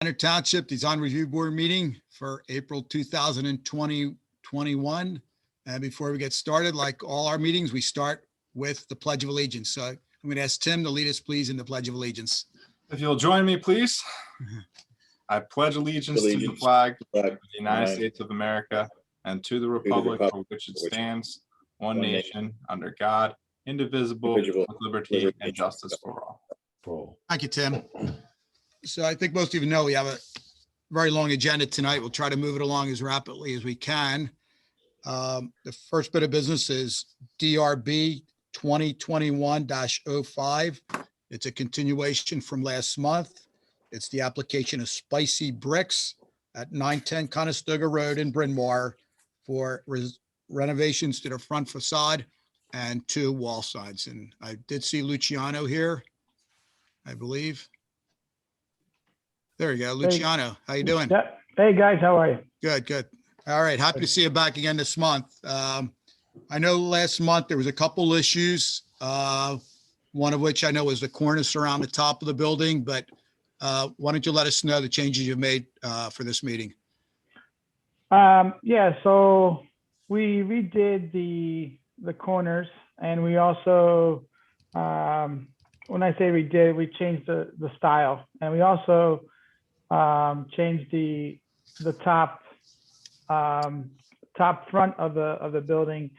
Township Design Review Board meeting for April 2021. And before we get started, like all our meetings, we start with the Pledge of Allegiance. So I'm going to ask Tim to lead us, please, in the Pledge of Allegiance. If you'll join me, please. I pledge allegiance to the flag of the United States of America and to the republic for which it stands, one nation, under God, indivisible, with liberty and justice for all. Thank you, Tim. So I think most of you know we have a very long agenda tonight. We'll try to move it along as rapidly as we can. The first bit of business is DRB 2021-05. It's a continuation from last month. It's the application of Spicy Bricks at 910 Conestoga Road in Bryn Mawr for renovations to the front facade and 2 wall signs. And I did see Luciano here, I believe. There you go, Luciano. How you doing? Yeah. Hey guys, how are you? Good, good. All right, happy to see you back again this month. I know last month there was a couple issues, one of which I know was the cornice around the top of the building, but why don't you let us know the changes you've made for this meeting? Yeah, so we redid the corners, and we also, when I say redid, we changed the style, and we also changed the top front of the building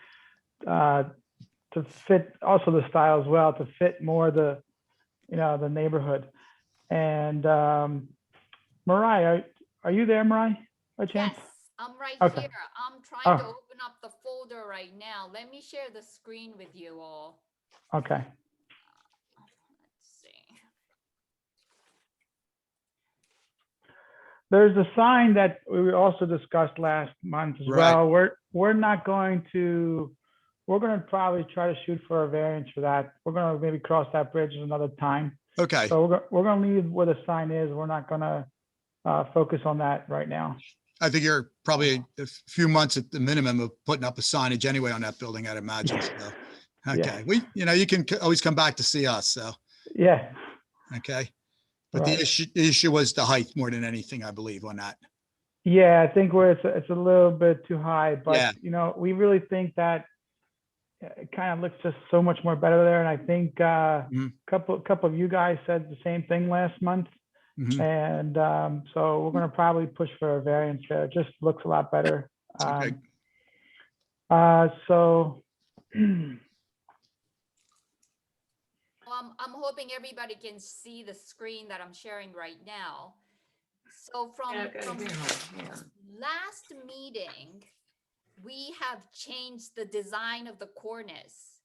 to fit also the style as well, to fit more the neighborhood. And Mariah, are you there, Mariah, by chance? Yes, I'm right Okay. here. I'm trying to open up the folder right now. Let me share the screen with you all. Okay. Let's see. There's a sign that we also discussed last month as Right. well. We're going to probably try to shoot for a variance for that. We're going to maybe cross that bridge another time. Okay, So we're going to leave where the sign is. We're not going to focus on that right now. I think you're probably a few months at the minimum of putting up a signage anyway on that building, I'd imagine. So, okay, Yeah. you can always come back to see us, so, Yeah. okay. But Right. the issue was the height more than anything, I believe, on that. Yeah, I think it's a little bit too high, but Yeah. we really think that it kind of looks just so much more better there. And I think a couple of you guys said the same thing last month. Mhm. And so we're going to probably push for a variance there. It just looks a lot better. Okay. So I'm hoping everybody can see the screen that I'm sharing right now. So from last meeting, we have changed the design of the cornice.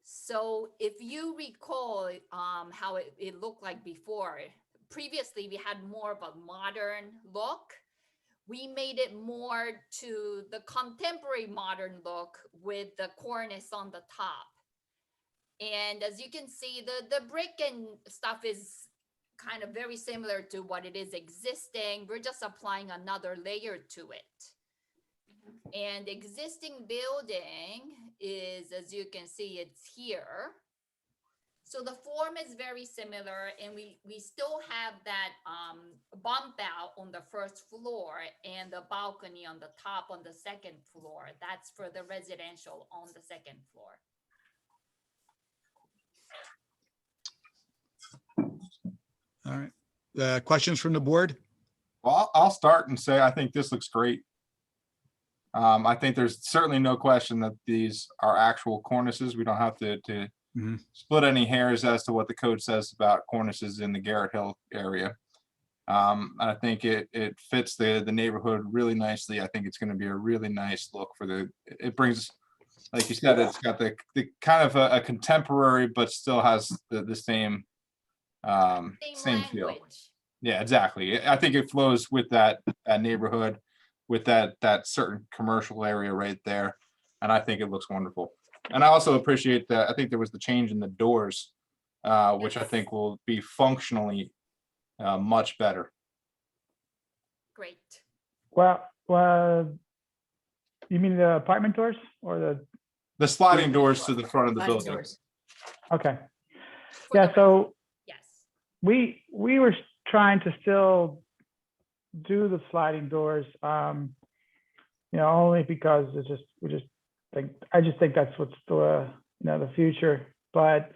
So if you recall how it looked like before, previously we had more of a modern look. We made it more to the contemporary modern look with the cornice on the top. And as you can see, the brick and stuff is kind of very similar to what it is existing. We're just applying another layer to it. And existing building is, as you can see, it's here. So the form is very similar, and we still have that bump out on the first floor and the balcony on the top on the second floor. That's for the residential on the second floor. All right. Questions from the board? Well, I'll start and say I think this looks great. I think there's certainly no question that these are actual cornices. We don't have to split any hairs as to what the code says about cornices in the Garrett Hill area. And I think it fits the neighborhood really nicely. I think it's going to be a really nice look for it brings, like you said, it's got the kind of a contemporary, but still has the same feel. Yeah, exactly. I think it flows with that neighborhood, with that certain commercial area right there. And I think it looks wonderful. And I also appreciate that. I think there was the change in the doors, which I think will be functionally much better. Great. well, you mean the apartment doors or The sliding doors to the front of the building. okay. For Yeah, the so yes. we were trying to still do the sliding doors, only because I just think that's what's the future. But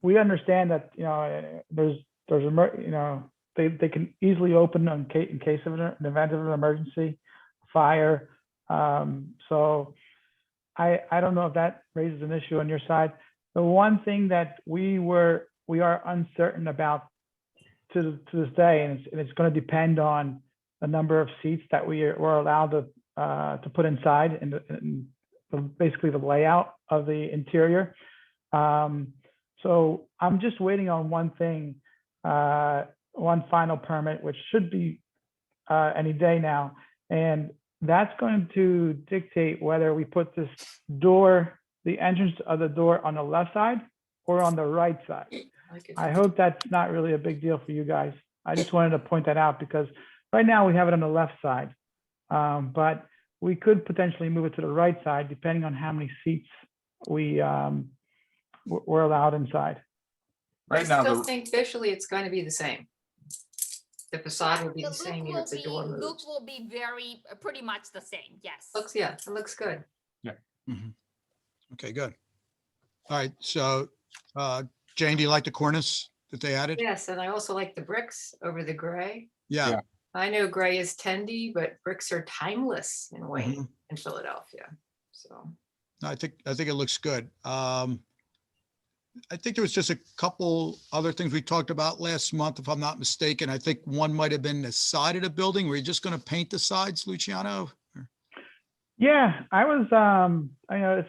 we understand that, they can easily open in case of an event of an emergency, fire. So I don't know if that raises an issue on your side. The one thing that we are uncertain about to this day, and it's going to depend on the number of seats that we're allowed to put inside, and basically the layout of the interior. So I'm just waiting on one thing, one final permit, which should be any day now, and that's going to dictate whether we put this door, the entrance of the door, on the left side or on the right side. I hope that's not really a big deal for you guys. I just wanted to point that out because right now we have it on the left side, but we could potentially move it to the right side depending on how many seats we're allowed inside. Right I now, still the, think visually it's going to be the same. The facade will be The the same look even will if the be, door look moves. will be pretty much the same, yes. Yeah, it looks good. Okay, good. All right, so Jane, do you like the cornice that they added? Yes, and I also like the bricks over the gray. Yeah. Yeah. I know gray is trendy, but bricks are timeless in Wayne Mhm. and Philadelphia. So I think it looks good. I think there was just a couple other things we talked about last month, if I'm not mistaken. I think one might have been the side of the building. Were you just going to paint the sides, Luciano? Yeah, I was,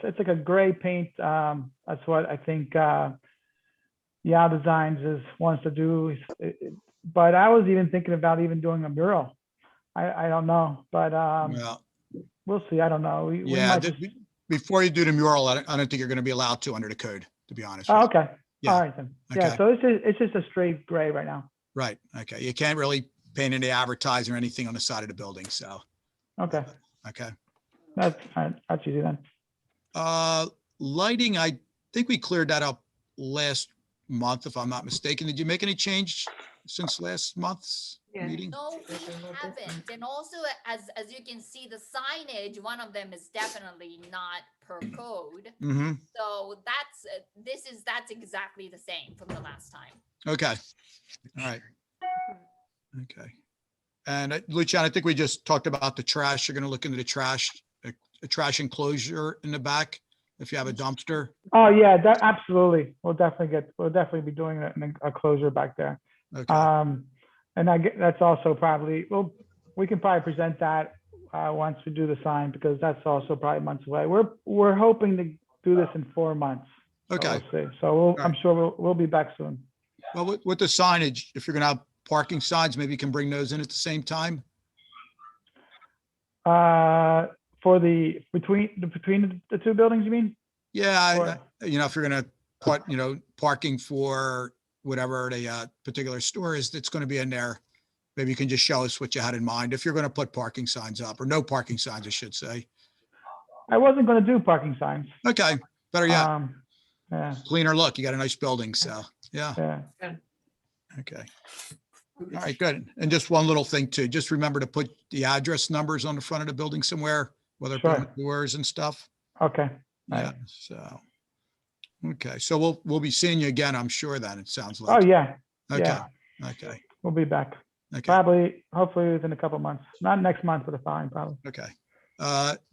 it's like a gray paint. That's what I think, Designs wants to do. But I was even thinking about even doing a mural. I don't know, but Well, we'll see. I don't know. We yeah, might just. before you do the mural, I don't think you're going to be allowed to under the code, to be honest. Oh, with you. okay. Yeah. All right then. Yeah. Okay. So it's just a straight gray right now. Right. Okay. You can't really paint any advertising or anything on the side of the building. So, Okay. okay. That's easy then. Lighting, I think we cleared that up last month, if I'm not mistaken. Did you make any change since last month's Yeah. meeting? No, we Those are a little haven't. different. And also, as you can see, the signage, one of them is definitely not per code. Mm-hmm. So that's exactly the same from the last time. Okay. All right. Okay. And Luciano, I think we just talked about the trash. You're going to look into the trash, a trash enclosure in the back if you have a dumpster. Oh yeah, absolutely. We'll definitely be doing a closure back there. Okay. And that's also probably, we can probably present that once we do the sign, because that's also probably months away. We're hoping to do this in 4 months. So Okay. we'll see. So right. I'm sure we'll be back soon. Well, with the signage, if you're going to have parking signs, maybe you can bring those in at the same time. For between the two buildings, you mean? Yeah. If you're going to put, parking for whatever the particular store is that's going to be in there, maybe you can just show us what you had in mind. If you're going to put parking signs up, or no parking signs, I should say. I wasn't going to do parking signs. Okay. Better yet. Yeah. Cleaner look. You got a nice building. So yeah. Yeah. Okay. All right, good. And just one little thing too, just remember to put the address numbers on the front of the building somewhere, whether Sure. it's doors and stuff. Okay. Yeah, Right. so. Okay, so we'll be seeing you again, I'm sure then, it sounds like. Oh yeah. Okay, Yeah. okay, We'll be back. okay, Probably, hopefully within a couple of months. Not next month, but the following probably. okay.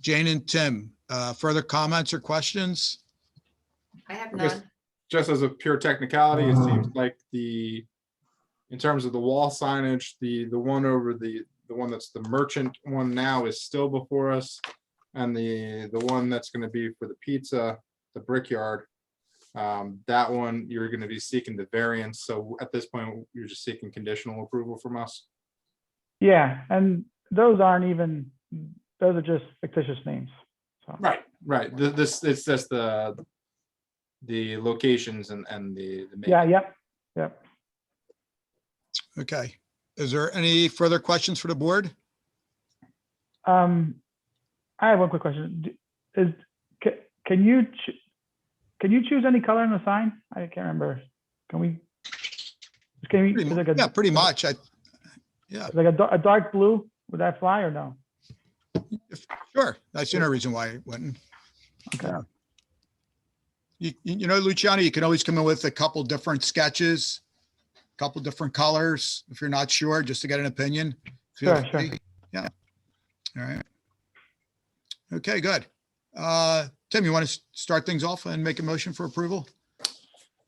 Jane and Tim, further comments or questions? I have I guess- none. just as a pure technicality, it seems like in terms of the wall signage, the one over the one that's the merchant one now is still before us. And the one that's going to be for the pizza, the Brickyard, that one, you're going to be seeking the variance. So at this point, you're just seeking conditional approval from us. Yeah, and those are just fictitious names. So. Right. It's just the locations and the. Yeah, yep. Okay, is there any further questions for the board? I have one quick question. Can you choose any color in the sign? I can't remember. Can Can Pretty we, mu- Yeah, pretty much. Yeah, like a dark blue, would that fly or no? sure. I see no reason why it wouldn't. Okay. Yeah. You know, Luciano, you can always come in with a couple different sketches, couple different colors, if you're not sure, just to get an opinion. Feel Sure, sure. free. Yeah. All right. Okay, good. Tim, you want to start things off and make a motion for approval?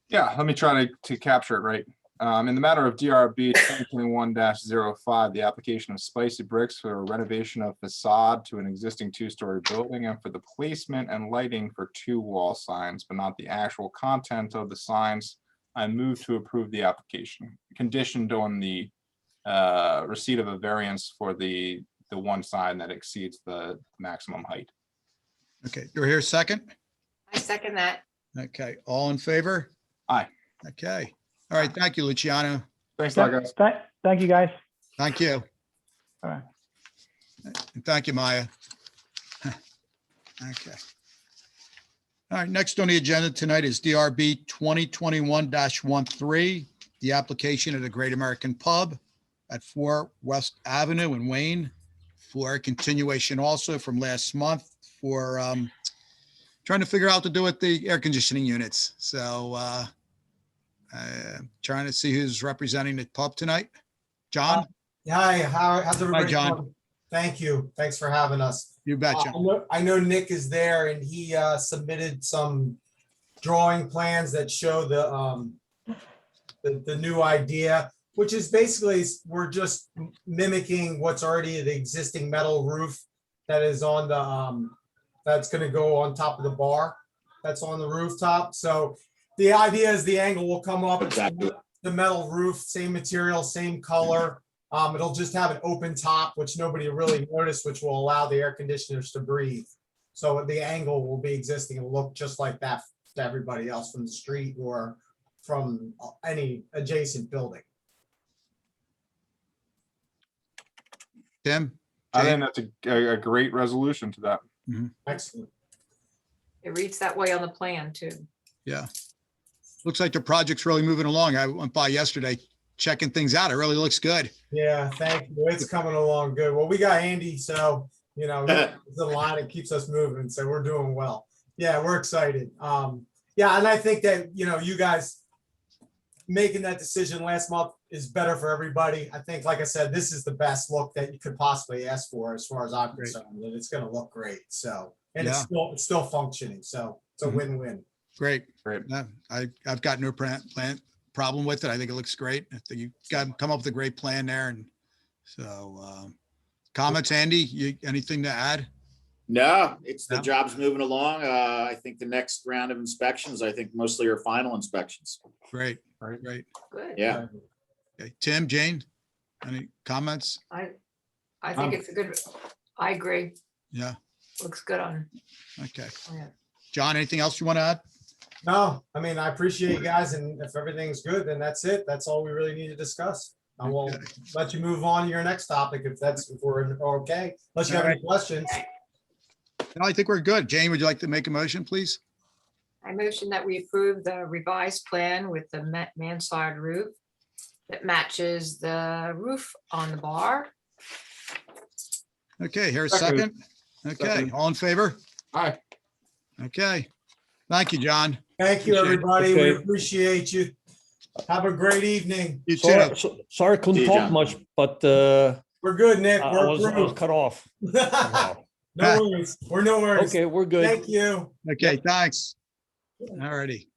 Yeah, let me try to capture it right. In the matter of DRB 2021-05, the application of spicy bricks for a renovation of facade to an existing two-story building and for the placement and lighting for 2 wall signs, but not the actual content of the signs, I move to approve the application, conditioned on the receipt of a variance for the one sign that exceeds the maximum height. Okay, you're here second? I second that. Okay, all in favor? Aye. Okay. All right, thank you, Luciano. Thanks a lot, guys. Thank you, guys. Thank you. All right. And thank you, Maya. Okay. All right, next on the agenda tonight is DRB 2021-13, the application of the Great American Pub at 4 West Avenue in Wayne for a continuation also from last month for trying to figure out what to do with the air conditioning units. So trying to see who's representing the pub tonight. John? Hi, how's everybody John. doing? Thank you. Thanks for having us. You betcha. I know Nick is there and he submitted some drawing plans that show the new idea, which is basically we're just mimicking what's already the existing metal roof that is on the that's going to go on top of the bar that's on the rooftop. So the idea is the angle will come up. Exactly. The metal roof, same material, same color. It'll just have an open top, which nobody really noticed, which will allow the air conditioners to breathe. So the angle will be existing and look just like that to everybody else from the street or from any adjacent building. Tim? I Jane? think that's a great resolution to that. Excellent. It reads that way on the plan too. Yeah. Looks like the project's really moving along. I went by yesterday checking things out. It really looks good. Yeah, thank you. It's coming along good. Well, we got Andy, so he's in line and keeps us moving. So we're doing well. Yeah, we're excited. Yeah, and I think that you guys making that decision last month is better for everybody. I think, like I said, this is the best look that you could possibly ask for as far as I'm Great. concerned. And it's going to look great. So, and Yeah. it's still functioning. So it's a win-win. Great. Great. Yeah, I've got no problem with it. I think it looks great. I think you got come up with a great plan there. And so comments, Andy, anything to add? No, the No? job's moving along. I think the next round of inspections, I think mostly are final inspections. Great, Right. great. Good. Yeah. Okay, Tim, Jane, any comments? I think it's a good, I agree. Yeah, Looks good on. okay. Yeah. John, anything else you want to add? No, I mean, I appreciate you guys. And if everything's good, then that's it. That's all we really need to discuss. I will Okay. let you move on to your next topic if we're okay, unless you have any questions. No, I think we're good. Jane, would you like to make a motion, please? I motion that we approve the revised plan with the mansard roof that matches the roof on the bar. Okay, here's a Second. second. Okay, Second. all in favor? Aye. Okay. Thank you, John. Thank you, Appreciate it. everybody. We Okay. appreciate you. Have a great evening. You Sorry, too. sorry, I couldn't See you, talk John. much, but We're good, Nick. I We're was approved. cut off. Wow. No worries. We're no worries. Okay, we're good. Thank you. Okay, thanks. All righty.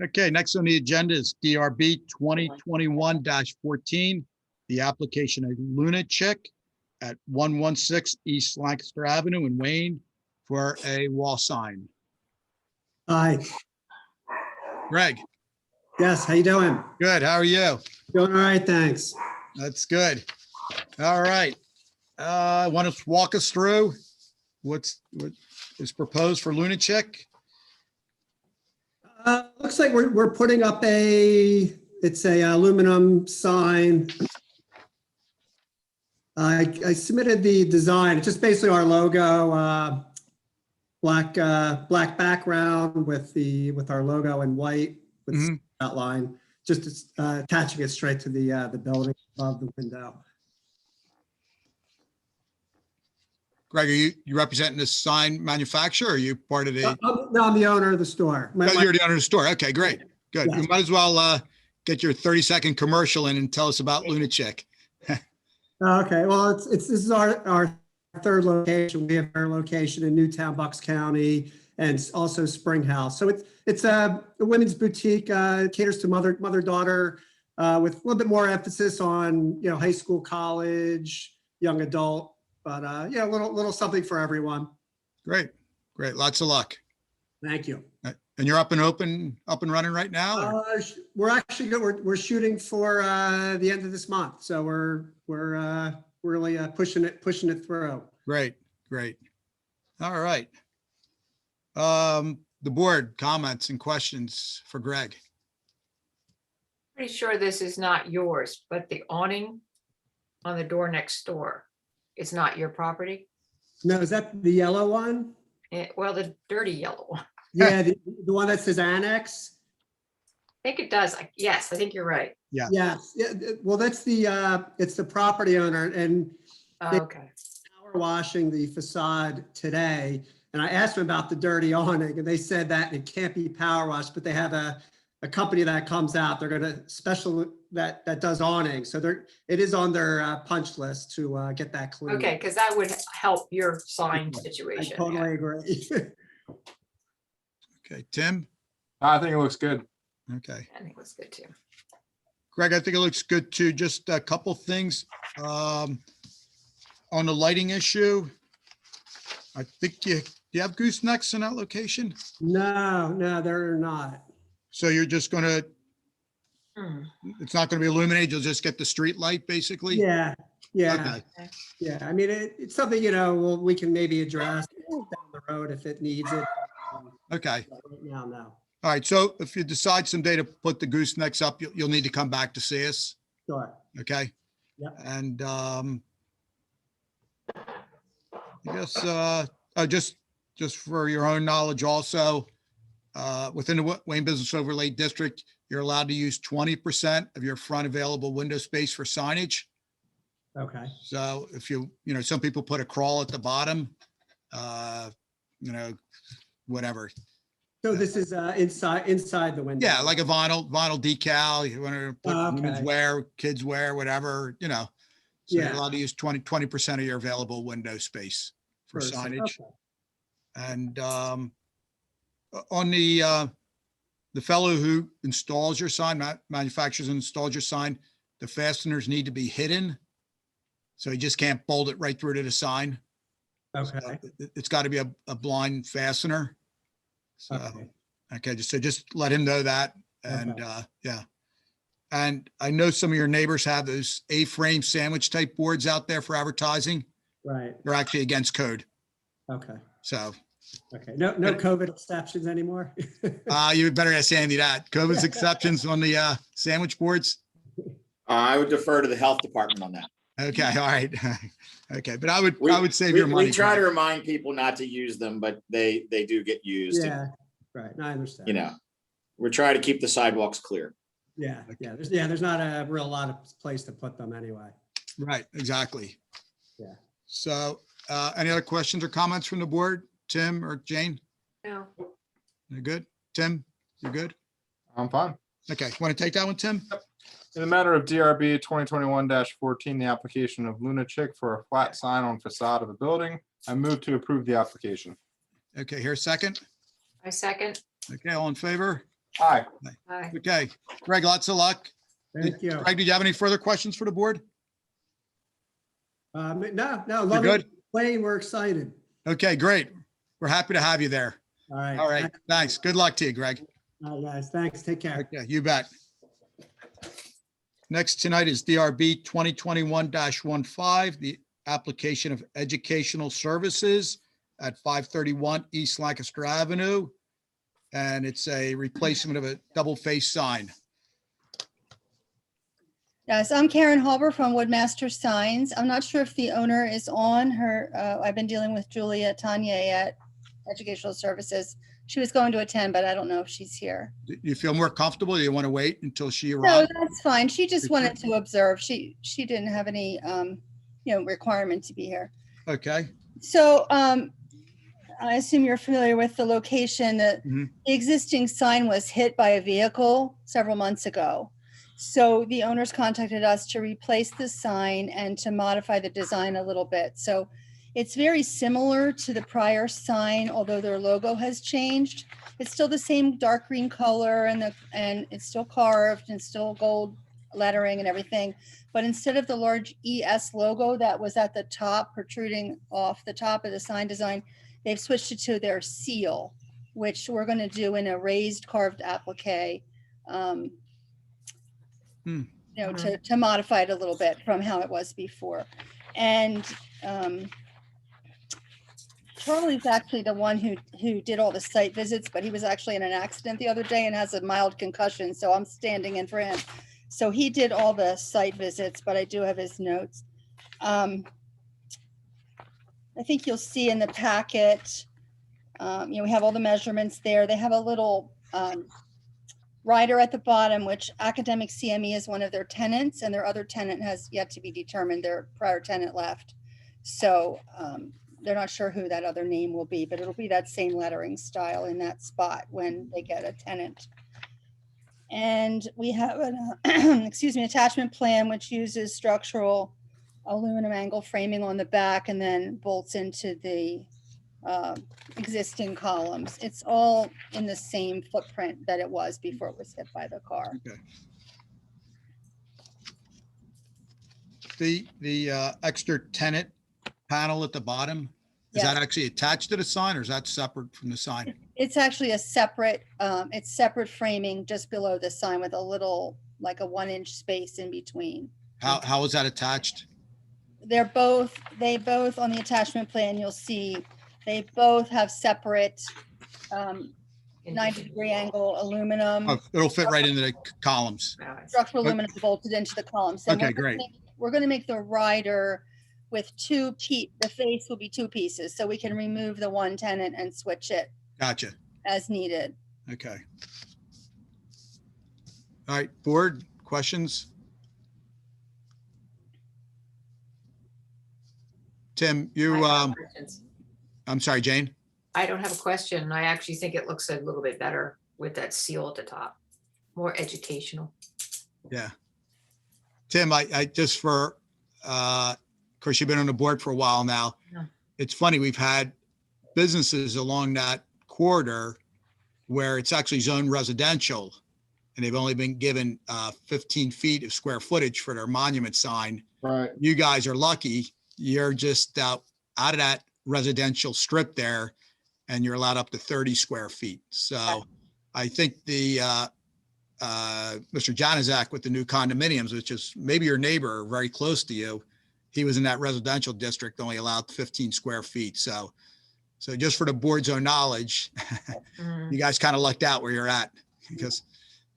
Okay, next on the agenda is DRB 2021-14, the application of Lunachick at 116 East Lancaster Avenue in Wayne for a wall sign. Hi, Greg, yes, how you doing? good. How are you? Doing all right, thanks. That's good. All right. Want to walk us through what is proposed for Lunachick? Looks like we're putting up it's a aluminum sign. I submitted the design, it's just basically our logo, black background with our logo in white with Mhm. outline. just attaching it straight to the building above the window. Greg, are you representing the sign manufacturer or are you part of the? No, I'm the owner of the store. Oh, you're the owner of the store. Okay, great. Good. Yes. You might as well get your 30-second commercial in and tell us about Lunachick. Okay, well, this is our third location. We have our location in Newtown, Bucks County, and also Spring House. So it's a women's boutique, caters to mother-daughter with a little bit more emphasis on, high school, college, young adult, but yeah, a little something for everyone. Great. Lots of luck. Thank you. And you're up and running right now? or- We're actually good. We're shooting for the end of this month, so we're really pushing it through. Great. All right. The board comments and questions for Greg. Pretty sure this is not yours, but the awning on the door next door is not your property. No, is that the yellow one? Well, the dirty yellow one. Yeah, the one that says annex. I think it does. Yes, I think you're right. Yes. Yeah. Well, that's it's the property owner, and Oh, okay. power washing the facade today. And I asked them about the dirty awning, and they said that it can't be power washed, but they have a company that comes out. They're going to special that does awning. So it is on their punch list to get that clean. Okay, because that would help your sign I situation. totally agree. Okay, Tim? I think it looks good. Okay. I think it was good too. Greg, I think it looks good too. Just a couple things. On the lighting issue, I think you have goosenecks in that location? No, they're not. So you're just gonna, Hmm. it's not gonna be illuminated, you'll just get the street light basically? Yeah. Okay, Yeah, I mean, it's something, we can maybe address down the road if it needs it. okay. Right now, no. All right, so if you decide someday to put the goosenecks up, you'll need to come back to see us, Sure. okay? Yep. And I guess, just for your own knowledge also, within the Wayne Business Overlay District, you're allowed to use 20% of your front available window space for signage. Okay. So if some people put a crawl at the bottom, whatever. So this is inside the window. Yeah, like a vinyl decal, you want to put women's Okay. wear, kids wear, whatever, So you're Yeah. allowed to use 20% of your available window space for First, signage. okay. And on the fellow who installs your sign, manufactures and installs your sign, the fasteners need to be hidden. So you just can't bolt it right through to the sign. Okay. It's got to be a blind fastener. So, Okay. just let him know that. And yeah. And I know some of your neighbors have those A-frame sandwich type boards out there for advertising. Right. They're actually against code. Okay. So Okay. No COVID exceptions anymore. you better ask Andy that. COVID's exceptions on the sandwich boards. I would defer to the health department on that. Okay, all right. Okay, but I would save We- your money. We try to Greg. remind people not to use them, but they do get used. and, Yeah. Right. No, I understand. We're trying to keep the sidewalks clear. Yeah. Yeah. There's not a real lot of place to put them anyway. Right, exactly. Yeah. So any other questions or comments from the board? Tim or Jane? No. You're good? Tim, you're good? I'm fine. Okay, want to take that one, Tim? In the matter of DRB 2021-14, the application of Lunachick for a flat sign on facade of a building, I move to approve the application. Okay, here a second. I second. Okay, all in favor? Aye. Aye. Okay, Greg, lots of luck. Thank you. Greg, did you have any further questions for the board? No. You're Love good? playing. We're excited. Okay, great. We're happy to have you there. All right. All right, thanks. Good luck to you, Greg. All right, guys. Thanks. Take care. Okay, you bet. Next tonight is DRB 2021-15, the application of educational services at 531 East Lancaster Avenue. And it's a replacement of a double-faced sign. Yes, I'm Karen Halber from Woodmaster Signs. I'm not sure if the owner is on her. I've been dealing with Julia Tanya at Educational Services She was going to attend, but I don't know if she's here. Do you feel more comfortable? Do you want to wait until she No, arrives? that's fine. She just wanted to observe. She didn't have any, requirement to be here. Okay, So, I assume you're familiar with the location. The Mhm. existing sign was hit by a vehicle several months ago. So the owners contacted us to replace the sign and to modify the design a little bit. So it's very similar to the prior sign, although their logo has changed. It's still the same dark green color and it's still carved and still gold lettering and everything. But instead of the large ES logo that was at the top protruding off the top of the sign design, they've switched it to their seal, which we're going to do in a raised carved applique, to modify it a little bit from how it was before. And Charlie's actually the one who did all the site visits, but he was actually in an accident the other day and has a mild concussion, so I'm standing in for him. So he did all the site visits, but I do have his notes. I think you'll see in the packet, we have all the measurements there. They have a little rider at the bottom, which Academic CME is one of their tenants, and their other tenant has yet to be determined. Their prior tenant left. So they're not sure who that other name will be, but it'll be that same lettering style in that spot when they get a tenant. And we have an, attachment plan, which uses structural aluminum angle framing on the back and then bolts into the existing columns. It's all in the same footprint that it was before it was hit by the car. the extra tenant panel at the bottom, is Yes. that actually attached to the sign or is that separate from the sign? It's actually a separate, it's separate framing just below the sign with a little, like a 1-inch space in between. How is that attached? They both on the attachment plan, you'll see, they both have separate 90-degree angle aluminum, Oh, it'll fit right into the columns. structural aluminum bolted into the columns. And Okay, great. We're going to make the rider with the face will be 2 pieces, so we can remove the one tenant and switch it Gotcha. as needed. Okay. All right, board, questions? Tim, you, I'm sorry, Jane? I don't have a question. I actually think it looks a little bit better with that seal at the top, more educational. Yeah. Tim, I just for, of course, you've been on the board for a while now. Yeah. It's funny, we've had businesses along that corridor where it's actually zoned residential and they've only been given 15 feet of square footage for their monument sign. Right. You guys are lucky. You're just out of that residential strip there and you're allowed up to 30 square feet. So I think the Mr. Janizak with the new condominiums, which is maybe your neighbor very close to you, he was in that residential district, only allowed 15 square feet. So just for the board's own knowledge, you guys kind of lucked out where you're at because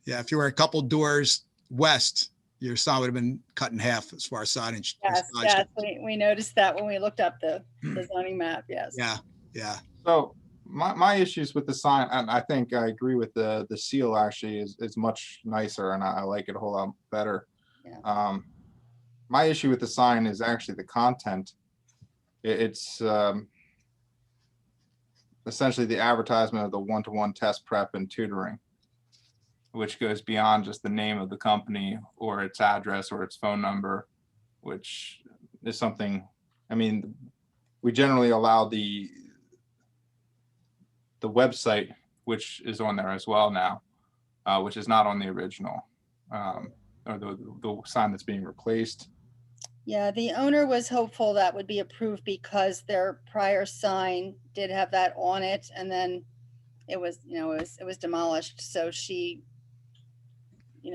yeah, if you were a couple doors west, your sign would have been cut in half as far as signage. Yes, we noticed that when we looked up the zoning map, yes. Yeah. So my issues with the sign, and I think I agree with the seal actually is much nicer and I like it a whole lot better. Yeah. My issue with the sign is actually the content. It's essentially the advertisement of the one-to-one test prep and tutoring, which goes beyond just the name of the company or its address or its phone number, which is something, I mean, we generally allow the website, which is on there as well now, which is not on the original, or the sign that's being replaced. Yeah, the owner was hopeful that would be approved because their prior sign did have that on it and then it was demolished. So she,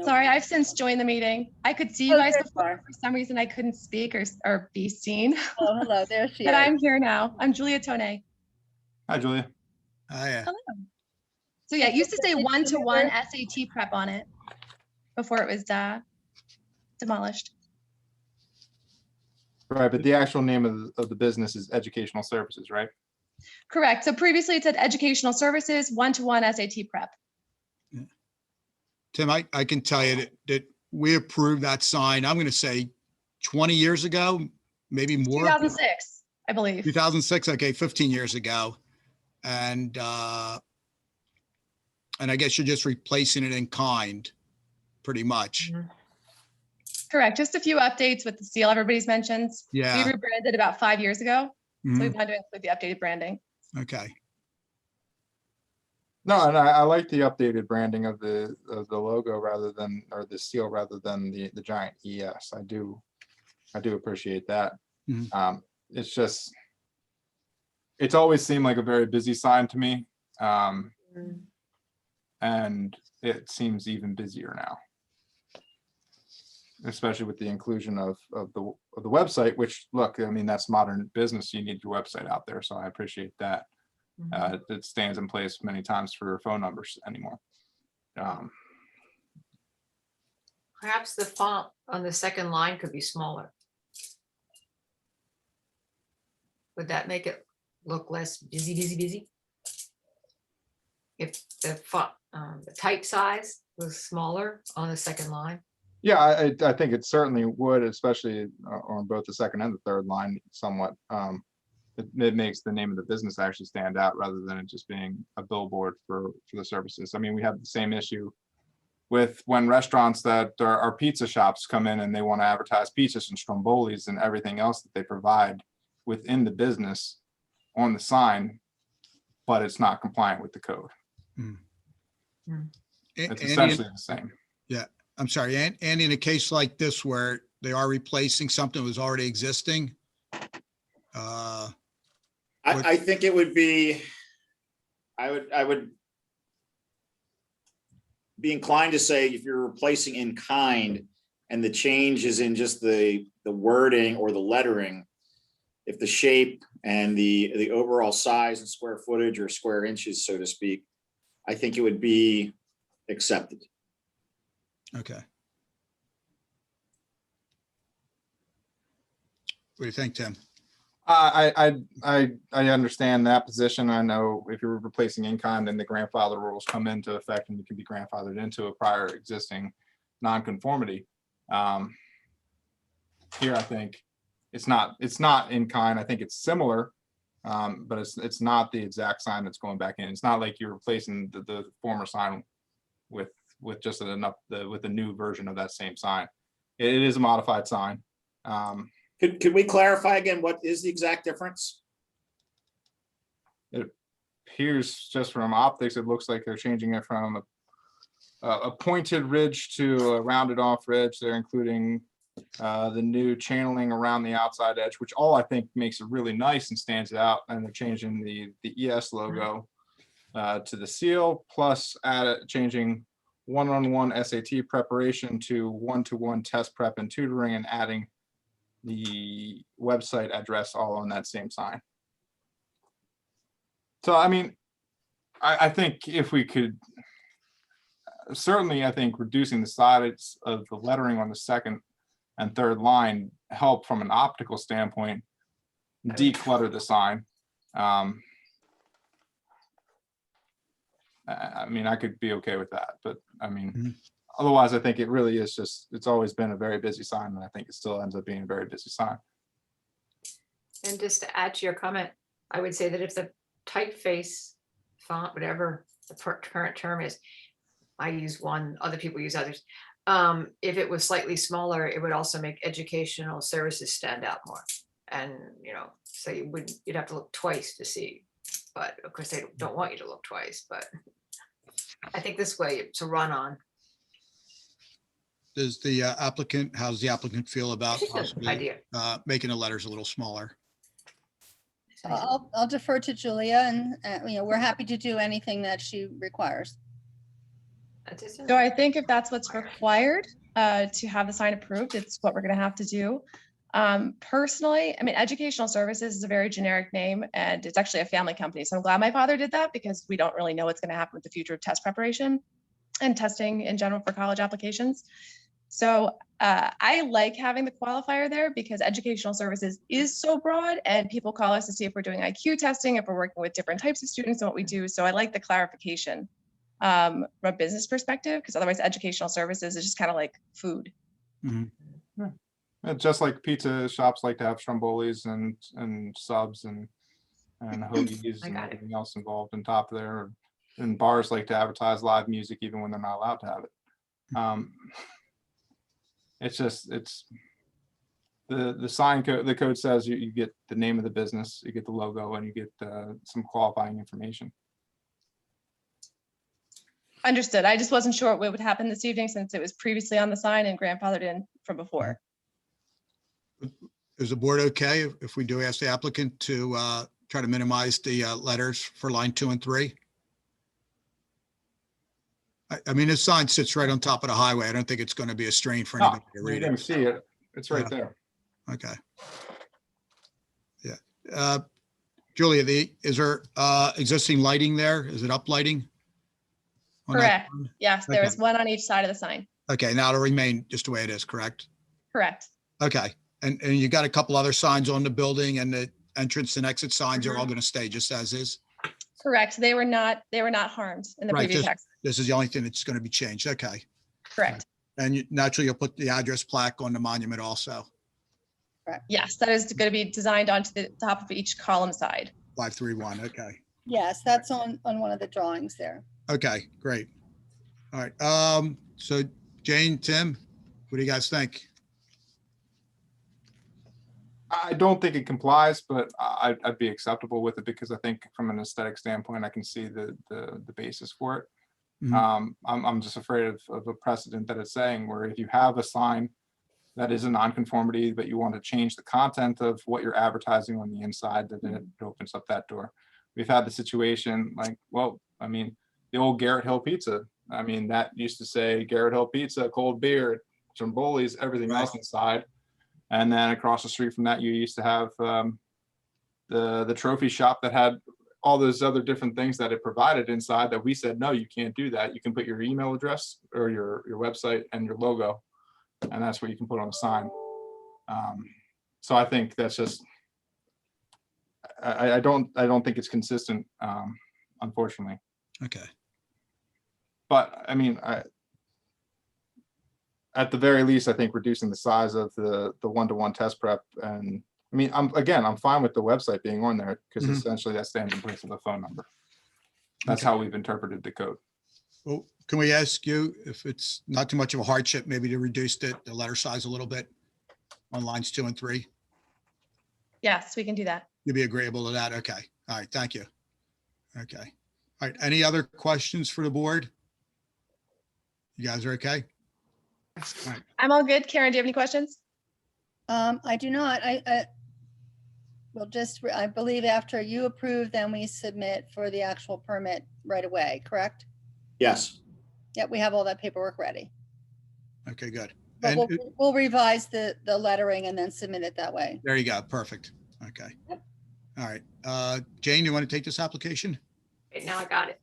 Sorry, I've since joined the meeting. I could see you guys before. For some reason, I couldn't speak or be seen. Oh, hello, there she is. But I'm here now. I'm Julia Tone. Hi, Julia. Yeah. Hello. So yeah, it used to say one-to-one SAT prep on it before it was demolished. Right, but the actual name of the business is Educational Services, right? Correct. So previously it said educational services, one-to-one SAT prep. Tim, I can tell you that we approved that sign, I'm going to say 20 years ago, maybe more. 2006, I believe. 2006, okay, 15 years ago. And I guess you're just replacing it in kind, pretty much. Correct. Just a few updates with the seal everybody's mentioned. Yeah. We rebranded about 5 years ago. So we Mhm. wanted to include the updated branding. Okay. No, and I like the updated branding of the logo rather than, or the seal rather than the giant ES. I do appreciate that. Mhm. It's just, it's always seemed like a very busy sign to me. And it seems even busier now. Especially with the inclusion of the website, which, look, I mean, that's modern business. You need your website out there. So I appreciate that. It stands in place many times for phone numbers anymore. Perhaps the font on the second line could be smaller. Would that make it look less busy? If the font, the type size was smaller on the second line? Yeah, I think it certainly would, especially on both the second and the third line somewhat. It makes the name of the business actually stand out rather than it just being a billboard for the services. I mean, we have the same issue with when restaurants that are pizza shops come in and they want to advertise pizzas and strombolis and everything else that they provide within the business on the sign, but it's not compliant with the code. It's essentially the same. Yeah, I'm sorry, and in a case like this where they are replacing something that was already existing, I think it would be, I would be inclined to say if you're replacing in kind and the change is in just the wording or the lettering, if the shape and the overall size and square footage or square inches, so to speak, I think it would be accepted. okay. What do you think, Tim? I understand that position. I know if you're replacing in kind, then the grandfather rules come into effect and you can be grandfathered into a prior existing nonconformity. Here, I think it's not in kind. I think it's similar, but it's not the exact sign that's going back in. It's not like you're replacing the former sign with just enough with a new version of that same sign. It is a modified sign. Could we clarify again, what is the exact difference? It appears just from optics, it looks like they're changing it from a pointed ridge to a rounded off ridge. They're including the new channeling around the outside edge, which all I think makes it really nice and stands out. And they're changing the ES logo to the seal, plus changing one-on-one SAT preparation to one-to-one test prep and tutoring, and adding the website address all on that same sign. So, I mean, I think if we could, certainly, I think reducing the size of the lettering on the second and third line help from an optical standpoint, declutter the sign. I mean, I could be okay with that, but I mean, otherwise, I think it really is just, it's always been a very busy sign, and I think it still ends up being a very busy sign. And just to add to your comment, I would say that if the typeface font, whatever the current term is, I use one, other people use others. If it was slightly smaller, it would also make educational services stand out more. And, so you'd have to look twice to see, but of course they don't want you to look twice, but I think this way it's a run on. Does the applicant, how does the applicant feel about possibly Idea. making the letters a little smaller? I'll defer to Julia, and we're happy to do anything that she requires. So I think if that's what's required to have the sign approved, it's what we're going to have to do. Personally, I mean, educational services is a very generic name, and it's actually a family company. So I'm glad my father did that, because we don't really know what's going to happen with the future of test preparation and testing in general for college applications. So I like having the qualifier there because educational services is so broad and people call us to see if we're doing IQ testing, if we're working with different types of students and what we do. So I like the clarification from a business perspective, because otherwise educational services is just kind of like food. Just like pizza shops like to have strombolis and subs and hoagies I and got it. everything else involved on top of there. And bars like to advertise live music even when they're not allowed to have it. It's the sign code. The code says you get the name of the business, you get the logo, and you get some qualifying information. Understood. I just wasn't sure what would happen this evening since it was previously on the sign and grandfathered in from before. Is the board okay if we do ask the applicant to try to minimize the letters for line 2 and 3? I mean, this sign sits right on top of the highway. I don't think it's going to be a strain for anybody to You're read gonna it. see it. It's right there. Okay. Yeah. Julia, is there existing lighting there? Is it up lighting? on that Correct. sign? Yes, there is Okay. one on each side of the sign. Okay, now it'll remain just the way it is, correct? Correct. Okay, and you got a couple other signs on the building, and the entrance and exit signs are all going to stay just as is? Correct. They were not harmed in the Right, previous text. This is the only thing that's going to be changed. Okay. Correct. And naturally, you'll put the address plaque on the monument also, Yes, that is going to be designed onto the top of each column side. 531. Okay. Yes, that's on one of the drawings there. Okay, great. All right. So Jane, Tim, what do you guys think? I don't think it complies, but I'd be acceptable with it because I think from an aesthetic standpoint, I can see the basis for it. Mhm. I'm just afraid of a precedent that it's saying where if you have a sign that is a nonconformity, but you want to change the content of what you're advertising on the inside, that it opens up that door. We've had the situation like, well, I mean, the old Garrett Hill Pizza. I mean, that used to say Garrett Hill Pizza, cold beer, Stromboli's, everything else inside. And then across the street from that, you used to have the trophy shop that had all those other different things that it provided inside that we said, no, you can't do that. You can put your email address or your website and your logo, and that's what you can put on a sign. So I think that's just, I don't think it's consistent, unfortunately. Okay. But I mean, at the very least, I think reducing the size of the one-to-one test prep, and I mean, I'm fine with the website being on there because Mhm. essentially that stands in place of a phone number. That's Okay. how we've interpreted the code. Well, can we ask you if it's not too much of a hardship, maybe to reduce the letter size a little bit on lines 2 and 3? Yes, we can do that. You'd be agreeable to that? Okay. All right. Thank you. Okay. All right. Any other questions for the board? You guys are okay? I'm all good. Karen, do you have any questions? I do not. I believe after you approve, then we submit for the actual permit right away, correct? Yes. Yep, we have all that paperwork ready. Okay, good. But And we'll revise the lettering and then submit it that way. there you go. Perfect. Okay. All right. Jane, you want to take this application? Okay, now I got it.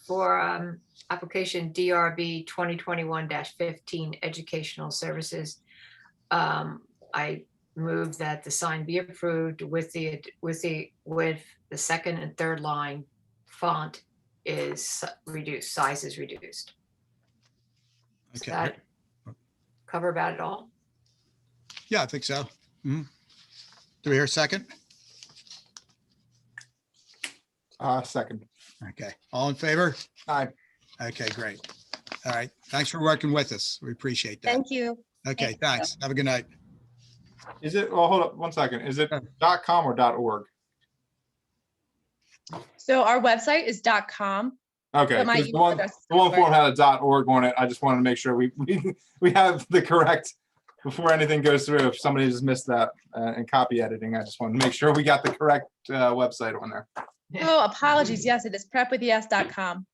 For application DRB 2021-15 Educational Services, I move that the sign be approved with the second and third line font is reduced, size is reduced. Does Okay. that cover about it all? Yeah, I think so. Mhm. Do we hear a second? Second. Okay. All in favor? Aye. Okay, great. All right. Thanks for working with us. We appreciate that. Thank you. Okay, thanks. Have a good night. Is it, well, hold up one second. Is it .com or .org? So our website is .com. Okay, But my 'cause email address is the one .org. form had a .org on it. I just wanted to make sure we have the correct, before anything goes through, if somebody just missed that in copy editing, I just wanted to make sure we got the correct website on there. Oh, apologies. Yes, it is prepwithes.com.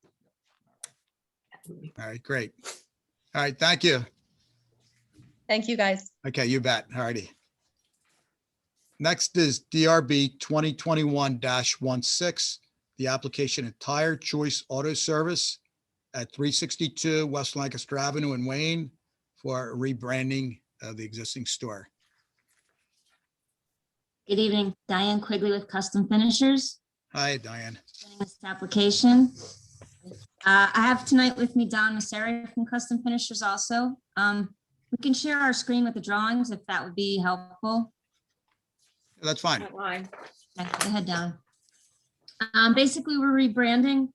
All right, great. All right, thank you. Thank you, guys. Okay, you bet. All righty. Next is DRB 2021-16, the application of Tire Choice Auto Service at 362 West Lancaster Avenue in Wayne for rebranding of the existing store. Good evening, Diane Quigley with Custom Finishers. Hi, Diane. Presenting this application. I have tonight with me Don Masseri from Custom Finishers also. We can share our screen with the drawings if that would be helpful. That's fine. That line. Okay, go ahead, Don. Basically, we're rebranding.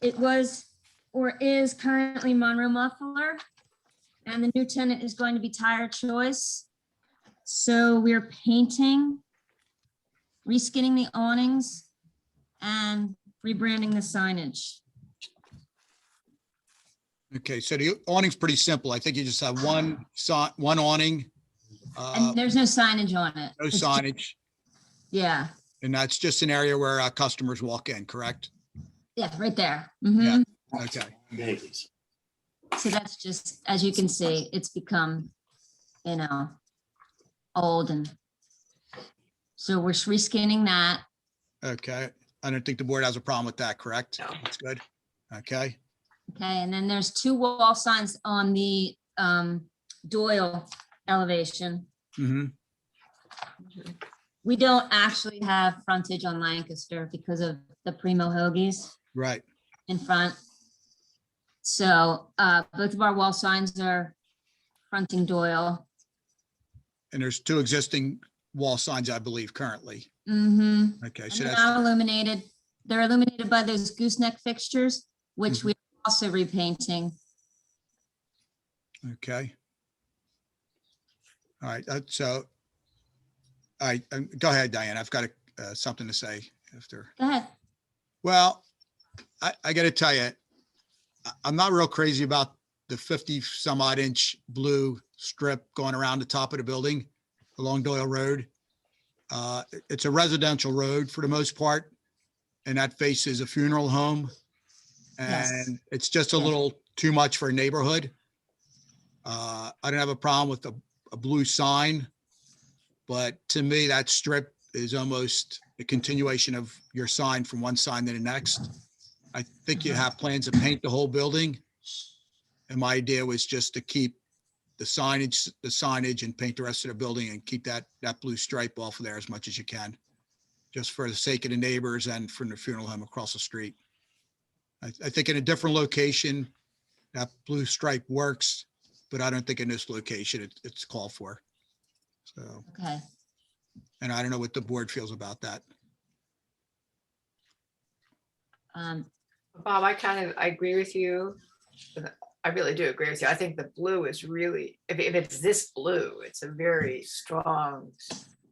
It was or is currently Monroe Muffler, and the new tenant is going to be Tire Choice. So we're painting, reskinning the awnings, and rebranding the signage. Okay, so the awning's pretty simple. I think you just have one awning. And there's no signage on it. No It's just- signage, Yeah, and that's just an area where customers walk in, correct? yeah, right there. Yeah. Mhm. Okay, Hey, Lisa. So that's just, as you can see, it's become, old, and so we're reskinning that. okay. I don't think the board has a problem with that, correct? No. That's good. Okay, Okay, and then there's 2 wall signs on the Doyle elevation. hmm We don't actually have frontage on Lancaster because of the Primo Hoagies right. in front. So both of our wall signs are fronting Doyle. And there's 2 existing wall signs, I believe, currently. Mm-hmm. Okay, And so they're that's, not illuminated. They're illuminated by those gooseneck fixtures, which we're also repainting. okay. All right, so, all right, go ahead, Diane. I've got something to say after. Go ahead. Well, I gotta tell you, I'm not real crazy about the 50 some odd inch blue strip going around the top of the building along Doyle Road. It's a residential road for the most part, and that faces a funeral home. Yes. And it's just a Yeah. little too much for a neighborhood. I don't have a problem with a blue sign, but to me, that strip is almost a continuation of your sign from one sign to the next. I think you have plans to paint the whole building. And my idea was just to keep the signage and paint the rest of the building and keep that blue stripe off of there as much as you can. Just for the sake of the neighbors and from the funeral home across the street. I think in a different location, that blue stripe works, but I don't think in this location it's called for. So, Okay. and I don't know what the board feels about that. Bob, I agree with you. I really do agree with you. I think the blue is really, if it's this blue, it's a very strong,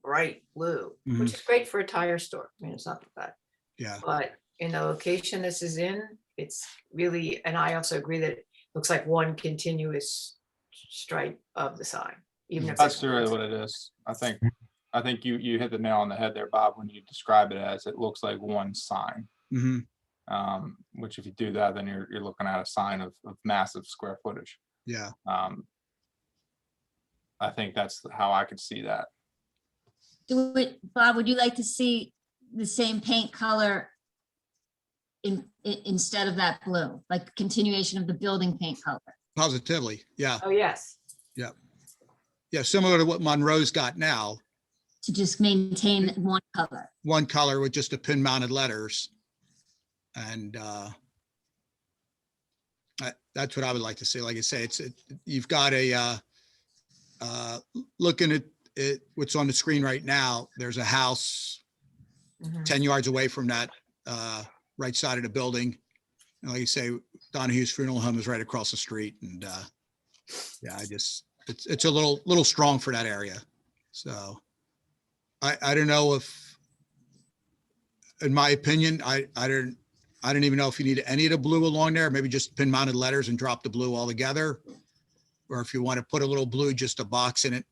bright blue, which is great for a tire store. I mean, it's not bad. Yeah, But in the location this is in, it's really, and I also agree that it looks like one continuous stripe of the sign, even if That's it's really what it is. I think you hit the nail on the head there, Bob, when you describe it as it looks like one sign. hmm Which if you do that, then you're looking at a sign of massive square footage. yeah. I think that's how I could see that. Bob, would you like to see the same paint color instead of that blue, like continuation of the building paint color? Positively, yeah. Oh, yes. Yeah, similar to what Monroe's got now, To just maintain one color? one color with just the pin mounted letters. And that's what I would like to see. Like I say, you've got looking at it, what's on the screen right now, there's a house 10 yards away from that right side of the building. And like you say, Donahue's funeral home is right across the street. And yeah, it's a little strong for that area. So I don't know if, in my opinion, I don't even know if you need any of the blue along there, maybe just pin mounted letters and drop the blue altogether. Or if you want to put a little blue, just to box it in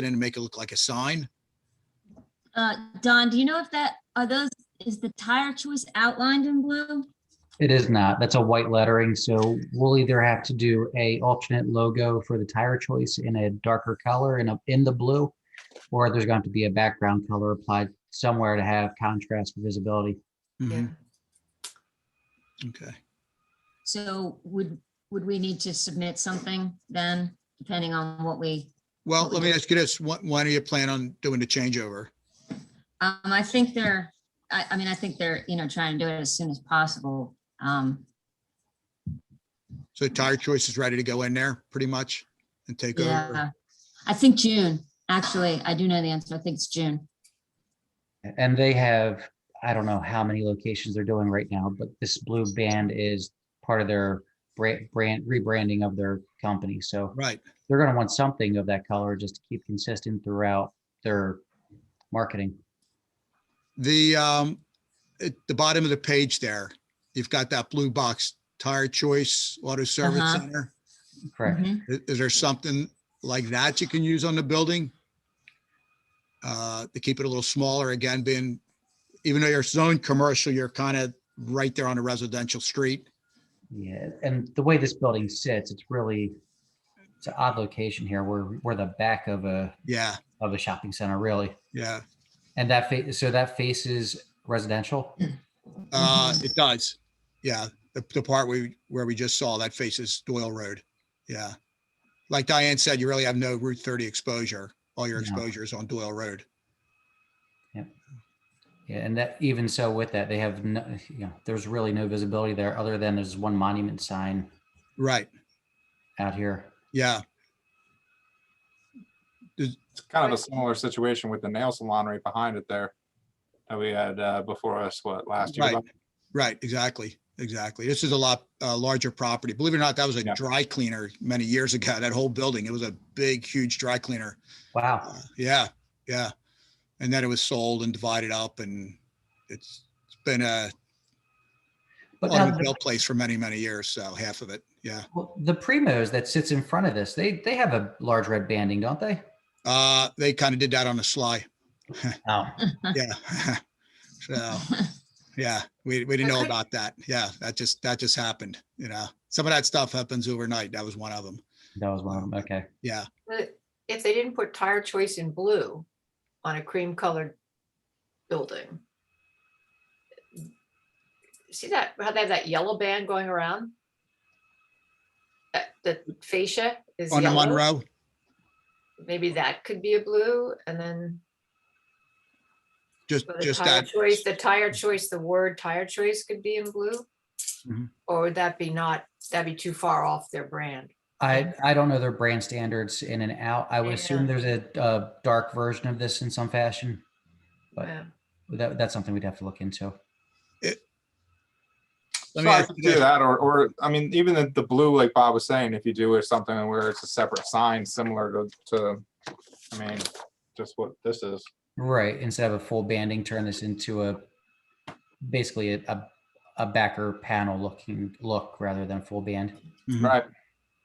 and make it look like a sign. Don, do you know if is the Tire Choice outlined in blue? It is not. That's a white lettering. So we'll either have to do a alternate logo for the Tire Choice in a darker color in the blue, or there's going to be a background color applied somewhere to have contrast for visibility. Mhm. Okay. So would would we need to submit something then, depending on what we? Well, let me ask you this, when do you plan on doing the changeover? I think I mean, I think they're, trying to do it as soon as possible. So Tire Choice is ready to go in there pretty much and take over? Yeah, I think June. Actually, I do know the answer. I think it's June. And they have, I don't know how many locations they're doing right now, but this blue band is part of their brand rebranding of their company. So Right. they're going to want something of that color just to keep consistent throughout their marketing. At the bottom of the page there, you've got that blue box, Tire Choice Auto Service Uh-huh. Center. Correct. Mhm. Is there something like that you can use on the building? To keep it a little smaller, again, even though you're zoned commercial, you're kind of right there on a residential street. Yeah, and the way this building sits, it's an odd location here. We're the back of a shopping center, really. Yeah. And so that faces residential. It does. Yeah. The part where we just saw, that faces Doyle Road. Yeah. Like Diane said, you really have no Route 30 exposure. All your No. exposure is on Doyle Road. Yep. Yeah, and that even so with that, they have no, there's really no visibility there other than there's one monument sign Right. out here. Yeah. It's kind of a similar situation with the nail salon right behind it there that we had before us, last year? Right. Right. Exactly. This is a lot larger property. Believe it or not, that was a dry cleaner many years ago. That whole building, it was a big, huge dry cleaner. Wow. Yeah. And then it was sold and divided up, and it's been a automobile place for many, many years. So half of it. Yeah. Well, the Primos that sits in front of this, they have a large red banding, don't they? They kind of did that on the sly. Oh. Yeah. So, yeah, we didn't know about that. Yeah, that just happened. Some of that stuff happens overnight. That was one of them. That was one of them. Okay. Yeah. But if they didn't put Tire Choice in blue on a cream colored building, see that, how they have that yellow band going around? The fascia is On the yellow. Monroe. Maybe that could be a blue, and then Just the Tire that. Choice, the word Tire Choice could be in blue? Mhm. Or would that be that'd be too far off their brand? I don't know their brand standards in and out. I would Yeah. assume there's a dark version of this in some fashion, but Yeah. that's something we'd have to look into. Let So me I ask could you do this. that, or I mean, even the blue, like Bob was saying, if you do it something where it's a separate sign similar to I mean, just what this is. Right. Instead of a full banding, turn this into basically a backer panel look rather than full band. Mhm. Right.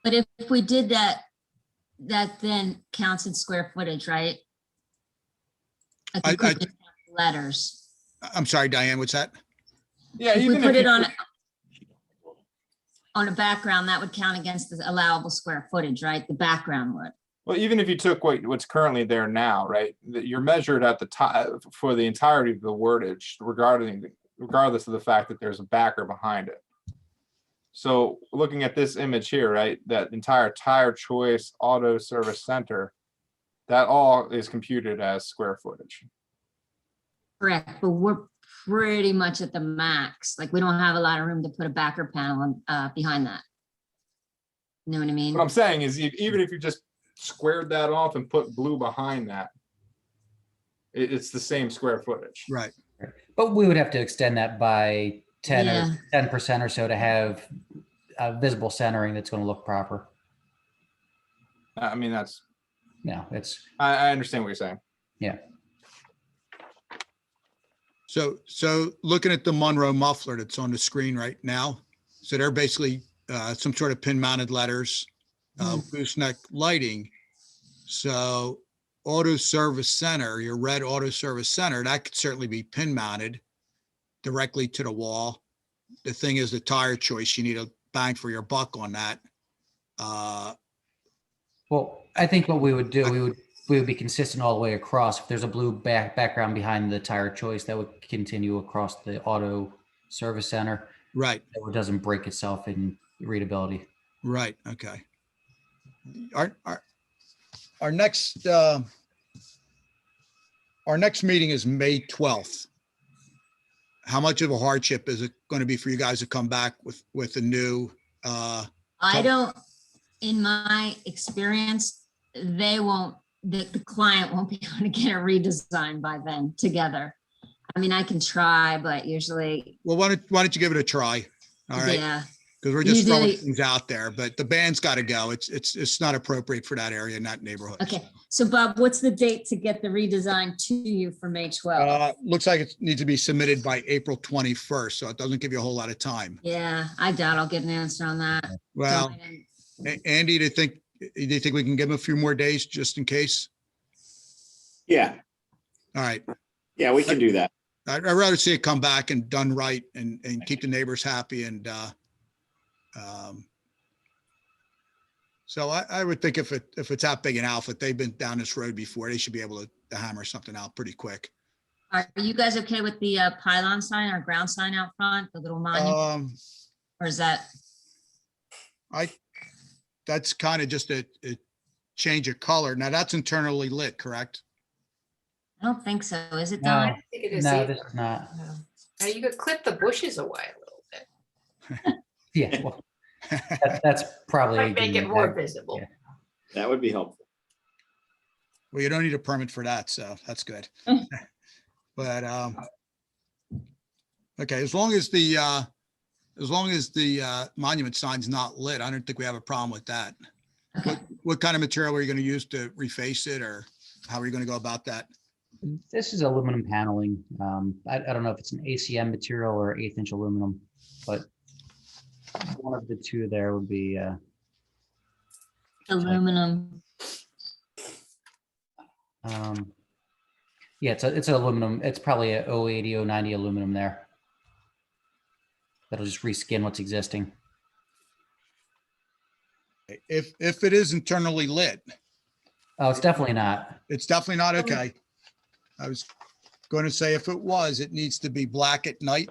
But if we did that then counts in square footage, right? Like we I- could just have letters. I'm sorry, Diane, what's that? Yeah, If we even put if it you on a background, that would count against the allowable square footage, right? The background would. Well, even if you took what's currently there now, right, that you're measured at the time for the entirety of the wordage, regardless of the fact that there's a backer behind it. So looking at this image here, right, that entire Tire Choice Auto Service Center, that all is computed as square footage. Correct, but we're pretty much at the max. Like, we don't have a lot of room to put a backer panel behind that. You know what I mean? What I'm saying is, even if you just squared that off and put blue behind that, it's the same square footage. Right. But we would have to extend that by 10 Yeah. or 10% or so to have visible centering that's going to look proper. I mean, that's, It's I understand what you're saying. yeah. So looking at the Monroe muffler that's on the screen right now, so they're basically some sort of pin mounted letters, gooseneck lighting. So Auto Service Center, your red Auto Service Center, that could certainly be pin mounted directly to the wall. The thing is the Tire Choice, you need a bang for your buck on that. Well, I think what we would do, we would be consistent all the way across. If there's a blue background behind the Tire Choice, that would continue across the Auto Service Center. Right. So it doesn't break itself in readability. Right, okay. Our next meeting is May 12th. How much of a hardship is it going to be for you guys to come back with a new, I don't, in my experience, the client won't be able to get a redesign by then together. I mean, I can try, but usually, well, why don't you give it a try? All right, yeah. because we're just throwing Usually- things out there, but the band's got to go. It's not appropriate for that area in that neighborhood. Okay, so Bob, what's the date to get the redesign to you for May 12th? Looks like it needs to be submitted by April 21st, so it doesn't give you a whole lot of time. Yeah, I doubt I'll get an answer on that. Well, Andy, do you think we can give him a few more days just in case? Yeah, All right. yeah, we can do that. I'd rather see it come back and done right and keep the neighbors happy and, so I would think if it's that big an outfit, they've been down this road before, they should be able to hammer something out pretty quick. Are you guys okay with the pylon sign or ground sign out front, the little monument? Or is that, That's kind of just a change of color. Now that's internally lit, correct? I don't think so. Is it No, done? I think it is no, either. this is not. No. Now you could clip the bushes away a little bit. Yeah, well, that's probably. Might make it more visible. Yeah. That would be helpful. Well, you don't need a permit for that, so that's good. But, okay, as long as the monument sign's not lit, I don't think we have a problem with that. Okay. What kind of material are you going to use to reface it, or how are you going to go about that? This is aluminum paneling. I don't know if it's an ACM material or 1/8" aluminum, but one of the two there would be, Aluminum. yeah, it's aluminum. It's probably a 080, 090 aluminum there. That'll just reskin what's existing. If it is internally lit, Oh, it's definitely not. it's definitely not okay. I was going to say if it was, it needs to be black at night.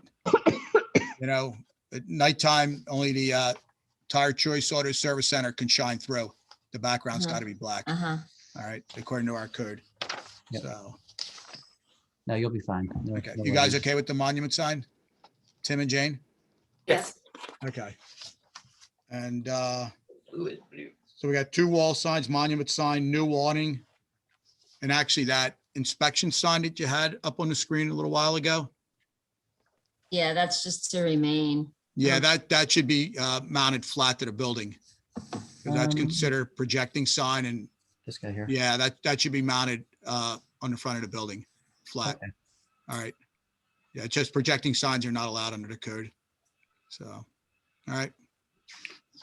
You know, at nighttime, only the Tire Choice Auto Service Center can shine through. The background's got to be black. Uh-huh. All right, according to our code. Yep. So, No, you'll be fine. No- okay, no you guys worries. okay with the monument sign? Tim and Jane? Yes. Okay. And Blue is blue. so we got 2 wall signs, monument sign, new awning. And actually that inspection sign that you had up on the screen a little while ago. Yeah, that's just to remain. Yeah, that should be mounted flat to the building. 'Cause that's considered projecting sign, and This guy here. yeah, that should be mounted on the front of the building, flat. Okay. All right. Yeah, it's just projecting signs are not allowed under the code. So, all right.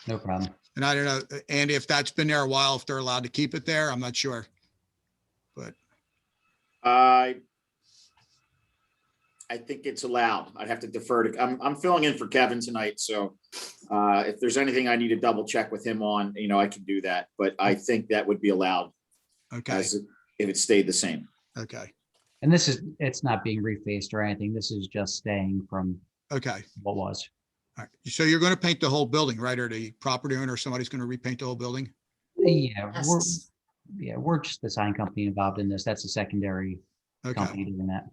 No problem. And I don't know, Andy, if that's been there a while, if they're allowed to keep it there, I'm not sure. But I think it's allowed. I'd have to defer to, I'm filling in for Kevin tonight, so if there's anything I need to double check with him on, I can do that, but I think that would be allowed okay, if it stayed the same. okay, And it's not being refaced or anything. This is just staying from okay. what was. All right. So you're going to paint the whole building, right? Or the property owner, somebody's going to repaint the whole building? Yeah, Yes. we're just the sign company involved in this. That's a secondary Okay. company doing that.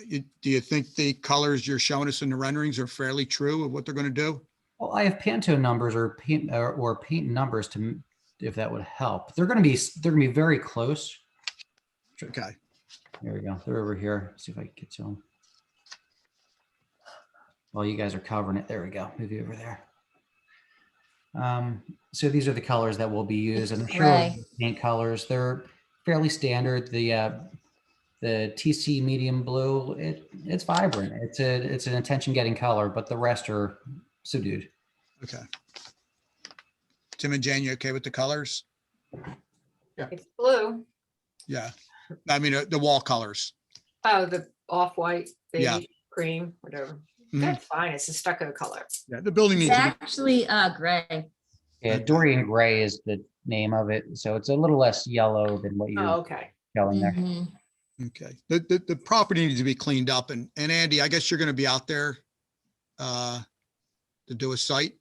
Do you think the colors you're showing us in the renderings are fairly true of what they're going to do? Well, I have Pantone numbers or paint numbers if that would help. They're going to be very close. Okay. There we go. They're over here. See if I can get to them. While you guys are covering it, there we go. Move you over there. So these are the colors that will be used, and I'm sure Gray. paint colors. They're fairly standard. The TC medium blue, it's vibrant. It's an attention-getting color, but the rest are subdued. Okay. Tim and Jane, you okay with the colors? It's blue. Yeah. I mean, the wall colors. Oh, the off-white, Yeah. beige, cream, whatever. Mhm. That's fine. It's a stucco color. Yeah, the building It's needs to actually gray. Yeah, Dorian Gray is the name of it, so it's a little less yellow than what Oh, you're okay. showing there. Mhm. be, okay. The property needs to be cleaned up, and Andy, I guess you're going to be out there to do a site?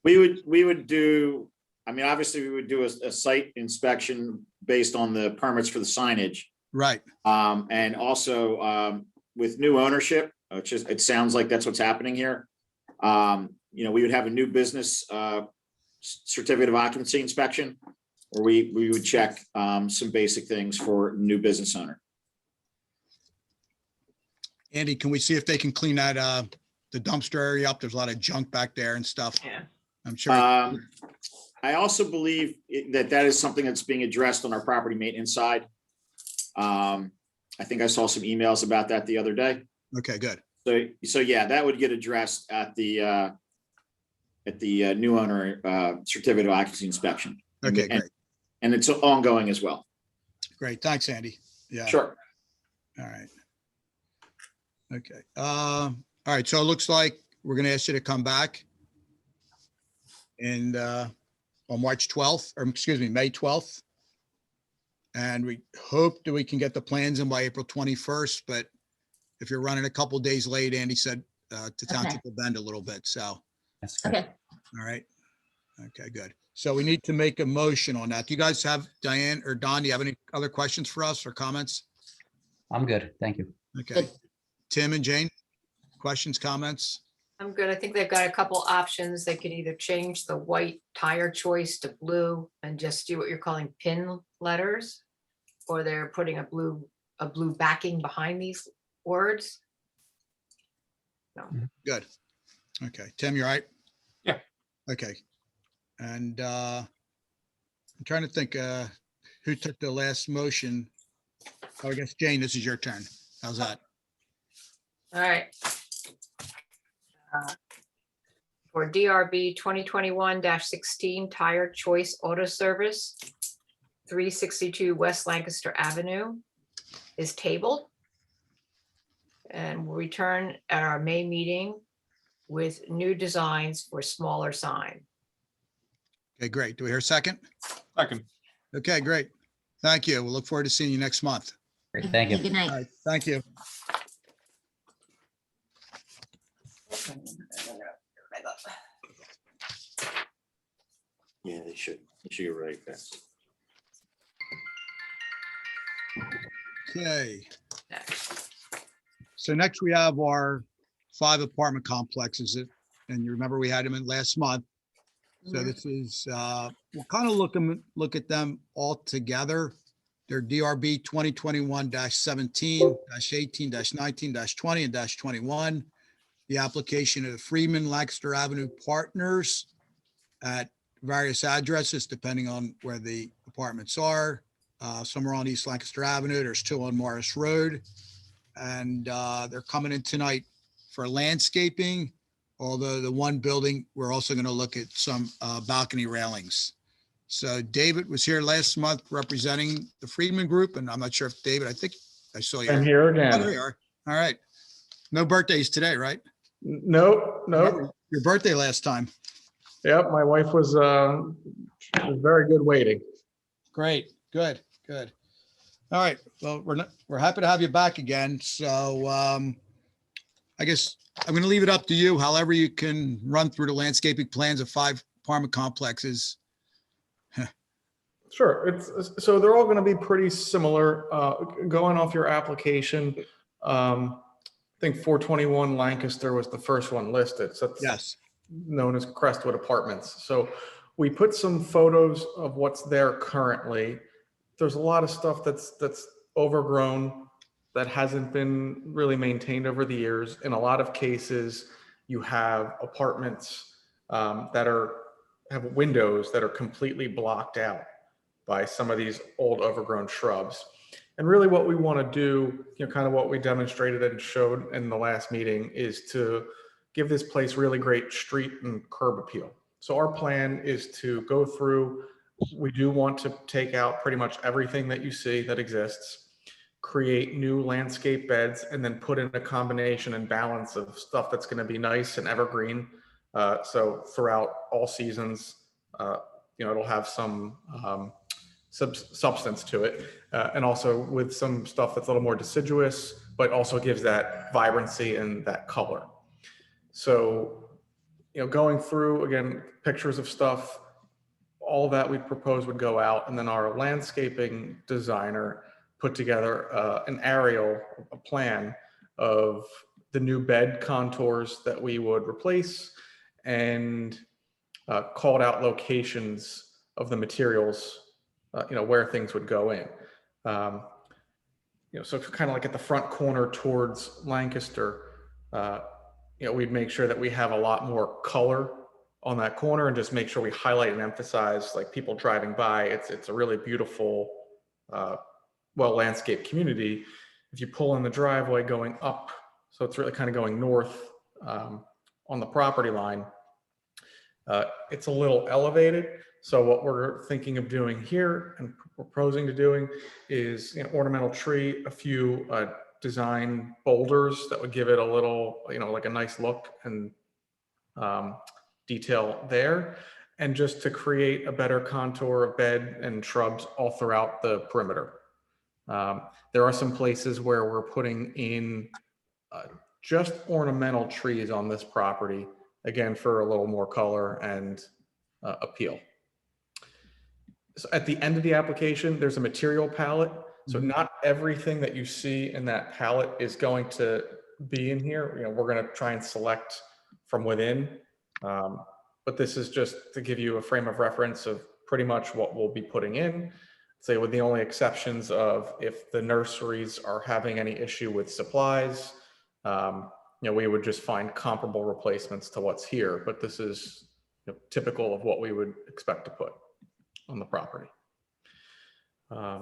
We would do, I mean, obviously we would do a site inspection based on the permits for the signage. Right. And also, with new ownership, which is, it sounds like that's what's happening here. You know, we would have a new business, certificate of occupancy inspection, where we would check, some basic things for new business owner. Andy, can we see if they can clean that, the dumpster area up? There's a lot of junk back there and stuff. Yeah. I'm sure. I also believe that is something that's being addressed on our property maintenance side. I think I saw some emails about that the other day. Okay, good. So yeah, that would get addressed at the new owner, certificate of occupancy inspection. Okay, great. And it's ongoing as well. Great. Thanks, Andy. Yeah. Sure. All right. Okay. All right. So it looks like we're going to ask you to come back and on March 12th, or excuse me, May 12th. And we hope that we can get the plans in by April 21st, but if you're running a couple days late, Andy said to Township will bend a little bit. So, That's good. Okay. all right. Okay, good. So we need to make a motion on that. Do you guys have, Diane or Don, do you have any other questions for us or comments? I'm good. Thank you. Okay. Tim and Jane, questions, comments? I'm good. I think they've got a couple options. They could either change the white tire choice to blue and just do what you're calling pin letters, or they're putting a blue backing behind these words. Good. Okay. Tim, you all right? Yeah. Okay. And I'm trying to think who took the last motion. Oh, I guess Jane, this is your turn. How's that? All right. For DRB 2021-16 Tire Choice Auto Service, 362 West Lancaster Avenue is tabled. And we'll return at our May meeting with new designs for smaller sign. Okay, great. Do we hear a second? Second. Okay, great. Thank you. We'll look forward to seeing you next month. Great. Thank you. Good All night. right, thank you. Yeah, they should. They should get right back. Okay. Next. So next we have our 5 apartment complexes. And you remember we had them in last month. So this is, we'll kind of look at them all together. They're DRB 2021-17, -18, -19, -20, and -21. The application of the Freeman Lancaster Avenue Partners at various addresses, depending on where the apartments are. Some are on East Lancaster Avenue. There's 2 on Morris Road. And they're coming in tonight for landscaping. Although the one building, we're also going to look at some balcony railings. So David was here last month representing the Friedman Group, and I'm not sure if David, I think I saw you. I'm here Oh, there again. you are. All right. No birthdays today, right? Nope, nope. Your birthday last time. Yep, my wife was very good waiting. Great. Good. Good. All right. Well, we're happy to have you back again. So I guess I'm going to leave it up to you, however you can run through the landscaping plans of 5 apartment complexes. Sure. So they're all going to be pretty similar. Going off your application, I think 421 Lancaster was the first one listed. So it's Yes. known as Crestwood Apartments. So we put some photos of what's there currently. There's a lot of stuff that's overgrown, that hasn't been really maintained over the years. In a lot of cases, you have apartments that have windows that are completely blocked out by some of these old overgrown shrubs. And really what we want to do, kind of what we demonstrated and showed in the last meeting, is to give this place really great street and curb appeal. So our plan is to go through, we do want to take out pretty much everything that you see that exists, create new landscape beds, and then put in a combination and balance of stuff that's going to be nice and evergreen. So throughout all seasons, it'll have some substance to it, and also with some stuff that's a little more deciduous, but also gives that vibrancy and that color. So going through, again, pictures of stuff, all that we proposed would go out, and then our landscaping designer put together an aerial, a plan of the new bed contours that we would replace, and called out locations of the materials, where things would go in. So kind of like at the front corner towards Lancaster, we'd make sure that we have a lot more color on that corner and just make sure we highlight and emphasize, like, people driving by. It's a really beautiful, well-landscaped community. If you pull in the driveway going up, so it's really kind of going north on the property line, it's a little elevated. So what we're thinking of doing here and proposing to doing is an ornamental tree, a few design boulders that would give it a little, like a nice look and detail there, and just to create a better contour of bed and shrubs all throughout the perimeter. There are some places where we're putting in just ornamental trees on this property, again, for a little more color and appeal. So at the end of the application, there's a material palette. So not everything that you see in that palette is going to be in here. We're going to try and select from within. But this is just to give you a frame of reference of pretty much what we'll be putting in. Say, with the only exceptions of if the nurseries are having any issue with supplies, we would just find comparable replacements to what's here. But this is typical of what we would expect to put on the property. I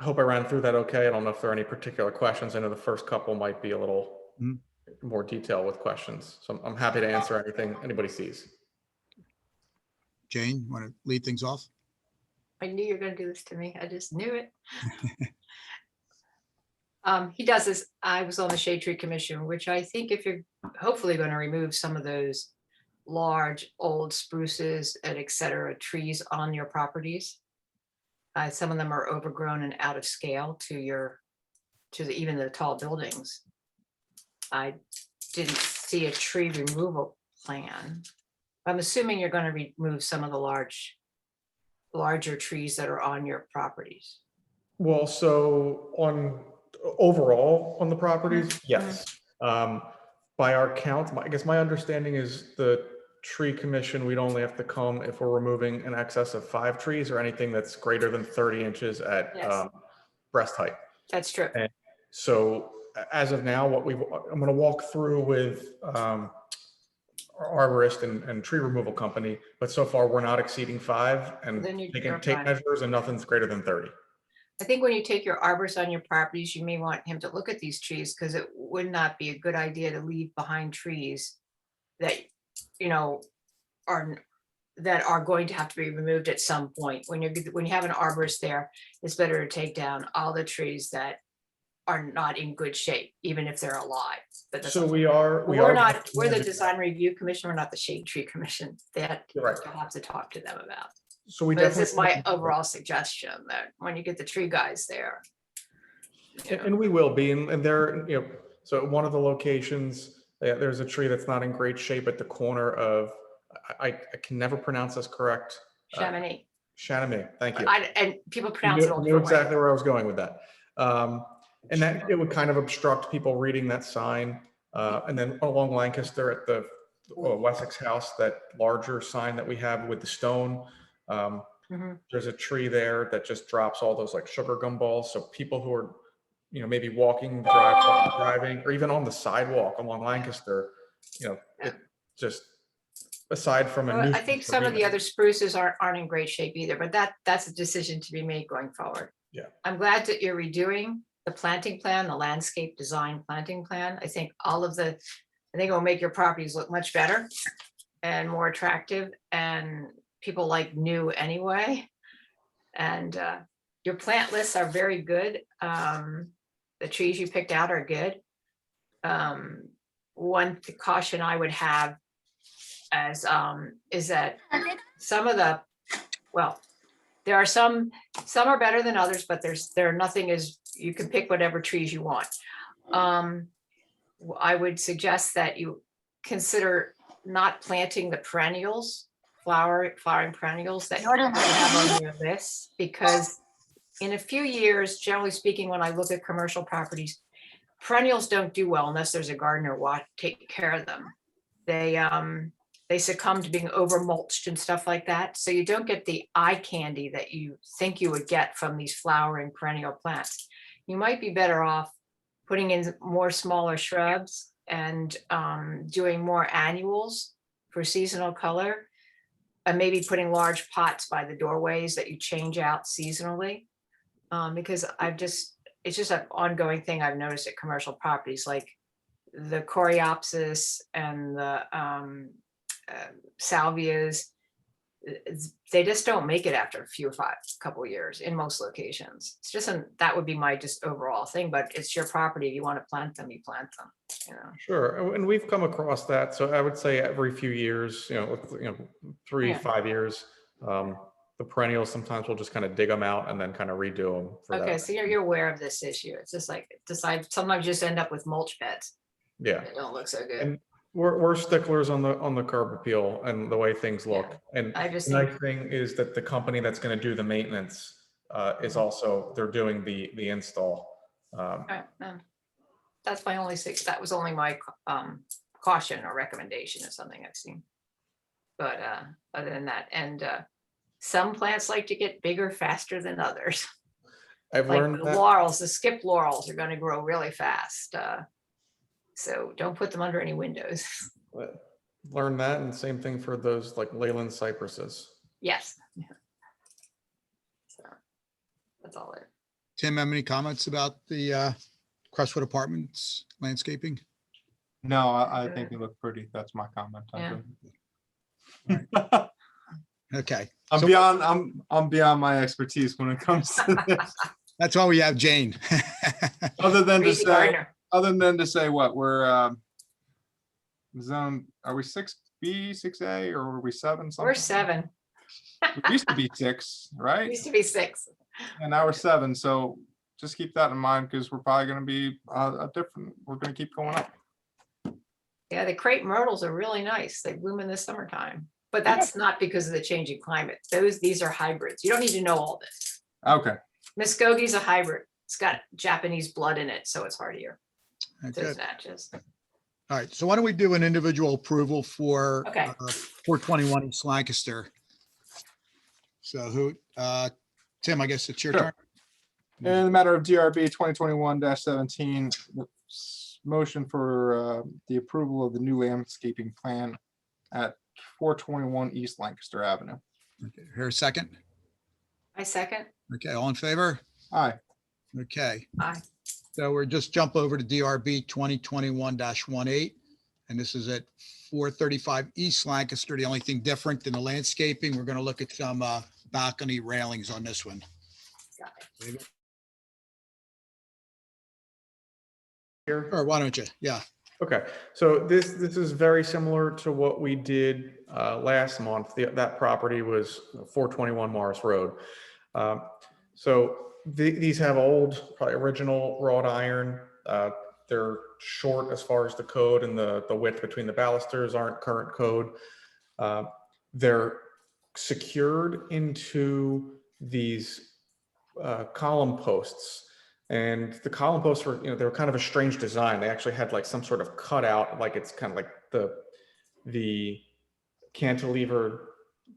hope I ran through that okay. I don't know if there are any particular questions. I know the first couple might be a little more detail with questions. So I'm happy to answer anything anybody sees. Jane, want to lead things off? I knew you were going to do this to me. I just knew it. He does this. I was on the Shade Tree Commission, which I think if you're hopefully going to remove some of those large old spruces and et cetera trees on your properties, some of them are overgrown and out of scale to even the tall buildings. I didn't see a tree removal plan. I'm assuming you're going to remove some of the larger trees that are on your properties. Well, so overall on the properties, yes. By our count, I guess my understanding is the tree commission, we'd only have to come if we're removing an excess of 5 trees or anything that's greater than 30 inches at breast height. That's true. And so as of now, I'm going to walk through with our arborist and tree removal company, but so far we're not exceeding 5, and they can take measures and nothing's greater than 30. I think when you take your arborist on your properties, you may want him to look at these trees, because it would not be a good idea to leave behind trees that, are going to have to be removed at some point. When you have an arborist there, it's better to take down all the trees that are not in good shape, even if they're alive. But So we're the design review commission. We're not the shade tree commission. That you'll have to talk to them about. So we This is my overall suggestion, that when you get the tree guys there. And we will be, and there, so at one of the locations, there's a tree that's not in great shape at the corner of, I can never pronounce this correct. Chamonix. Thank you. And people pronounce it all knew exactly where I was going with that. And that it would kind of obstruct people reading that sign. And then along Lancaster at the Wessex House, that larger sign that we have with the stone, there's a tree there that just drops all those like sugar gum balls. So people who are, maybe walking, driving, or even on the sidewalk along Lancaster, it just, aside from I think some of the other spruces aren't in great shape either, but that's a decision to be made going forward. Yeah. I'm glad that you're redoing the planting plan, the landscape design planting plan. I think it will make your properties look much better and more attractive, and people like new anyway. And your plant lists are very good. The trees you picked out are good. One caution I would have is that some of there are some are better than others, but nothing is, you can pick whatever trees you want. I would suggest that you consider not planting the perennials, flowering perennials that you have on your list, because in a few years, generally speaking, when I look at commercial properties, perennials don't do well unless there's a gardener take care of them. They succumb to being over mulched and stuff like that. So you don't get the eye candy that you think you would get from these flowering perennial plants. You might be better off putting in more smaller shrubs and doing more annuals for seasonal color. And maybe putting large pots by the doorways that you change out seasonally. Because it's just an ongoing thing I've noticed at commercial properties, like the coreopsis and the salvias. They just don't make it after a couple of years in most locations. It's just, that would be my just overall thing, but it's your property. You want to plant them, you plant them, you know. Sure, and we've come across that. So I would say every few years, 3-5 years, the perennials, sometimes we'll just kind of dig them out and then kind of redo them. Okay, so you're aware of this issue. It's just like, sometimes you just end up with mulch beds. Yeah. They don't look so good. And we're sticklers on the curb appeal and the way things look. And the nice thing is that the company that's going to do the maintenance is also, they're doing the install. That's my only that was only my caution or recommendation of something I've seen. But other than that, and some plants like to get bigger faster than others. I've Like learned the that. laurels, the skip laurels are going to grow really fast. So don't put them under any windows. Learn that, and same thing for those like Leyland cypresses. Yes. So that's all there. Tim, have any comments about the Crestwood Apartments landscaping? No, I think it looked pretty. That's my comment. Yeah. Okay. I'm So- beyond my expertise when it comes to this. That's why we have Jane. Other than to Crazy say, gardener. what we're zone, are we 6B, 6A, or were we 7? We're 7. We used to be 6, right? Used to be 6. And now we're 7. So just keep that in mind, because we're probably going to be we're going to keep going up. Yeah, the crepe myrtles are really nice. They bloom in the summertime, but that's not because of the changing climate. These are hybrids. You don't need to know all this. Okay. Muskogee's a hybrid. It's got Japanese blood in it, so it's hardier. Okay. Those matches. All right, so why don't we do an individual approval for Okay. 421 East Lancaster? So who, Tim, I guess it's your Sure. turn. In the matter of DRB 2021-17, motion for the approval of the new landscaping plan at 421 East Lancaster Avenue. Okay, here a second. I second. Okay, all in favor? Aye. Okay, Aye. so we're just jump over to DRB 2021-18, and this is at 435 East Lancaster. The only thing different than the landscaping, we're going to look at some balcony railings on this one. Got it. Here. Or why don't you? Yeah. Okay, so this is very similar to what we did last month. That property was 421 Morris Road. So these have old, probably original wrought iron. They're short as far as the code, and the width between the balusters aren't current code. They're secured into these column posts. And the column posts were, they were kind of a strange design. They actually had like some sort of cutout, like it's kind of like the cantilever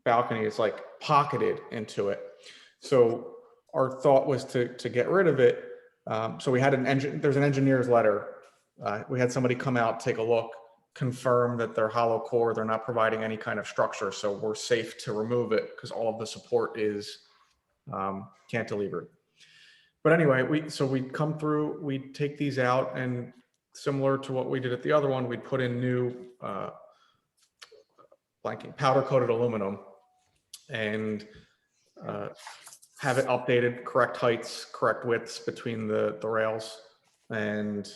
balcony is like pocketed into it. So our thought was to get rid of it. So we had there's an engineer's letter. We had somebody come out, take a look, confirm that they're hollow core, they're not providing any kind of structure. So we're safe to remove it because all of the support is cantilevered. But anyway, we'd come through, we'd take these out, and similar to what we did at the other one, we'd put in new powder coated aluminum and have it updated, correct heights, correct widths between the rails, and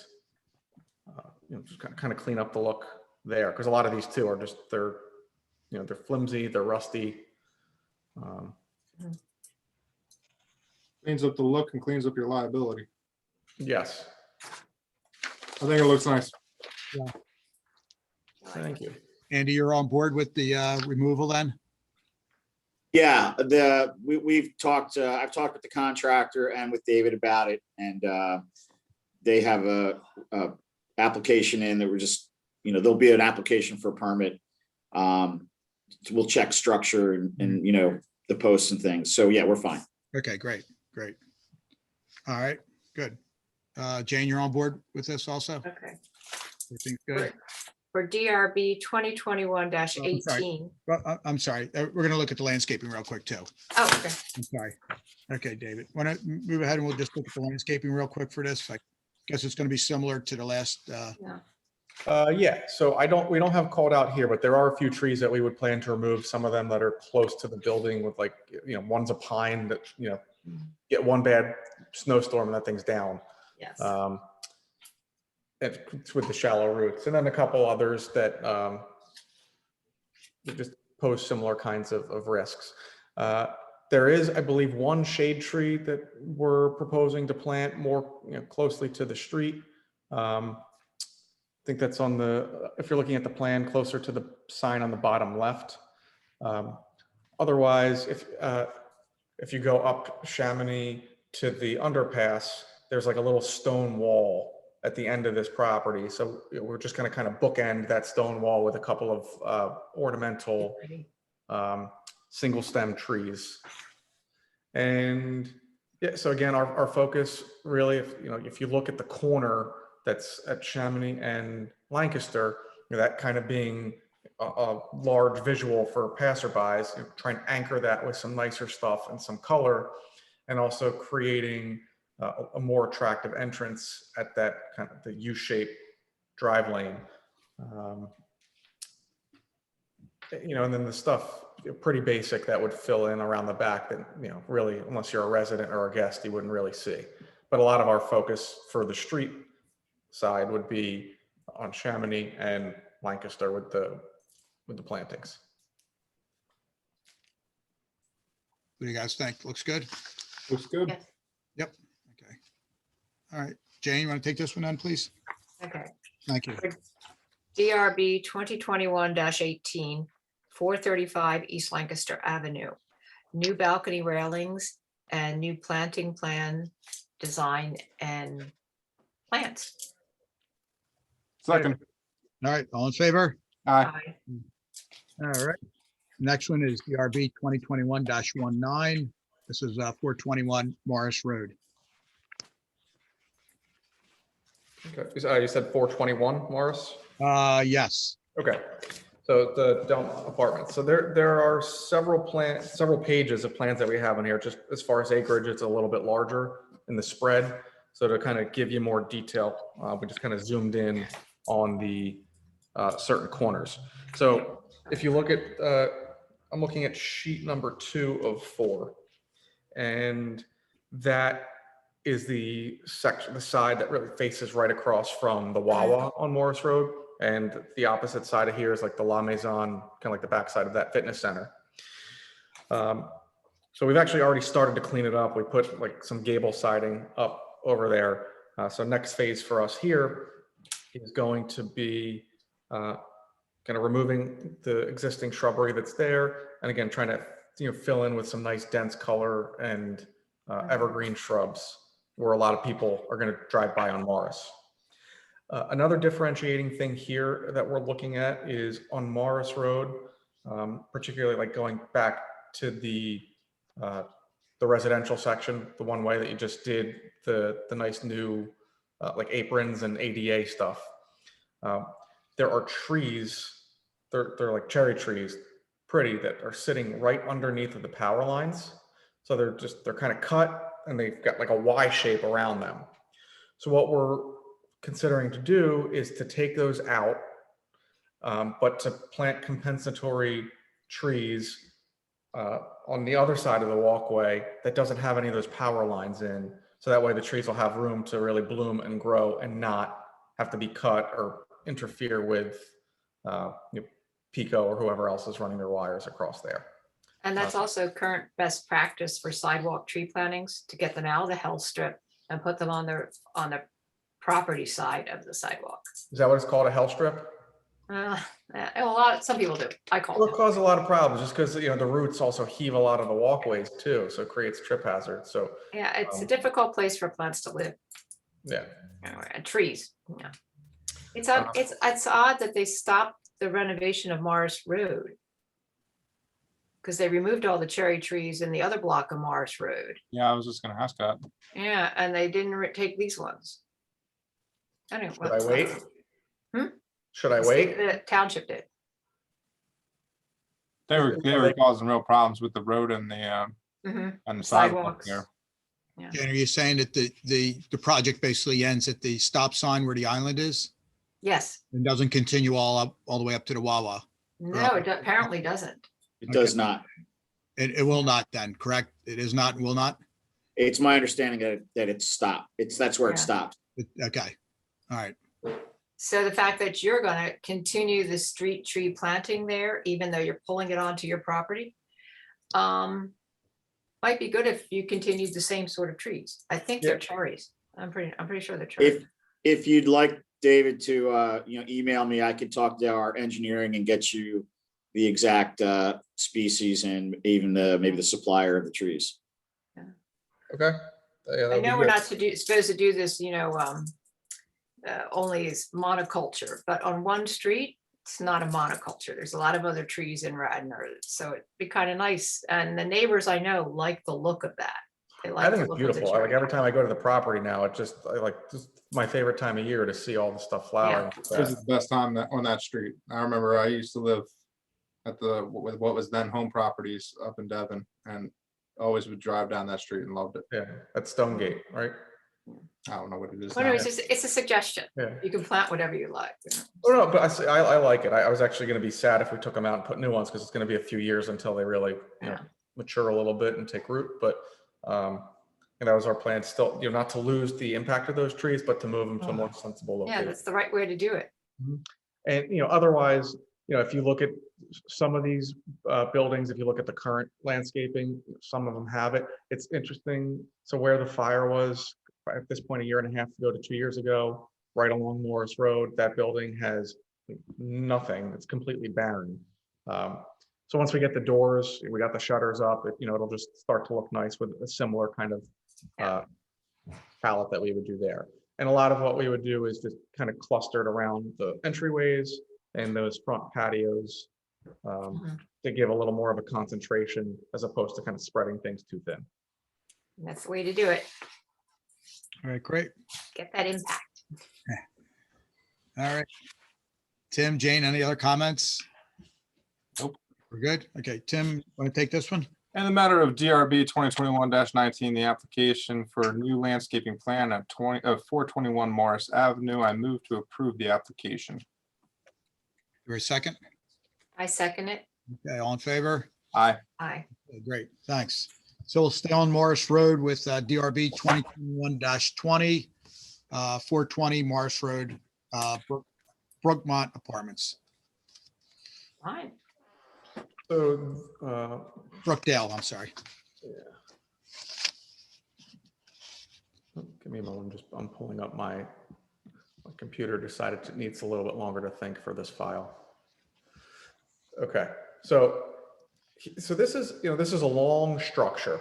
just kind of clean up the look there, because a lot of these too are just they're flimsy, they're rusty. Cleans up the look and cleans up your liability. Yes. I think it looks nice. Yeah. I Thank you. Andy, you're on board with the removal then? Yeah, we've talked, I've talked with the contractor and with David about it, and they have a application in that we're just, there'll be an application for a permit. We'll check structure and the posts and things. So yeah, we're fine. Okay, great. All right, good. Jane, you're on board with this also? Okay. Everything's good? For DRB 2021-18. Well, I'm sorry. We're gonna look at the landscaping real quick too. Oh, okay. I'm sorry. Okay, David, want to move ahead and we'll just look at the landscaping real quick for this? I guess it's gonna be similar to the last, Yeah, so we don't have called out here, but there are a few trees that we would plan to remove, some of them that are close to the building with one's a pine that, get one bad snowstorm and that thing's down. Yes. It's with the shallow roots, and then a couple others that just pose similar kinds of risks. There is, I believe, one shade tree that we're proposing to plant more closely to the street. I think that's on if you're looking at the plan, closer to the sign on the bottom left. Otherwise, if you go up Chamonix to the underpass, there's like a little stone wall at the end of this property. So we're just gonna kind of bookend that stone wall with a couple of ornamental single stem trees. And yeah, so again, our focus really, if you look at the corner that's at Chamonix and Lancaster, that kind of being a large visual for passerbys, try and anchor that with some nicer stuff and some color, and also creating a more attractive entrance at that kind of the U-shaped drive lane. And then the stuff pretty basic that would fill in around the back that, really, unless you're a resident or a guest, you wouldn't really see. But a lot of our focus for the street side would be on Chamonix and Lancaster with the plantings. what do you guys think? Looks good? Looks good. Yes. Yep. Okay. All right. Jane, you want to take this one then, please? Okay. Thank you. DRB 2021-18, 435 East Lancaster Avenue. New balcony railings and new planting plan, design and plants. Second. All right, all in favor? Aye. Aye. All right. Next one is DRB 2021-19. This is 421 Morris Road. Okay, you said 421 Morris? Yes. Okay, so the Delta apartment. So there are several pages of plans that we have in here. Just as far as acreage, it's a little bit larger in the spread. So to kind of give you more detail, we just kind of zoomed in on the certain corners. So if you look at, I'm looking at sheet number 2 of 4, and that is the section, the side that really faces right across from the Wawa on Morris Road. And the opposite side of here is like the La Maison, kind of like the backside of that fitness center. So we've actually already started to clean it up. We put like some gable siding up over there. So next phase for us here is going to be kind of removing the existing shrubbery that's there. And again, trying to fill in with some nice dense color and evergreen shrubs where a lot of people are going to drive by on Morris. Another differentiating thing here that we're looking at is on Morris Road, particularly like going back to the residential section, the one way that you just did the nice new like aprons and ADA stuff. There are trees, they're like cherry trees, pretty, that are sitting right underneath of the power lines. So they're kind of cut and they've got like a Y shape around them. So what we're considering to do is to take those out, but to plant compensatory trees on the other side of the walkway that doesn't have any of those power lines in. So that way the trees will have room to really bloom and grow and not have to be cut or interfere with Pico or whoever else is running their wires across there. And that's also current best practice for sidewalk tree plantings, to get them out of the hell strip and put them on the property side of the sidewalk. Is that what it's called, a hell strip? Some people do. I call It'll them. cause a lot of problems just because, you know, the roots also heave a lot of the walkways too. So it creates trip hazards. So, Yeah, it's a difficult place for plants to live, yeah. and trees, yeah. It's odd that they stopped the renovation of Morris Road. Because they removed all the cherry trees in the other block of Morris Road. Yeah, I was just gonna ask that. Yeah, and they didn't take these ones. Anyway. Should I wait? Hmm? Should I wait? The township did. They were causing real problems with the road and the Mhm. and the Sidewalks. sidewalk there. And are you saying that the project basically ends at the stop sign where the island is Yes. and doesn't continue all the way up to the Wawa? No, it apparently doesn't. It does not. It will not then, correct? It is not, will not? It's my understanding that it stopped. That's where it Yeah. stopped. Okay, all right. So the fact that you're gonna continue the street tree planting there, even though you're pulling it onto your property, might be good if you continued the same sort of trees. I think they're cherries. I'm pretty sure they're cherries. If you'd like David to, email me, I could talk to our engineering and get you the exact species and even maybe the supplier of the trees. Okay. Yeah, I know we're not supposed to do this, only as monoculture, but on one street, it's not a monoculture. There's a lot of other trees in Radnor, so it'd be kind of nice. And the neighbors I know like the look of that. They like I think the it's look of the beautiful. Like cherry. every time I go to the property now, just my favorite time of year to see all the stuff flowering. like This is that. the best time on that street. I remember I used to live at with what was then Home Properties up in Devon, and always would drive down that street and loved it. Yeah, at Stonegate, right? I don't know what it is Well, now. anyways, it's a suggestion. Yeah. You can plant whatever you like. Oh, no, but I like it. I was actually going to be sad if we took them out and put new ones because it's going to be a few years until they really mature a little bit and take root. But and that was our plan, still, not to lose the impact of those trees, but to move them to a more sensible Yeah, location. that's the right way to do it. And otherwise, if you look at some of these buildings, if you look at the current landscaping, some of them have it. It's interesting. So where the fire was at this point, 1.5 years ago to 2 years ago, right along Morris Road, that building has nothing. It's completely barren. So once we get the doors, we got the shutters up, it'll just start to look nice with a similar kind of palette that we would do there. And a lot of what we would do is just kind of clustered around the entryways and those front patios to give a little more of a concentration as opposed to kind of spreading things too thin. That's the way to do it. All right, great. Get that impact. All right. Tim, Jane, any other comments? Nope. We're good? Okay, Tim, want to take this one? In the matter of DRB 2021-19, the application for new landscaping plan at 421 Morris Avenue, I move to approve the application. Your second? I second it. Okay, all in favor? Aye. Aye. Okay, great, thanks. So we'll stay on Morris Road with DRB 2021-20, 420 Morris Road, Brookmont Apartments, Fine. So, Brookdale, I'm sorry. give me a moment. I'm pulling up my computer decided it needs a little bit longer to think for this file. Okay, so this is, this is a long structure,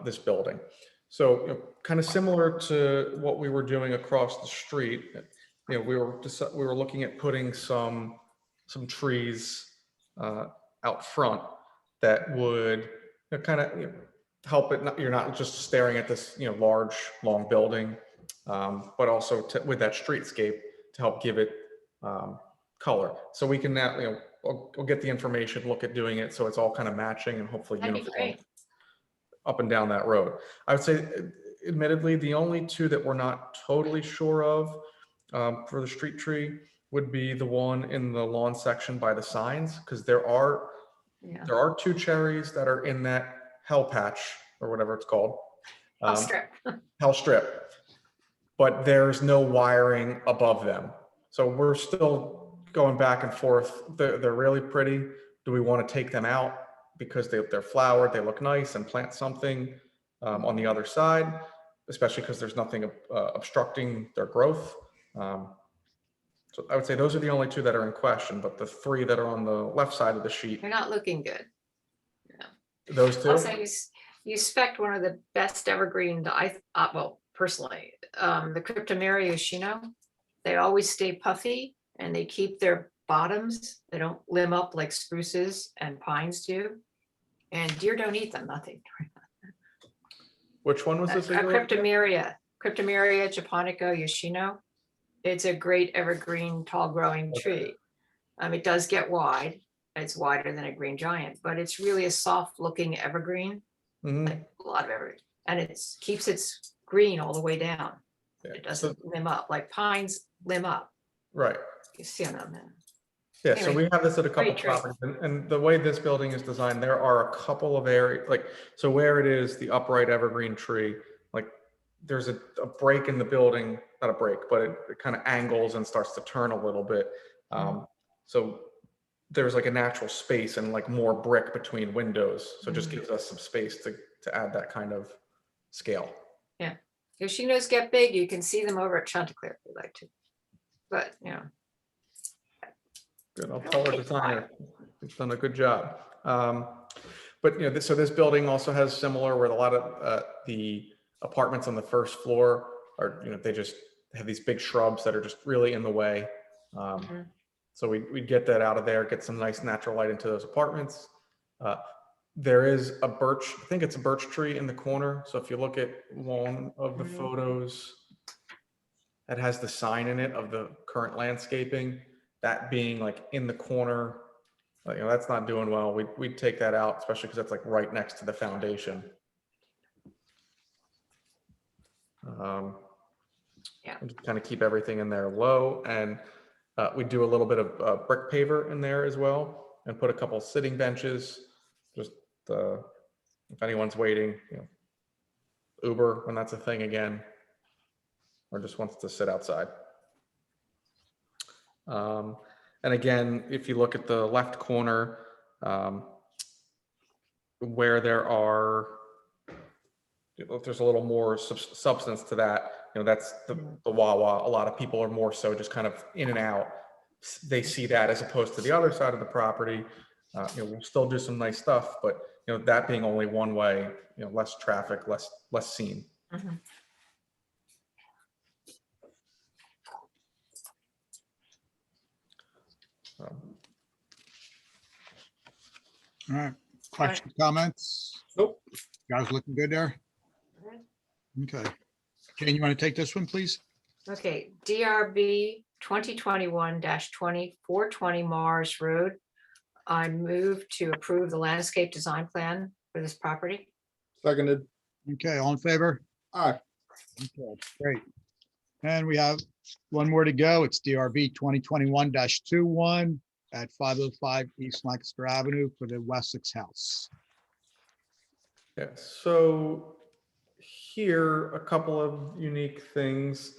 this building. So kind of similar to what we were doing across the street, we were looking at putting some trees out front that would kind of help it. You're not just staring at this large long building, but also with that streetscape to help give it color. So we can now we'll get the information, look at doing it so it's all kind of matching and hopefully uniform up and down that road. I would say, admittedly, the only two that we're not totally sure of for the street tree would be the one in the lawn section by the signs, because there are 2 cherries that are in that hell patch or whatever it's called. Hell strip. Hell strip. But there's no wiring above them. So we're still going back and forth. They're really pretty. Do we want to take them out because they're flowered, they look nice, and plant something on the other side, especially because there's nothing obstructing their growth? So I would say those are the only two that are in question, but the three that are on the left side of the sheet, They're not looking good. those two. Also, you spec one of the best evergreen that well, personally, the Cryptomeria Yoshino. They always stay puffy and they keep their bottoms. They don't limb up like spruces and pines do. And deer don't eat them, nothing. Which one was this? again? Cryptomeria japonica Yoshino. It's a great evergreen, tall growing tree. It does get wide. It's wider than a green giant, but it's really a soft looking evergreen, Mhm. like a lot of evergreen. And it keeps its green all the way down. Yeah, It doesn't limb up like pines limb up. Right. You see them then. Yeah, so Anyway, we have this at a couple great tree. properties, and the way this building is designed, there are a couple of areas, like, so where it is, the upright evergreen tree, like, there's a break in the building, not a break, but it kind of angles and starts to turn a little bit. So there's like a natural space and like more brick between windows, so it just gives us some space to add that kind of scale. Yeah. Yoshinos get big, you can see them over at Chanticleer if you like to. But, you know. Good, I'll tell our designer, he's done a good job. But you know, so this building also has similar, where a lot of the apartments on the first floor are, you know, they just have these big shrubs that are just really in the way. So we'd get that out of there, get some nice natural light into those apartments. There is a birch, I think it's a birch tree in the corner. So if you look at one of the photos, that has the sign in it of the current landscaping, that being like in the corner, you know, that's not doing well. We'd take that out, especially because that's like right next to the foundation. Yeah. And just kind of keep everything in there low, and we do a little bit of brick paver in there as well, and put a couple sitting benches, just if anyone's waiting, you know, Uber when that's a thing again, or just wants to sit outside. And again, if you look at the left corner, where there's a little more substance to that, you know, that's the Wawa. A lot of people are more so just kind of in and out. They see that as opposed to the other side of the property. You know, we'll still do some nice stuff, but you know, that being only one way, you know, less traffic, less seen. All right, questions, comments? Nope. Guys looking good there? Okay. Jane, you want to take this one, please? Okay, DRB 2021-2420 Mars Road. I move to approve the landscape design plan for this property. Seconded. Okay, all in favor? Aye. Okay, great. And we have one more to go. It's DRB 2021-21 at 505 East Lancaster Avenue for the Wessex House. Yeah, so here, a couple of unique things.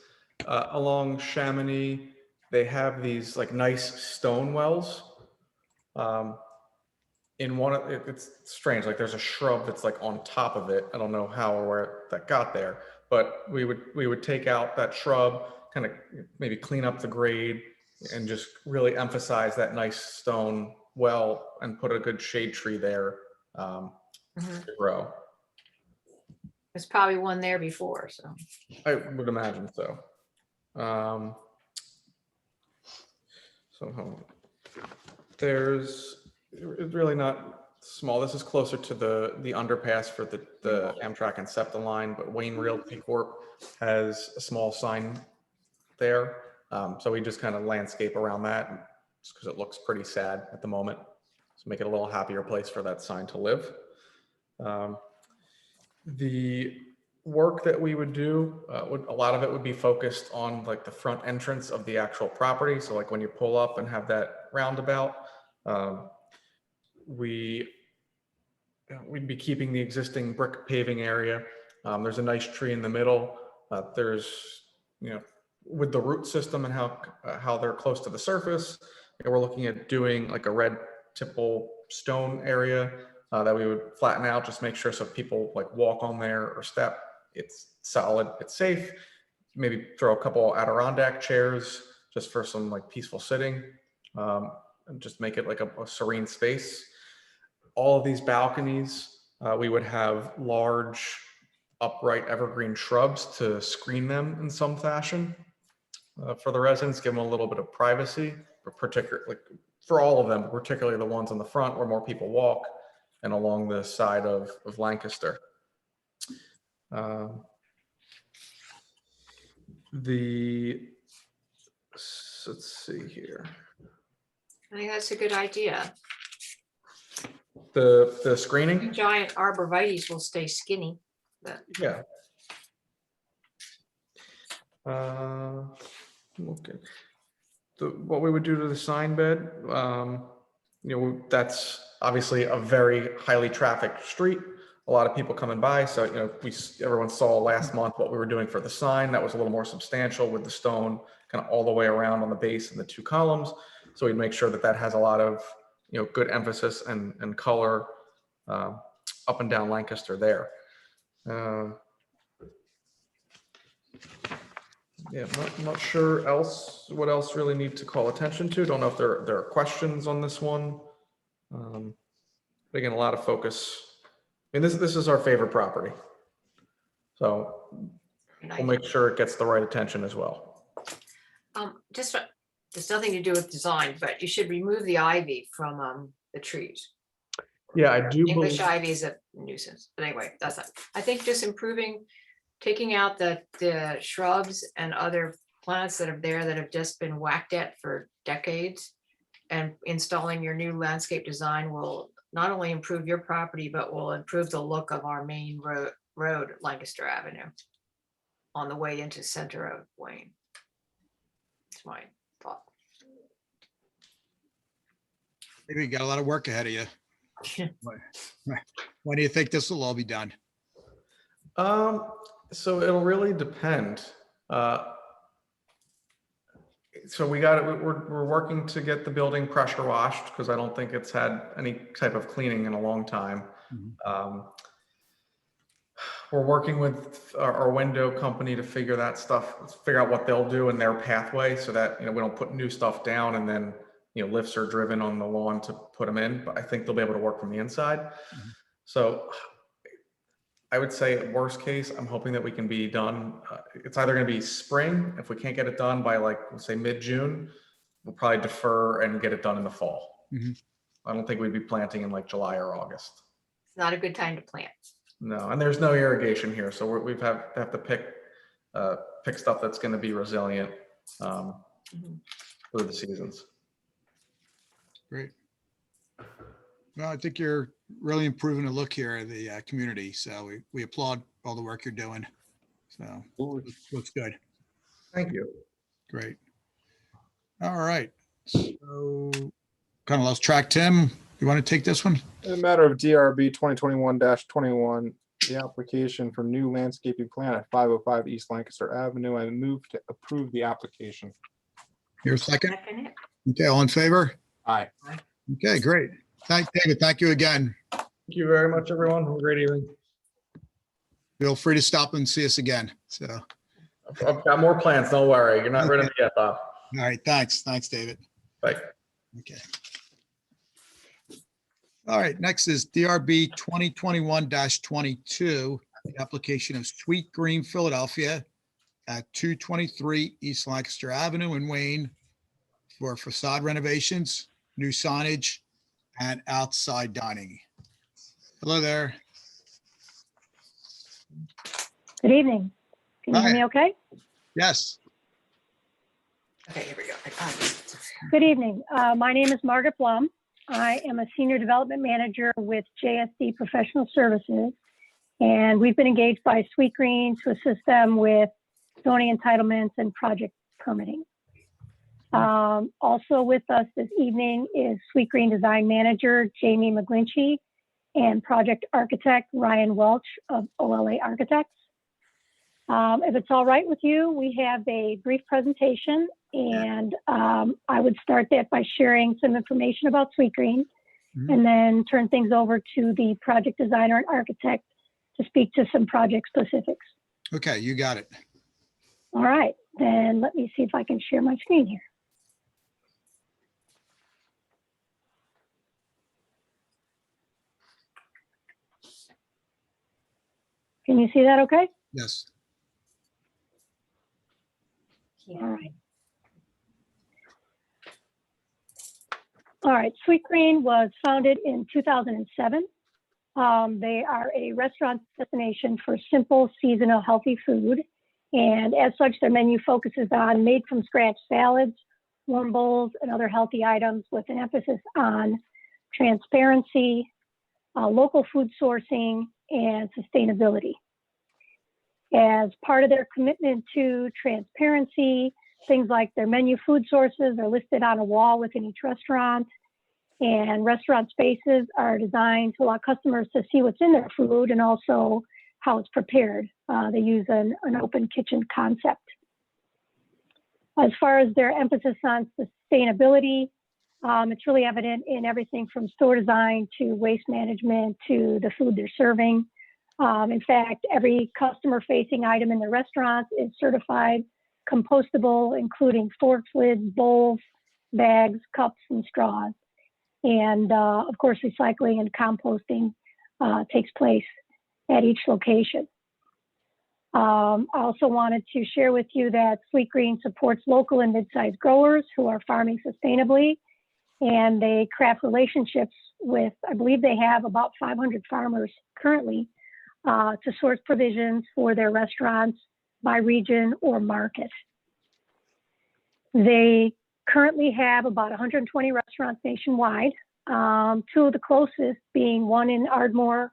Along Chamonix, they have these like nice stone wells. In one of it's strange, like there's a shrub that's like on top of it. I don't know how or where that got there, but we would take out that shrub, kind of maybe clean up the grade, and just really emphasize that nice stone well, and put a good shade tree there to grow. There's probably one there before, so. I would imagine so. There's, it's really not small. This is closer to the underpass for the Amtrak and SEPTA line, but Wayne Realty Corp has a small sign there. So we just kind of landscape around that just because it looks pretty sad at the moment. So make it a little happier place for that sign to live. The work that we would do, a lot of it would be focused on like the front entrance of the actual property. So like when you pull up and have that roundabout, we'd be keeping the existing brick paving area. There's a nice tree in the middle. There's, you know, with the root system and how they're close to the surface, and we're looking at doing like a red tipple stone area that we would flatten out, just make sure so if people like walk on there or step, it's solid, it's safe. Maybe throw a couple Adirondack chairs just for some like peaceful sitting, and just make it like a serene space. All of these balconies, we would have large upright evergreen shrubs to screen them in some fashion for the residents, give them a little bit of privacy, but particularly for all of them, but particularly the ones on the front where more people walk and along the side of Lancaster. Let's see here. I think that's a good idea. The screening? Giant arborvitaes will stay skinny. But Yeah. Okay. What we would do to the sign bed, that's obviously a very highly trafficked street. A lot of people coming by. So, everyone saw last month what we were doing for the sign. That was a little more substantial with the stone kind of all the way around on the base and the two columns. So we'd make sure that that has a lot of, good emphasis and color up and down Lancaster there. Yeah, I'm not sure what else really need to call attention to. Don't know if there are questions on this one. But again, a lot of focus. I mean, this is our favorite property. So we'll make sure it gets the right attention as well. There's nothing to do with design, but you should remove the ivy from the trees. Yeah, I do. English ivy is a nuisance, but anyway, that's not. I think just taking out the shrubs and other plants that are there that have just been whacked at for decades, and installing your new landscape design will not only improve your property, but will improve the look of our main road, Lancaster Avenue, on the way into center of Wayne. That's my thought. Maybe you got a lot of work ahead of you. When do you think this will all be done? So it'll really depend. So we're working to get the building pressure washed because I don't think it's had any type of cleaning in a long time. We're working with our window company to figure out what they'll do in their pathway so that, we don't put new stuff down and then, lifts are driven on the lawn to put them in, but I think they'll be able to work from the inside. So I would say at worst case, I'm hoping that we can be done. It's either going to be spring. If we can't get it done by let's say mid-June, we'll probably defer and get it done in the fall. I don't think we'd be planting in July or August. It's not a good time to plant. No, and there's no irrigation here. So we have to pick stuff that's going to be resilient through the seasons. Great. Well, I think you're really improving the look here of the community. So we applaud all the work you're doing. So looks good. Thank you. Great. All right. So kind of lost track. Tim, you want to take this one? In a matter of DRB 2021-21, the application for new landscaping plan at 505 East Lancaster Avenue, I move to approve the application. Here a second. Okay, all in favor? Aye. Okay, great. David, thank you again. Thank you very much, everyone. Have a great evening. Feel free to stop and see us again. So, I've got more plans. Don't worry. You're not rid of me yet, Bob. all right, thanks. Thanks, David. Bye. Okay. All right, next is DRB 2021-22, the application of Sweet Green Philadelphia at 223 East Lancaster Avenue in Wayne for facade renovations, new signage, and outside dining. Hello there. Good evening. Can you hear me okay? Yes. Okay, here we go. Good evening. My name is Margaret Blum. I am a Senior Development Manager with JSD Professional Services, and we've been engaged by Sweet Green to assist them with zoning entitlements and project permitting. Also with us this evening is Sweet Green Design Manager Jamie McGlinchey and Project Architect Ryan Welch of OLA Architects. If it's all right with you, we have a brief presentation, and I would start that by sharing some information about Sweet Green, and then turn things over to the project designer and architect to speak to some project specifics. Okay, you got it. All right. then let me see if I can share my screen here. Can you see that okay? Yes. All right. All right, Sweetgreen was founded in 2007. They are a restaurant destination for simple, seasonal, healthy food. And as such, their menu focuses on made from scratch salads, warm bowls, and other healthy items with an emphasis on transparency, local food sourcing, and sustainability. As part of their commitment to transparency, things like their menu food sources are listed on a wall within each restaurant, and restaurant spaces are designed to allow customers to see what's in their food and also how it's prepared. They use an open kitchen concept. As far as their emphasis on sustainability, it's really evident in everything from store design to waste management to the food they're serving. In fact, every customer-facing item in the restaurant is certified compostable, including forks, lids, bowls, bags, cups, and straws. And of course, recycling and composting takes place at each location. I also wanted to share with you that Sweetgreen supports local and mid-sized growers who are farming sustainably, and they craft relationships with, I believe they have about 500 farmers currently, to source provisions for their restaurants by region or market. They currently have about 120 restaurants nationwide, two of the closest being one in Ardmore,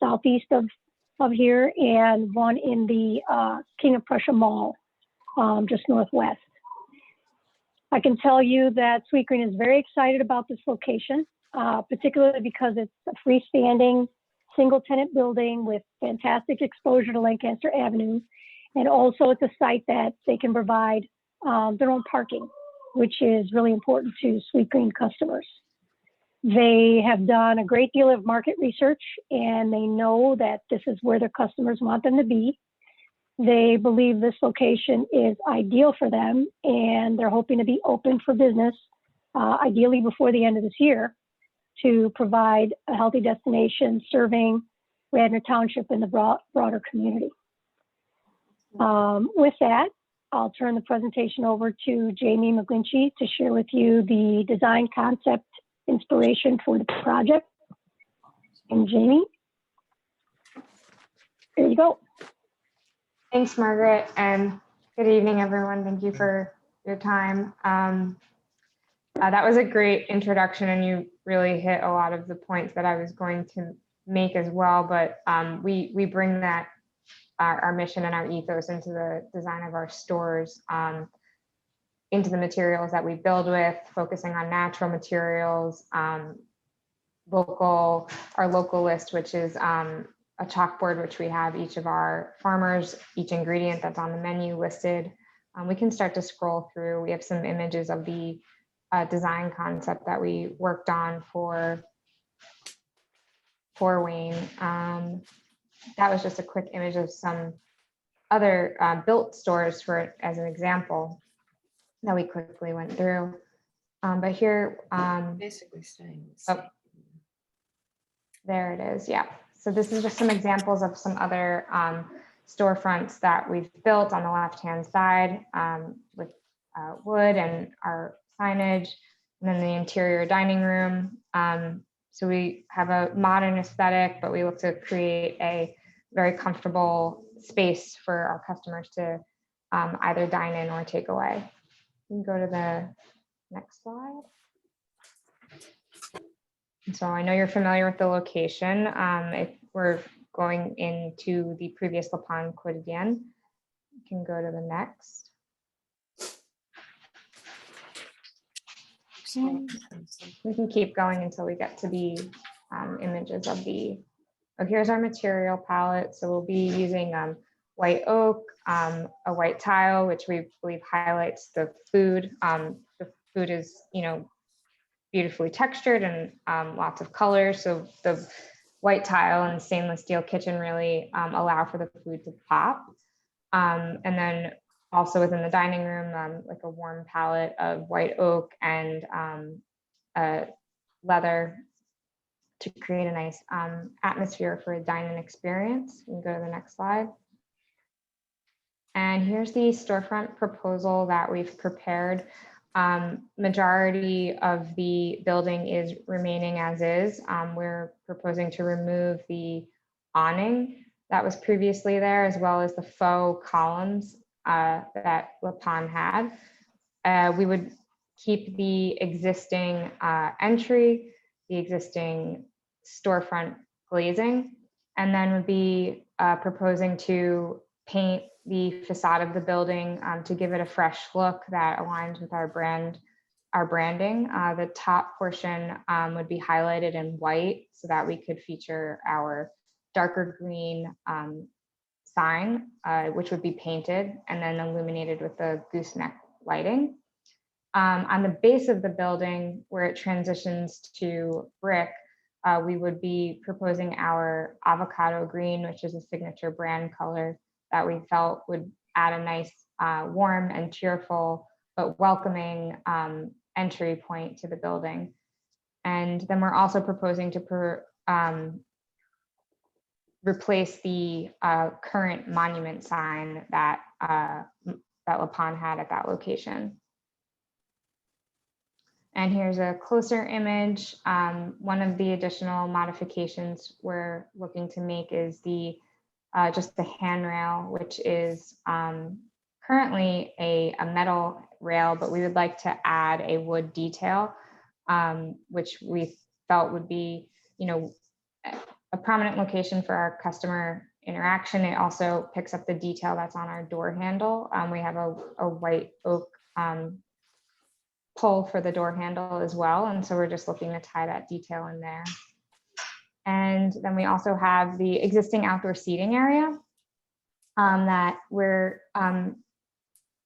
southeast of here, and one in the King of Prussia Mall, just northwest. I can tell you that Sweetgreen is very excited about this location, particularly because it's a freestanding single tenant building with fantastic exposure to Lancaster Avenue. And also it's a site that they can provide their own parking, which is really important to Sweetgreen customers. They have done a great deal of market research and they know that this is where their customers want them to be. They believe this location is ideal for them and they're hoping to be open for business, ideally before the end of this year, to provide a healthy destination serving Radnor Township and the broader community. With that, I'll turn the presentation over to Jamie McGlinchey to share with you the design concept inspiration for the project. And Jamie, there you go. Thanks, Margaret, and good evening, everyone. Thank you for your time. That was a great introduction, and you really hit a lot of the points that I was going to make as well. But we bring that our mission and our ethos into the design of our stores, into the materials that we build with, focusing on natural materials, our local list, which is a chalkboard, which we have each of our farmers, each ingredient that's on the menu listed. We can start to scroll through. We have some images of the design concept that we worked on for Wayne. That was just a quick image of some other built stores for as an example that we quickly went through. But here, Basically staying. Oh, there it is. Yeah. So this is just some examples of some other storefronts that we've built on the left-hand side with wood and our signage, and then the interior dining room. So we have a modern aesthetic, but we look to create a very comfortable space for our customers to either dine in or take away. You can go to the next slide. So I know you're familiar with the location. If we're going into the previous La Pan Quotidienne, you can go to the next. We can keep going until we get to the images of the, oh, here's our material palette. So we'll be using white oak, a white tile, which we believe highlights the food. The food is, beautifully textured and lots of colors. So the white tile and stainless steel kitchen really allow for the food to pop. And then also within the dining room, like a warm palette of white oak and leather to create a nice atmosphere for a dining experience. You can go to the next slide. And here's the storefront proposal that we've prepared. Majority of the building is remaining as is. We're proposing to remove the awning that was previously there, as well as the faux columns that La Pan had. We would keep the existing entry, the existing storefront glazing, and then would be proposing to paint the facade of the building to give it a fresh look that aligns with our branding. The top portion would be highlighted in white so that we could feature our darker green sign, which would be painted and then illuminated with the gooseneck lighting. On the base of the building, where it transitions to brick, we would be proposing our avocado green, which is a signature brand color that we felt would add a nice, warm and cheerful, but welcoming entry point to the building. And then we're also proposing to replace the current monument sign that La Pan had at that location. And here's a closer image. One of the additional modifications we're looking to make is the just the handrail, which is currently a metal rail, but we would like to add a wood detail, which we felt would be, a prominent location for our customer interaction. It also picks up the detail that's on our door handle. We have a white oak pull for the door handle as well. And so we're just looking to tie that detail in there. And then we also have the existing outdoor seating area that we're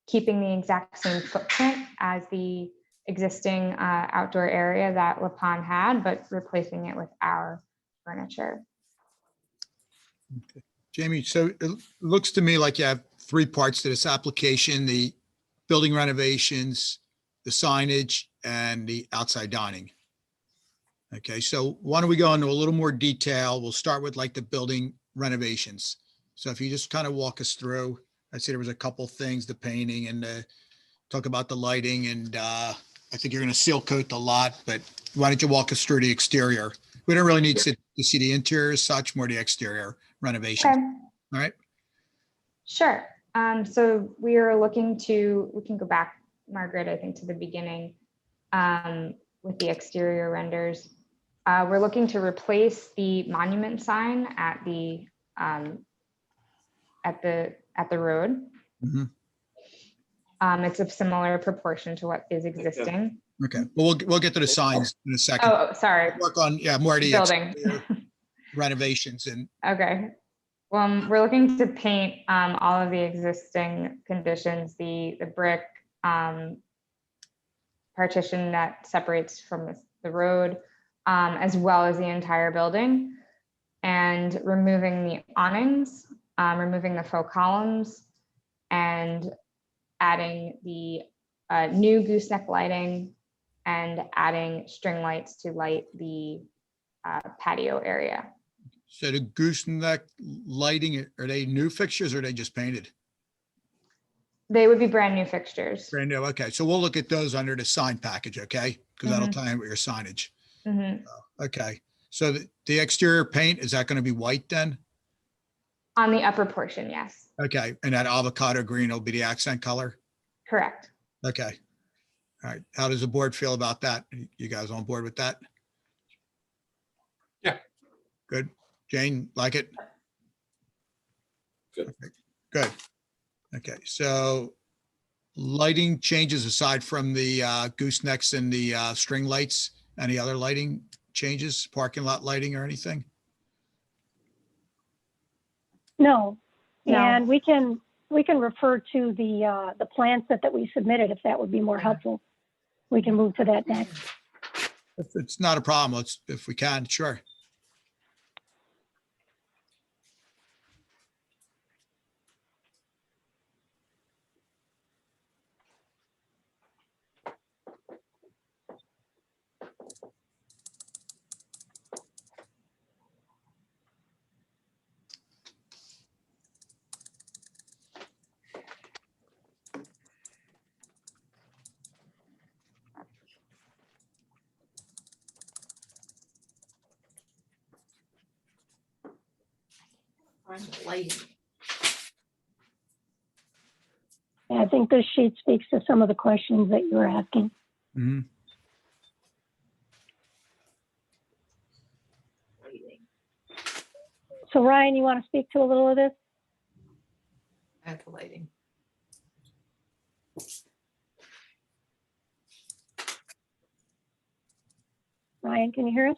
keeping the exact same footprint as the existing outdoor area that La Pan had, but replacing it with our furniture. Okay. Jamie, so it looks to me like you have three parts to this application: the building renovations, the signage, and the outside dining. Okay, so why don't we go into a little more detail? We'll start with like the building renovations. So if you just kind of walk us through, I see there was a couple things, the painting and talk about the lighting, and I think you're going to seal coat the lot, but why don't you walk us through the exterior? We don't really need to see the interior as such, more the exterior renovations. Okay. All right. Sure. So we are looking to, we can go back, Margaret, I think to the beginning with the exterior renders. We're looking to replace the monument sign at the road. Mm-hmm. It's of similar proportion to what is existing. Okay, well, we'll get to the signs in a second. Oh, sorry. Work on, more of the Building. exterior renovations and. Okay. Well, we're looking to paint all of the existing conditions, the brick partition that separates from the road, as well as the entire building, and removing the awnings, removing the faux columns, and adding the new gooseneck lighting, and adding string lights to light the patio area. So the gooseneck lighting, are they new fixtures or are they just painted? They would be brand new fixtures. Brand new, okay. So we'll look at those under the sign package, okay? Because that'll tie in with your signage. Mm-hmm. Okay, so the exterior paint, is that going to be white then? On the upper portion, yes. Okay, and that avocado green will be the accent color? Correct. Okay. All right, how does the board feel about that? You guys on board with that? Yeah. Good. Jane, like it? Good. Okay, good. Okay, so lighting changes aside from the goosenecks and the string lights, any other lighting changes, parking lot lighting or anything? No. No. And we can refer to the plan set that we submitted if that would be more helpful. We can move to that next. If it's not a problem, let's, if we can, sure. Lighting. I think this sheet speaks to some of the questions that you were asking. Mhm. So Ryan, you want to speak to a little of this? Add the lighting. Ryan, can you hear us?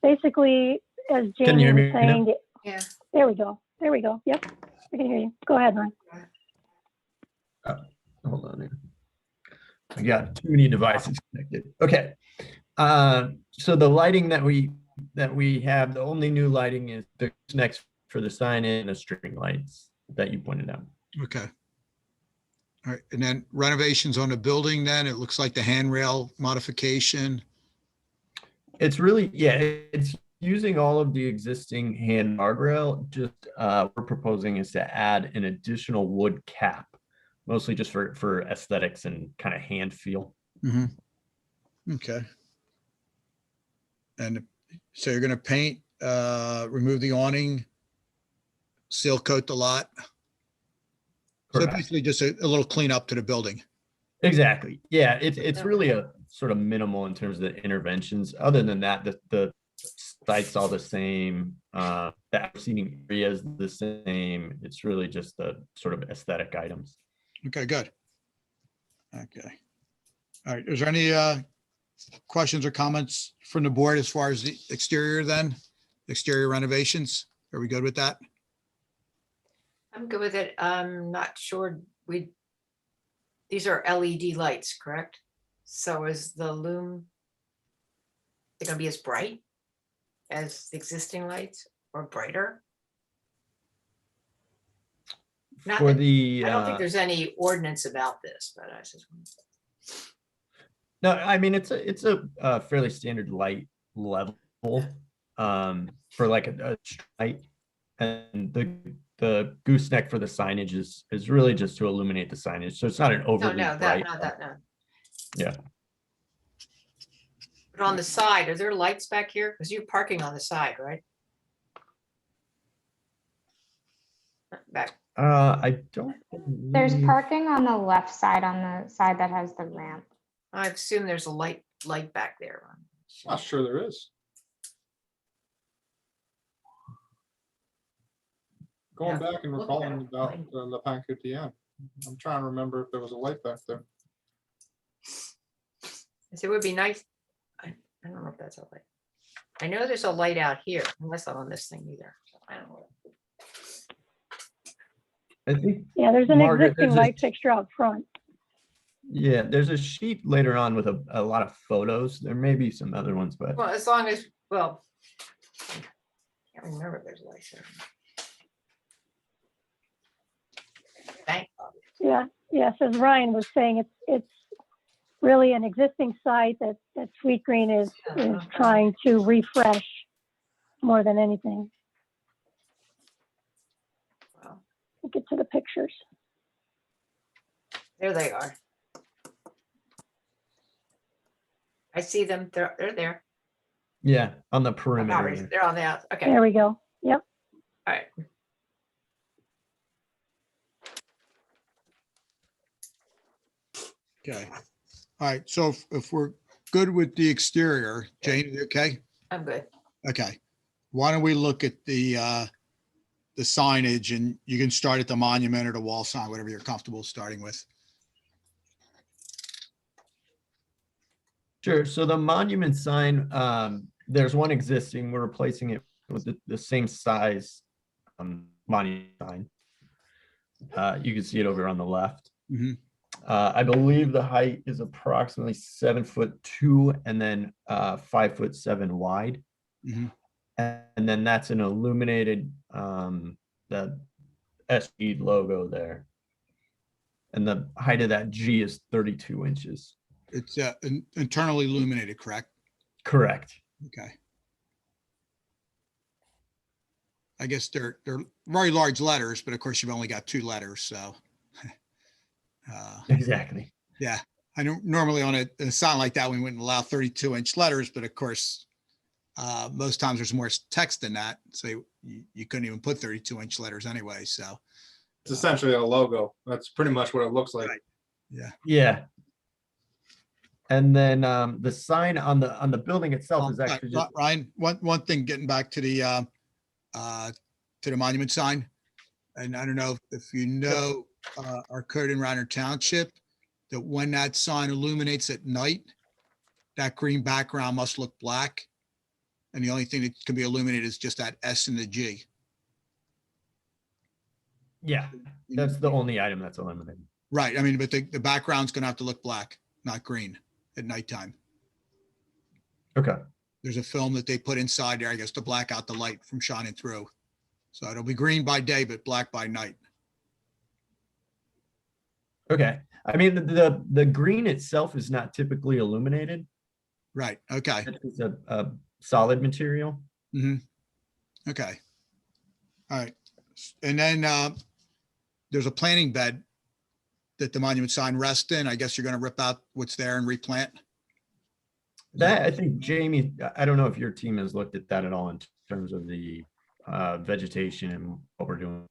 Basically, as Can you Jamie hear was me now? saying, Yeah. there we go. There we go. Yep, I can hear you. Go ahead, Ryan. Hold on here. I got too many devices connected. Okay. So the lighting that we have, the only new lighting is the next for the sign in and the string lights that you pointed out. Okay. All right, and then renovations on the building, then it looks like the handrail modification. It's really, yeah, it's using all of the existing hand guardrail. Just we're proposing is to add an additional wood cap, mostly just for aesthetics and kind of hand feel. Okay. And so you're gonna paint, remove the awning, seal coat the lot. So Correct. basically just a little cleanup to the building. Exactly. Yeah, it's really a sort of minimal in terms of the interventions. Other than that, the site's all the same. The seating area is the same. It's really just the sort of aesthetic items. Okay, good. Okay. All right, is there any questions or comments from the board as far as the exterior then? Exterior renovations? Are we good with that? I'm good with it. I'm not sure these are LED lights, correct? So is the loom, they're gonna be as bright as the existing lights or brighter? Not For that- the I don't think there's any ordinance about this, but I just. no, I mean it's a fairly standard light level for like a light, and the gooseneck for the signage is really just to illuminate the signage, so it's not an No, overly no, bright. not that, no. Yeah. But on the side, are there lights back here? Because you're parking on the side, right? Back. I don't. There's believe- parking on the left side, on the side that has the ramp. I assume there's a light back there. Not sure there is. Going Yeah, back and look recalling at it. about the Pancatian. I'm trying to remember if there was a light back there. It would be nice. I don't know if that's a light. I know there's a light out here, unless I'm on this thing either. So I don't know. I think. Yeah, there's an Margaret, existing there's a- light fixture out front. Yeah, there's a sheet later on with a lot of photos. There may be some other ones, but Well, as long as, well, I can't remember if there's lights there. Thank God. Yeah, as Ryan was saying, it's really an existing site that Sweet Green is trying to refresh more than anything. Wow. Get to the pictures. There they are. I see them. They're there. yeah, on the Oh, perimeter. they're on the outside. Okay. There we go. Yep. All right. Okay. All right, so if we're good with the exterior, Jane, you okay? I'm good. Okay. Why don't we look at the signage, and you can start at the monument or the wall sign, whatever you're comfortable starting with. Sure. So the monument sign, there's one existing. We're replacing it with the same size monument sign. You can see it over on the left. Mhm. I believe the height is approximately 7'2" and then 5'7" wide. Mhm. And then that's an illuminated the SE logo there. And the height of that G is 32 inches. It's internally illuminated, correct? Correct. Okay. I guess they're very large letters, but of course you've only got two letters, so. Exactly. Yeah, I know normally on a sign like that, we wouldn't allow 32-inch letters, but of course, most times there's more text than that. So you couldn't even put 32-inch letters anyway. So It's essentially a logo. That's pretty much what it looks like. Right. yeah. Yeah. And then the sign on the building itself is actually just, Ryan, one thing, getting back to the monument sign. And I don't know if you know, our code in Radnor Township, that when that sign illuminates at night, that green background must look black. And the only thing that can be illuminated is just that S and the G. yeah, that's the only item that's eliminated. Right. I mean, but the background's gonna have to look black, not green at nighttime. Okay. There's a film that they put inside there, I guess, to black out the light from shining through. So it'll be green by day, but black by night. Okay. I mean, the green itself is not typically illuminated. Right. Okay. It's a solid material. Okay. All right. And then there's a planting bed that the monument sign rests in. I guess you're going to rip out what's there and replant. That, I think, Jamie, I don't know if your team has looked at that at all in terms of the vegetation and what we're doing.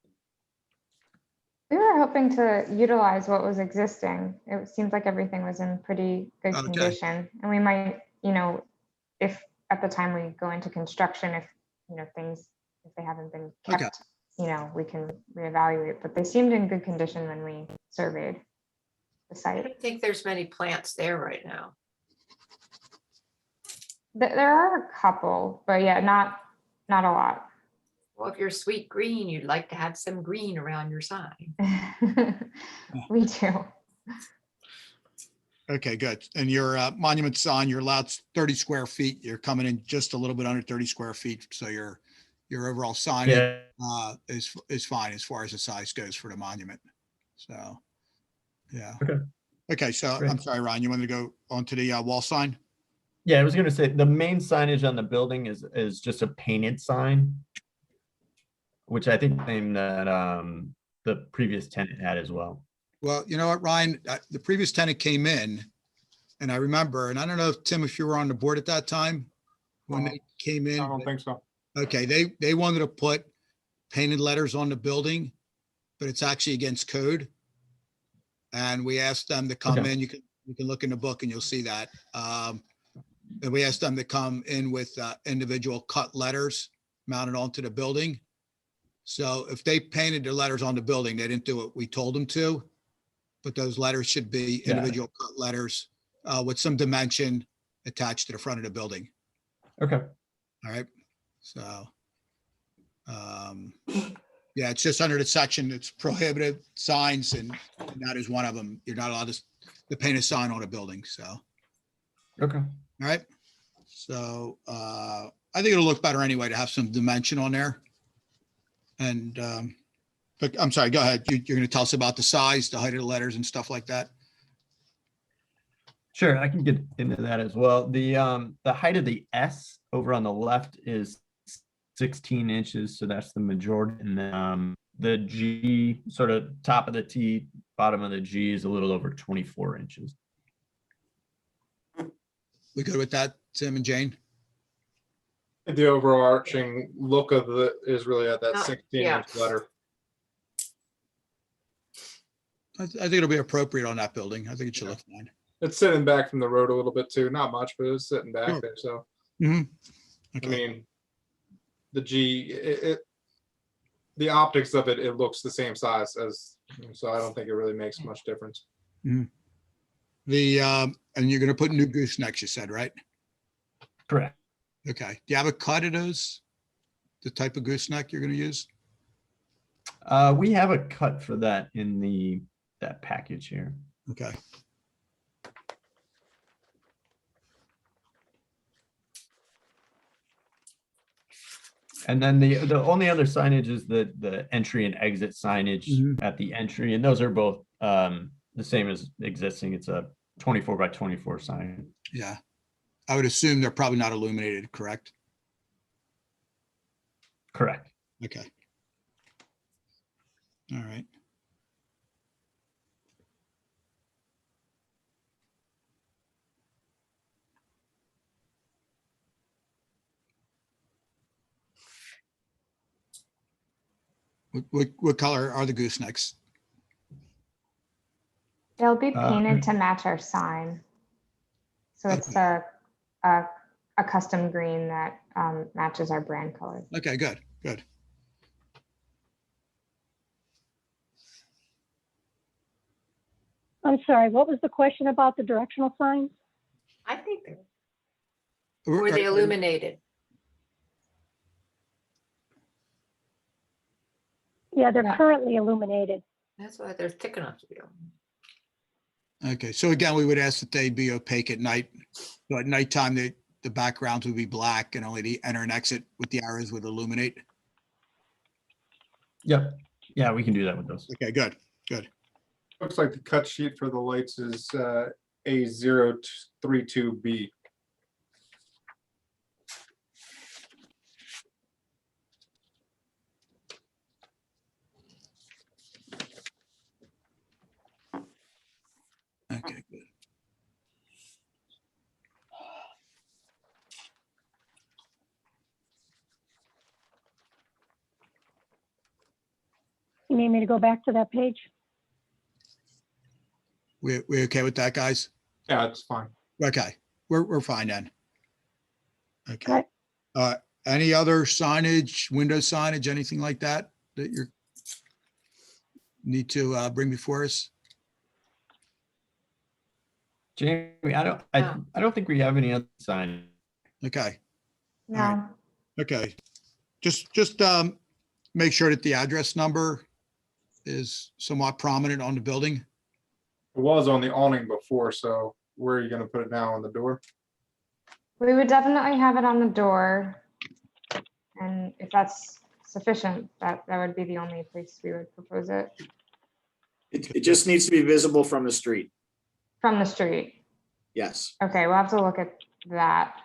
We were hoping to utilize what was existing. It seems like everything was in pretty good Okay. condition. And we might, if at the time we go into construction, if, things, if they haven't been Okay. kept, we can reevaluate, but they seemed in good condition when we surveyed the I site. don't think there's many plants there right now. There are a couple, but yeah, not a lot. Well, if you're sweet green, you'd like to have some green around your sign. We do. Okay, good. And your monument sign, you're allowed 30 square feet. You're coming in just a little bit under 30 square feet. So your overall sign is fine as far as the size goes for the monument. So, yeah. Okay. Okay, so Great. I'm sorry, Ryan, you wanted to go on to the wall sign? Yeah, I was going to say the main signage on the building is just a painted sign, which I think the same that the previous tenant had as well. Well, you know what, Ryan, the previous tenant came in and I remember, and I don't know if Tim, if you were on the board at that time when they came in. I don't think so. Okay, they wanted to put painted letters on the building, but it's actually against code. And we asked them to come Okay. in. You can look in the book and you'll see that. And we asked them to come in with individual cut letters mounted onto the building. So if they painted their letters on the building, they didn't do what we told them to. But those letters should be Yeah. individual cut letters with some dimension attached to the front of the building. Okay. All right. So, yeah, it's just under the section. It's prohibited signs, and that is one of them. You're not allowed to paint a sign on a building. So, Okay. all right. So, I think it'll look better anyway to have some dimension on there. And, but I'm sorry, go ahead. You're going to tell us about the size, the height of the letters and stuff like that. Sure, I can get into that as well. The height of the S over on the left is 16 inches, so that's the majority. And then the G, sort of top of the T, bottom of the G is a little over 24 inches. We good with that, Tim and Jane? The overarching look of is really at that Oh, 16-inch letter. I think it'll be appropriate on that building. I think it should look fine. It's sitting back from the road a little bit too, not much, but it's sitting back Sure. there. So, Mhm. I Okay. mean, the G, the optics of it, it looks the same size as, so I don't think it really makes much difference. And you're gonna put new goosenecks, you said, right? Correct. Okay. Do you have a cut of those? The type of gooseneck you're gonna use? We have a cut for that in that package here. Okay. And then the only other signage is the entry and exit signage at the entry, and those are both the same as existing. It's a 24 by 24 sign. Yeah. I would assume they're probably not illuminated, correct? Correct. Okay. All right. What color are the goosenecks? They'll be Uh, painted to match our sign. So it's Okay. a custom green that matches our brand color. Okay, good, good. I'm sorry, what was the question about the directional signs? I think they're, Are- were they are- illuminated? Yeah, they're Yeah. currently illuminated. That's why they're thick enough to be on. Okay, so again, we would ask that they be opaque at night. So at nighttime, the backgrounds would be black and only the enter and exit with the arrows would illuminate. Yep. Yeah, we can do that with those. Okay, good, good. Looks like the cut sheet for the lights is A032B. Okay, good. You need me to go back to that page? We okay with that, guys? Yeah, it's fine. Okay, we're fine then. Okay. Okay. Any other signage, window signage, anything like that that you need to bring before us? Jamie, No. I don't think we have any other sign. Okay, No. right. okay. Just make sure that the address number is somewhat prominent on the building. It was on the awning before, so where are you gonna put it now, on the door? We would definitely have it on the door. And if that's sufficient, that would be the only place we would propose it. It just needs to be visible from the street. From the street. Yes. Okay, we'll have to look at that.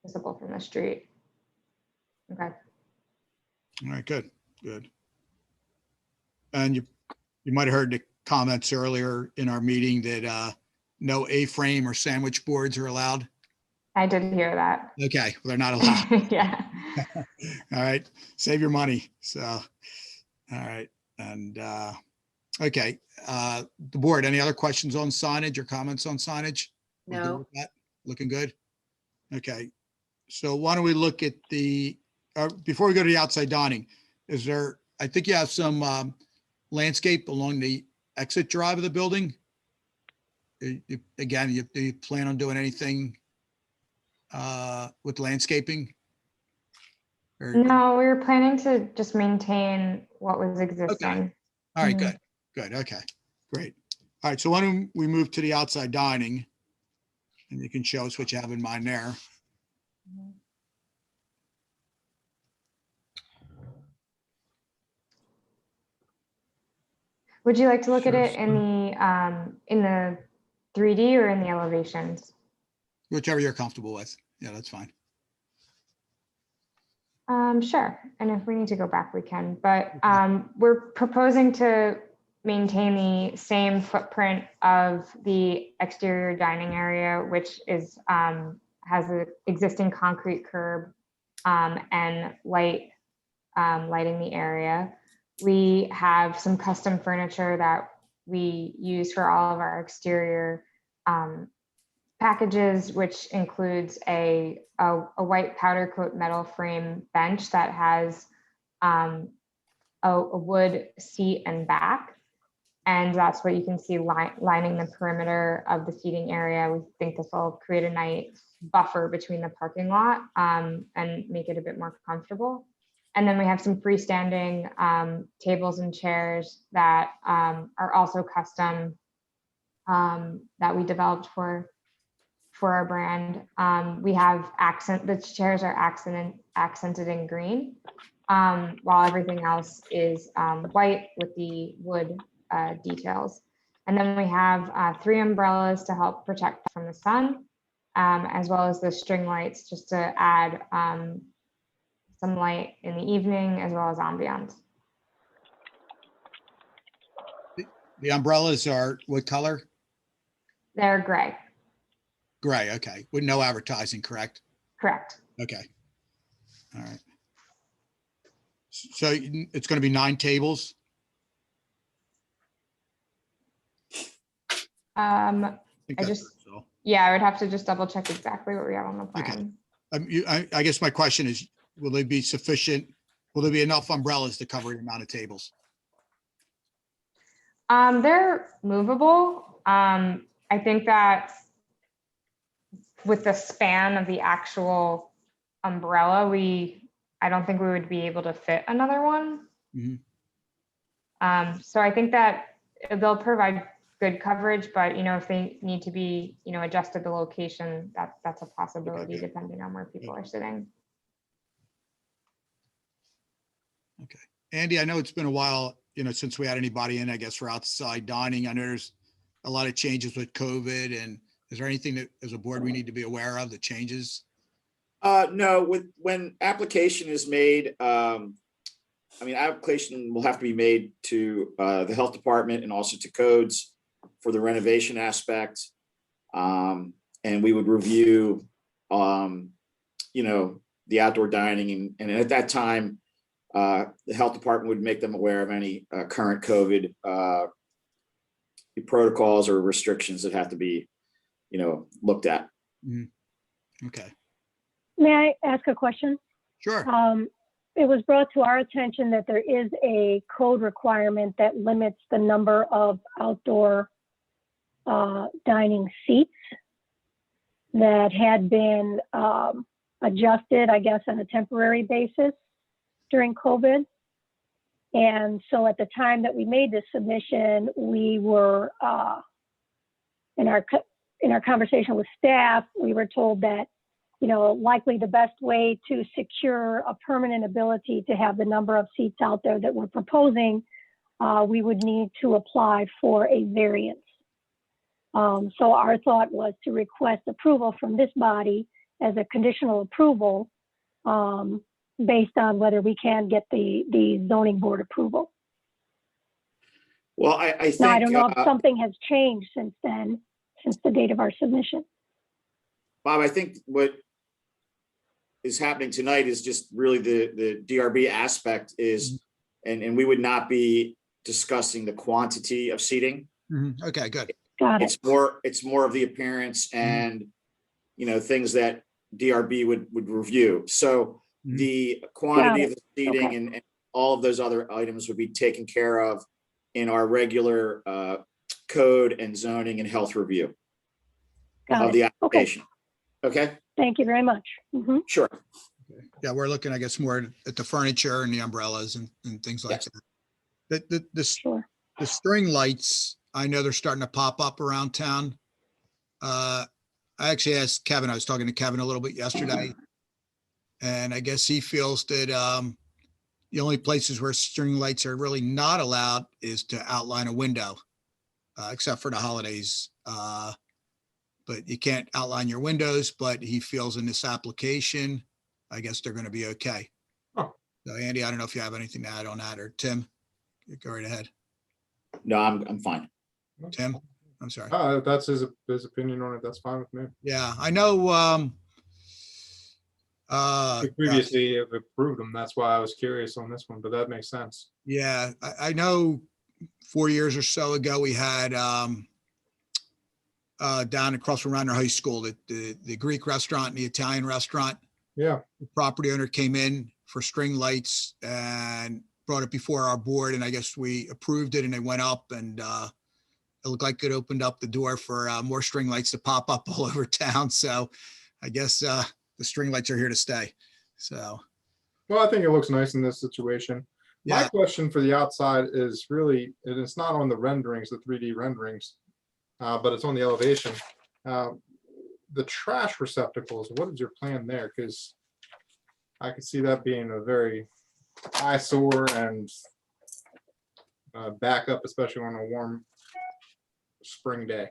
Visible from the street. Okay. All right, good, good. And you might have heard the comments earlier in our meeting that no A-frame or sandwich boards are allowed. I did hear that. Okay, well, they're not allowed. Yeah. All right, save your money. So, all right, and okay, the board, any other questions on signage or comments on signage? We're good No. with that? Looking good? Okay, so why don't we look at the, before we go to the outside dining, is there, I think you have some landscape along the exit drive of the building? Again, do you plan on doing anything with landscaping? Or- No, we were planning to just maintain what was existing. All right, Mhm. good, good, okay, great. All right, so why don't we move to the outside dining? And you can show us what you have in mind there. Would you like to look at Sure, it in the 3D or in the elevations? Whichever you're comfortable with. Yeah, that's fine. Sure. And if we need to go back, we can. But we're proposing to maintain the same footprint of the exterior dining area, which is has an existing concrete curb and lighting the area. We have some custom furniture that we use for all of our exterior packages, which includes a white powder coat metal frame bench that has a wood seat and back. And that's what you can see lining the perimeter of the seating area. We think this will create a nice buffer between the parking lot and make it a bit more comfortable. And then we have some freestanding tables and chairs that are also custom that we developed for our brand. We have the chairs are accented in green, while everything else is white with the wood details. And then we have 3 umbrellas to help protect from the sun, as well as the string lights just to add some light in the evening as well as ambiance. The umbrellas are what color? They're gray. Gray, okay, with no advertising, correct? Correct. Okay, All right. So it's going to be 9 tables? I that's just, so. yeah, I would have to just double check exactly what we have on the Okay. plan. I guess my question is, will they be sufficient? Will there be enough umbrellas to cover the amount of tables? They're movable. I think that with the span of the actual umbrella, I don't think we would be able to fit another one. Mhm. So I think that they'll provide good coverage, but if they need to be, adjusted the location, that's a possibility depending on where people are sitting. Okay. Andy, I know it's been a while, since we had anybody in, I guess, for outside dining. I know there's a lot of changes with COVID, and is there anything that as a board we need to be aware of, the changes? No, when application is made, application will have to be made to the health department and also to codes for the renovation aspect. And we would review, the outdoor dining, and at that time, the health department would make them aware of any current COVID protocols or restrictions that have to be, looked at. Okay. May I ask a question? Sure. It was brought to our attention that there is a code requirement that limits the number of outdoor dining seats that had been adjusted, I guess, on a temporary basis during COVID. And so at the time that we made this submission, we were in our conversation with staff, we were told that likely the best way to secure a permanent ability to have the number of seats out there that we're proposing, we would need to apply for a variance. So our thought was to request approval from this body as a conditional approval based on whether we can get the zoning board approval. Well, I think. Now, I don't know if something has changed since then, since the date of our submission. Bob, I think what is happening tonight is just really the DRB aspect is, and we would not be discussing the quantity of seating. Okay, good. Got it. It's more of the appearance and, things that DRB would review. So the quantity of the seating and all of those other items would be taken care of in our regular code and zoning and health review of the application. Okay. Thank you very much. Sure. Yeah, we're looking, I guess, more at the furniture and the umbrellas and things like that. The string lights, I know they're starting to pop up around town. I actually asked Kevin, I was talking to Kevin a little bit yesterday, and I guess he feels that the only places where string lights are really not allowed is to outline a window, except for the holidays. But you can't outline your windows, but he feels in this application, I guess they're going to be okay. Oh. So Andy, I don't know if you have anything to add on that, or Tim, go right ahead. No, I'm fine. Tim, I'm sorry. That's his opinion on it. That's fine with me. Yeah, I know. We previously have approved them. That's why I was curious on this one, but that makes sense. Yeah, I know 4 years or so ago, we had down across from Radnor High School, the Greek restaurant and the Italian restaurant. Yeah. The property owner came in for string lights and brought it before our board, and I guess we approved it, and they went up, and it looked like it opened up the door for more string lights to pop up all over town. So I guess the string lights are here to stay. So. Well, I think it looks nice in this situation. Yeah. My question for the outside is really, and it's not on the renderings, the 3D renderings, but it's on the elevation. The trash receptacles, what is your plan there? Because I could see that being a very eyesore and backup, especially on a warm spring day.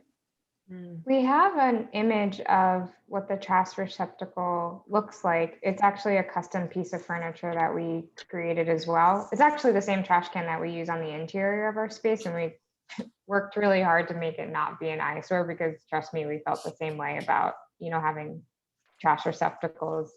We have an image of what the trash receptacle looks like. It's actually a custom piece of furniture that we created as well. It's actually the same trash can that we use on the interior of our space, and we worked really hard to make it not be an eyesore, because trust me, we felt the same way about, having trash receptacles,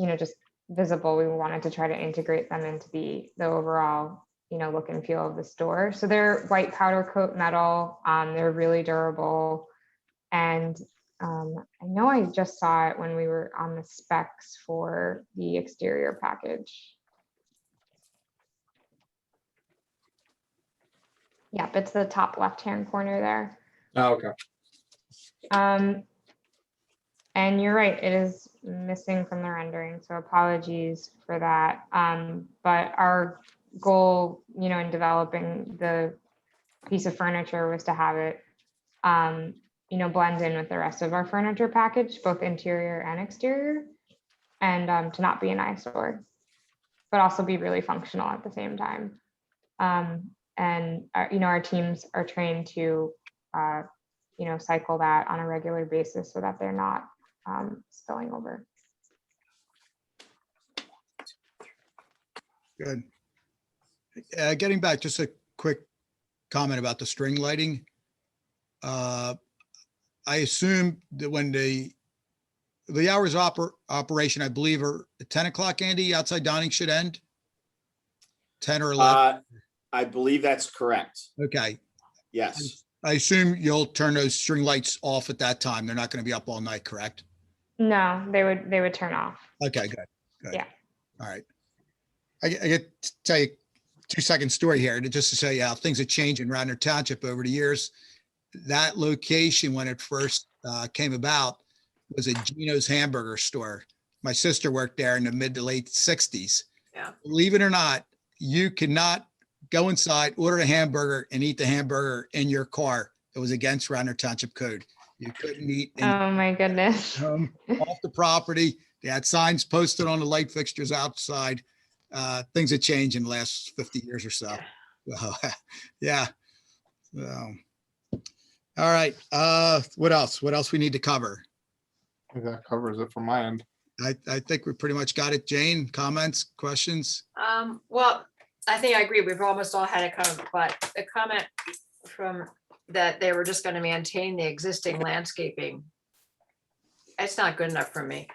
just visible. We wanted to try to integrate them into the overall, look and feel of the store. So they're white powder coat metal. They're really durable. And I know I just saw it when we were on the specs for the exterior package. Yep, it's the top left-hand corner there. Oh, okay. And you're right, it is missing from the rendering, so apologies for that. But our goal, in developing the piece of furniture was to have it, blend in with the rest of our furniture package, both interior and exterior, and to not be an eyesore, but also be really functional at the same time. And our teams are trained to, cycle that on a regular basis so that they're not spilling over. Good. Getting back, just a quick comment about the string lighting. I assume that when the hours of operation, I believe, are at 10 o'clock, Andy, outside dining should end? 10 or 11? I believe that's correct. Okay. Yes. I assume you'll turn those string lights off at that time. They're not going to be up all night, correct? No, they would turn off. Okay, good. Good. Yeah. All right. I get to tell you a 2-second story here, just to show you how things have changed in Radnor Township over the years. That location, when it first came about, was a Gino's hamburger store. My sister worked there in the mid to late 60s. Yeah. Believe it or not, you cannot go inside, order a hamburger, and eat the hamburger in your car. It was against Radnor Township code. You couldn't eat Oh my goodness. off the property. They had signs posted on the light fixtures outside. Things have changed in the last 50 years or so. Well, yeah. So, all right. What else? What else we need to cover? I think that covers it from my end. I think we pretty much got it. Jane, comments, questions? Well, I think I agree. We've almost all had a comment, but the comment from that they were just going to maintain the existing landscaping. It's not good enough for me.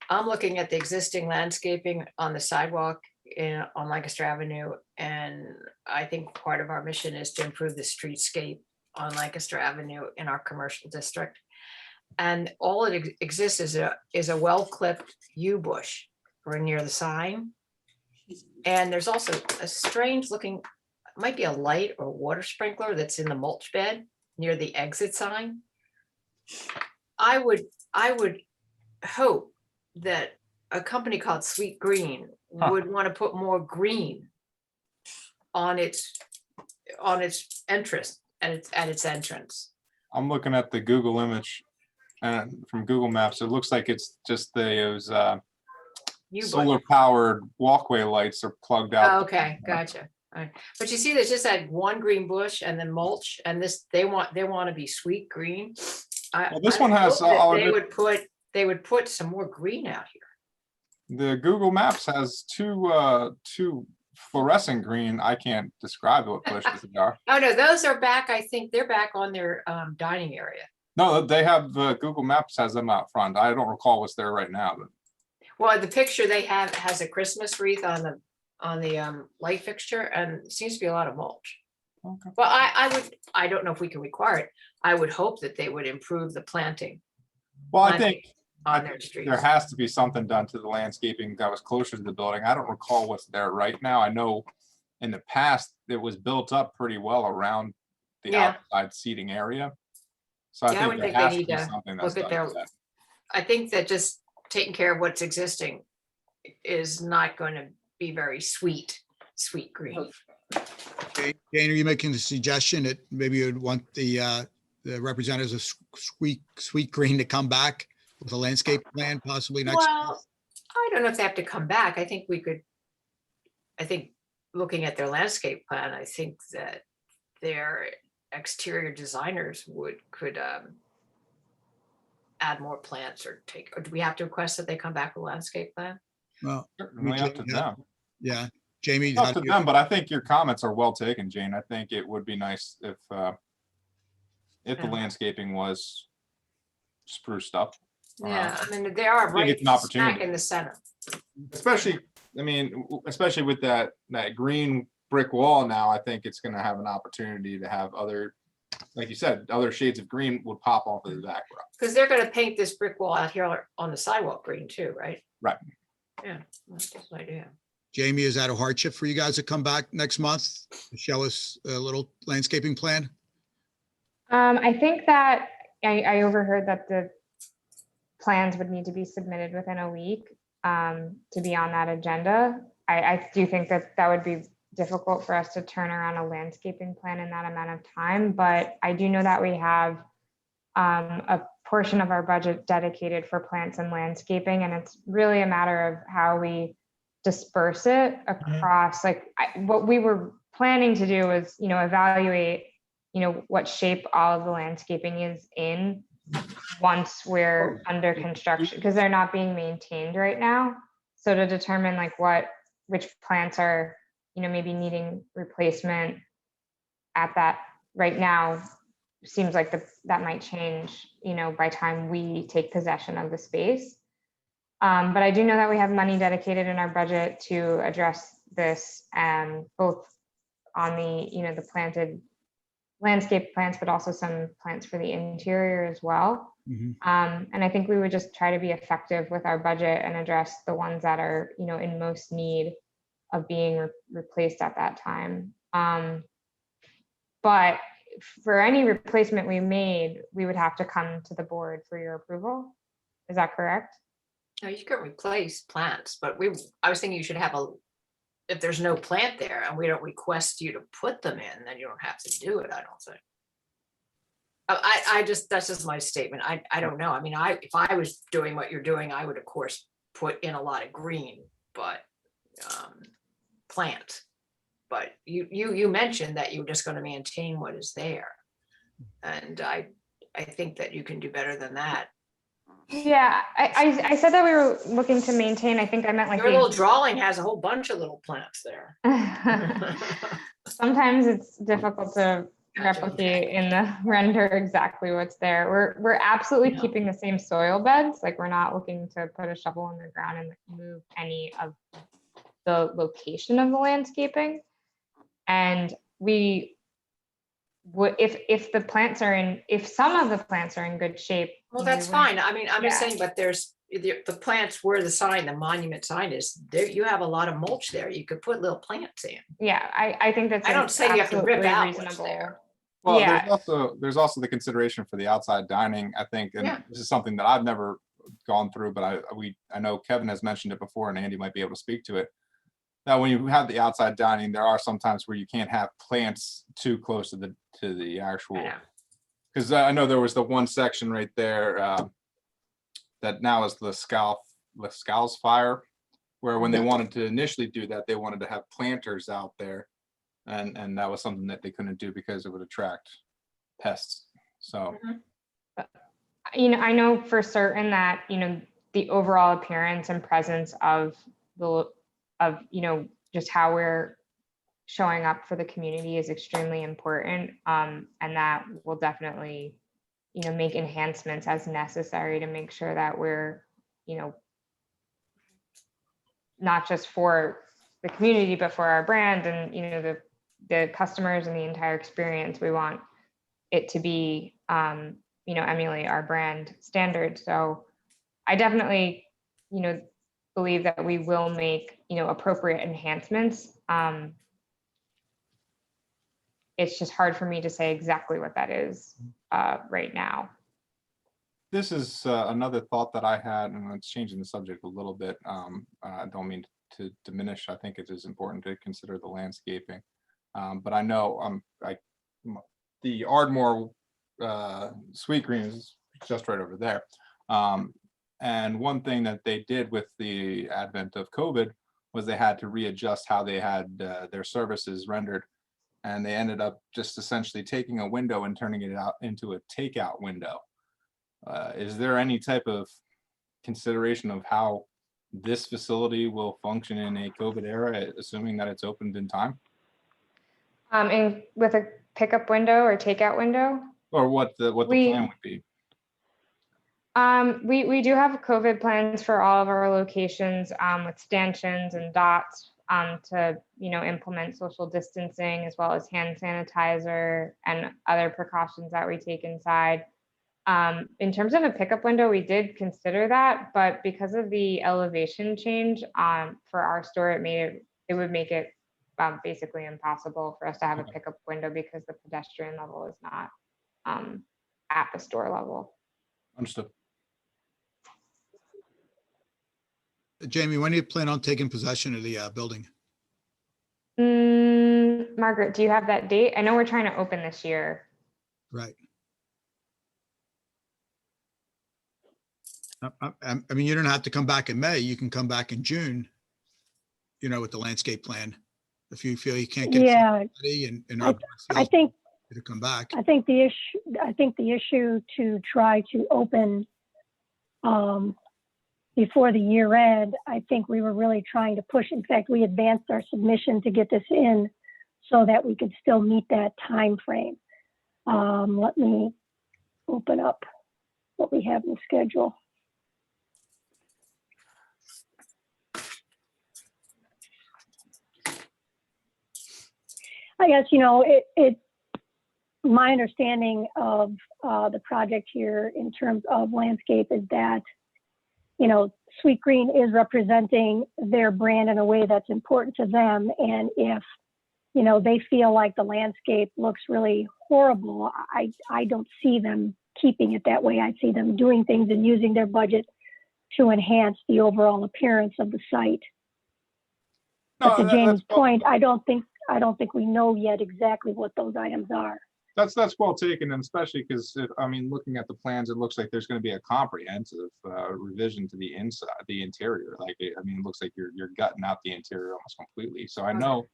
I'm looking at the existing landscaping on the sidewalk on Lancaster Avenue, and I think part of our mission is to improve the streetscape on Lancaster Avenue in our commercial district. And all it exists is a well-clipped yew bush right near the sign. And there's also a strange looking, might be a light or water sprinkler that's in the mulch bed near the exit sign. I would hope that a company called Sweet Green would want to put more green on its entrance at its entrance. I'm looking at the Google image and from Google Maps, it looks like it's just those solar powered walkway lights are plugged out. Oh, okay, gotcha. All right. But you see, there's just that one green bush and then mulch, and this they want to be sweet green. Well, this I one has hope that all of they would put some more green out here. The Google Maps has two fluorescent green. I can't describe what bushes they are. Oh no, those are back. I think they're back on their dining area. No, they have Google Maps has them out front. I don't recall what's there right now, but Well, the picture they have has a Christmas wreath on the light fixture, and seems to be a lot of mulch. Okay. Well, I don't know if we can require it. I would hope that they would improve the planting. well, I think on their streets. there has to be something done to the landscaping that was closer to the building. I don't recall what's there right now. I know in the past it was built up pretty well around the Yeah. outside seating area. So I Yeah, I think would there think they has to need be to something that's look at done to their- that. I think that just taking care of what's existing is not going to be very sweet green. Jane, are you making the suggestion that maybe you'd want the representatives of Sweet Green to come back with a landscape plan possibly next? Well, I don't know if they have to come back. I think looking at their landscape plan, I think that their exterior designers could add more plants or do we have to request that they come back with a landscape plan? Well, Certainly up to them. yeah, Jamie. It's how up to do you- them, but I think your comments are well taken, Jane. I think it would be nice if the Yeah. landscaping was spruced up. Yeah, I mean, they are think right it's an smack opportunity. in the center. Especially, I mean, especially with that green brick wall now, I think it's gonna have an opportunity to have other, like you said, other shades of green would pop off of the background. Because they're gonna paint this brick wall out here on the sidewalk green too, right? Right. Yeah, that's just an idea. Jamie, is that a hardship for you guys to come back next month to show us a little landscaping plan? I think that I overheard that the plans would need to be submitted within a week to be on that agenda. I do think that that would be difficult for us to turn around a landscaping plan in that amount of time, but I do know that we have a portion of our budget dedicated for plants and landscaping, and it's really a matter of how we disperse it across, like what we were planning to do was, evaluate, what shape all of the landscaping is in once we're under construction, because they're not being maintained right now. So to determine which plants are, maybe needing replacement at that right now seems like that might change, by time we take possession of the space. But I do know that we have money dedicated in our budget to address this, both on the, the planted landscape plants, but also some plants for the interior as well. And I think we would just try to be effective with our budget and address the ones that are, in most need of being replaced at that time. But for any replacement we made, we would have to come to the board for your approval. Is that correct? No, you can replace plants, but I was thinking you should have if there's no plant there and we don't request you to put them in, then you don't have to do it, I don't think. That's just my statement. I don't know. I mean, if I was doing what you're doing, I would of course put in a lot of green, but plant. But you mentioned that you were just going to maintain what is there. And I think that you can do better than that. Yeah, I said that we were looking to maintain. I think I meant Your little drawing has a whole bunch of little plants there. Sometimes it's difficult to replicate in the render exactly what's there. We're absolutely keeping the same soil beds. Like, we're not looking to put a shovel in the ground and move any of the location of the landscaping. And we would, if the plants are if some of the plants are in good shape. Well, that's fine. I mean, I'm just saying, but there's the plants where the monument sign is there. You have a lot of mulch there. You could put little plants in. Yeah, I think that's. I don't say you have to rip out what's reasonable. there. Well, Yeah. there's also the consideration for the outside dining, I think, and this is something that I've never gone through, but I know Kevin has mentioned it before, and Andy might be able to speak to it. Now, when you have the outside dining, there are some times where you can't have plants too close to the actual. Because I know there was the one section right there that now is the Scows Fire, where when they wanted to initially do that, they wanted to have planters out there, and that was something that they couldn't do because it would attract pests. So, I know for certain that the overall appearance and presence of just how we're showing up for the community is extremely important, and that will definitely make enhancements as necessary to make sure that we're not just for the community but for our brand and the customers and the entire experience. We want it to be emulate our brand standards. So I definitely believe that we will make appropriate enhancements. It's just hard for me to say exactly what that is right now. this is another thought that I had, and it's changing the subject a little bit. I don't mean to diminish. I think it is important to consider the landscaping. But I know the Ardmore Sweet Green is just right over there. And one thing that they did with the advent of COVID was they had to readjust how they had their services rendered. And they ended up just essentially taking a window and turning it out into a takeout window. Is there any type of consideration of how this facility will function in a COVID era, assuming that it's opened in time? And with a pickup window or takeout window? Or what the plan would be? We do have COVID plans for all of our locations, with stanchions and dots, to, implement social distancing as well as hand sanitizer and other precautions that we take inside. In terms of a pickup window, we did consider that, but because of the elevation change, for our store, it would make it basically impossible for us to have a pickup window because the pedestrian level is not at the store level. Understood. Jamie, when do you plan on taking possession of the building? Margaret, do you have that date? I know we're trying to open this year. Right. I mean, you don't have to come back in May. You can come back in June, with the landscape plan. If you feel you can't get Yeah, somebody and I think to come back. I think the issue to try to open before the year end, I think we were really trying to push. In fact, we advanced our submission to get this in so that we could still meet that time frame. Let me open up what we have in the schedule. I guess, my understanding of the project here in terms of landscape is that, Sweet Green is representing their brand in a way that's important to them. And if, they feel like the landscape looks really horrible, I don't see them keeping it that way. I see them doing things and using their budget to enhance the overall appearance of the site. But to James' point, I don't think we know yet exactly what those items are. That's well taken, and especially because looking at the plans, it looks like there's going to be a comprehensive revision to the inside, the interior. It looks like you're gutting out the interior almost completely. So I know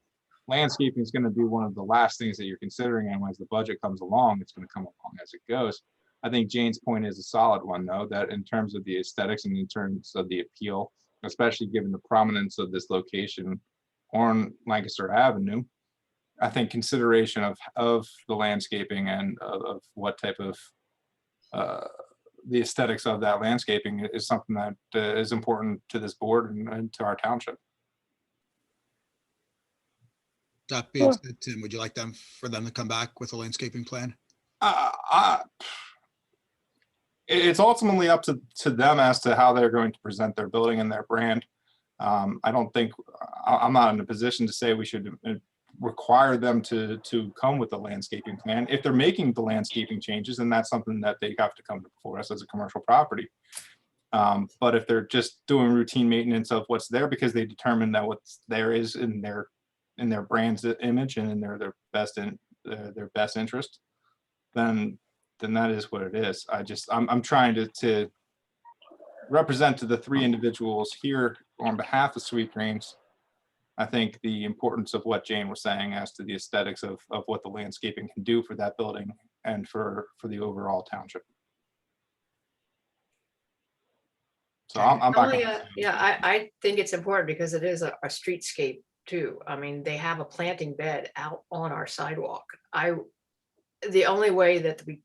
landscaping is going to be one of the last things that you're considering, and as the budget comes along, it's going to come along as it goes. I think Jane's point is a solid one, though, that in terms of the aesthetics and in terms of the appeal, especially given the prominence of this location on Lancaster Avenue, I think consideration of the landscaping and of what type of the aesthetics of that landscaping is something that is important to this board and to our township. That being said, Tim, would you like for them to come back with a landscaping plan? It's ultimately up to them as to how they're going to present their building and their brand. I don't think I'm not in a position to say we should require them to come with a landscaping plan. If they're making the landscaping changes, then that's something that they have to come before us as a commercial property. But if they're just doing routine maintenance of what's there because they determine that what's there is in their brand's image and in their best interest, then that is what it is. I'm trying to represent to the three individuals here on behalf of Sweet Greens. I think the importance of what Jane was saying as to the aesthetics of what the landscaping can do for that building and for the overall township. So I'm not gonna- I think it's important because it is a streetscape too. They have a planting bed out on our sidewalk. The only way that we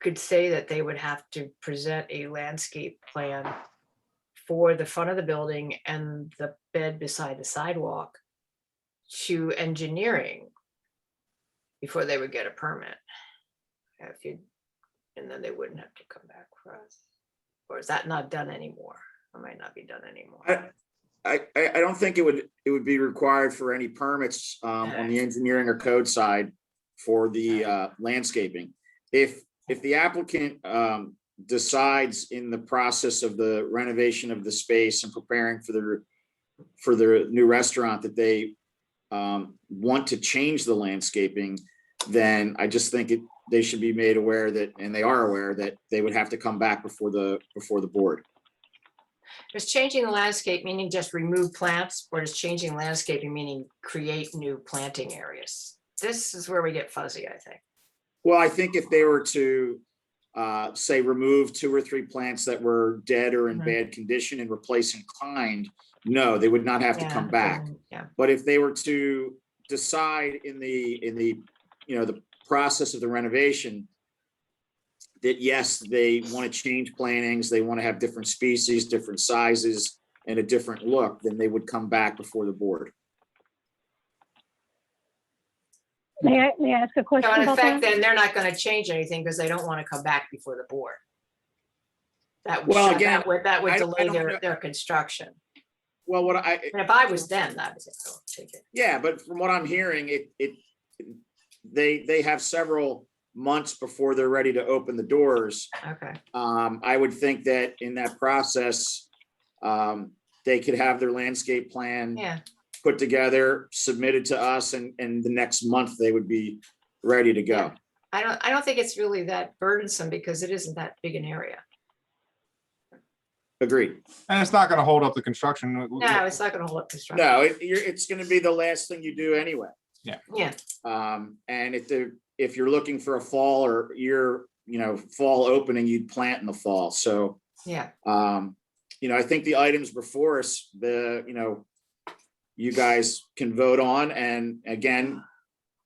could say that they would have to present a landscape plan for the front of the building and the bed beside the sidewalk to engineering before they would get a permit. And then they wouldn't have to come back for us. Or is that not done anymore? It might not be done anymore. I don't think it would be required for any permits on the engineering or code side for the landscaping. If the applicant decides in the process of the renovation of the space and preparing for the new restaurant that they want to change the landscaping, then I just think they should be made aware that, and they are aware that they would have to come back before the board. Does changing the landscape meaning just remove plants, or does changing landscaping meaning create new planting areas? This is where we get fuzzy, I think. Well, I think if they were to say remove 2 or 3 plants that were dead or in bad condition and replace in kind, no, they would not have to come back. But if they were to decide in the process of the renovation that yes, they want to change plantings, they want to have different species, different sizes, and a different look, then they would come back before the board. May I ask a question So in about effect, that? then they're not gonna change anything because they don't want to come back before the board. That would, Well, that again, would I delay don't know. their construction. Well, what I, And if I was them, I would say, oh, take it. yeah, but from what I'm hearing, they have several months before they're ready to open the doors. Okay. I would think that in that process, they could have their landscape plan Yeah. put together, submitted to us, and the next month they would be ready to go. Yeah. I don't think it's really that burdensome because it isn't that big an area. Agreed. And it's not gonna hold up the construction. No, it's not gonna hold up construction. No, it's gonna be the last thing you do anyway. Yeah. Yeah. And if you're looking for a fall or fall opening, you'd plant in the fall. So, Yeah. I think the items before us, you guys can vote on. And again,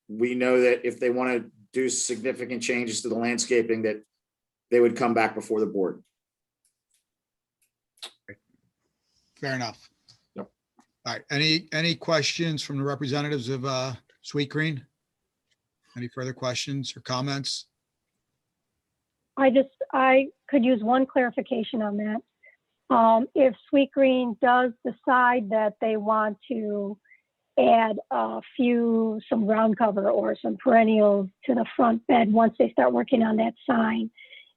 we know that if they want to do significant changes to the landscaping, that they would come back before the board. Fair enough. Yep. All right, any questions from the representatives of Sweet Green? Any further questions or comments? I could use one clarification on that. If Sweet Green does decide that they want to add some ground cover or some perennials to the front bed once they start working on that sign,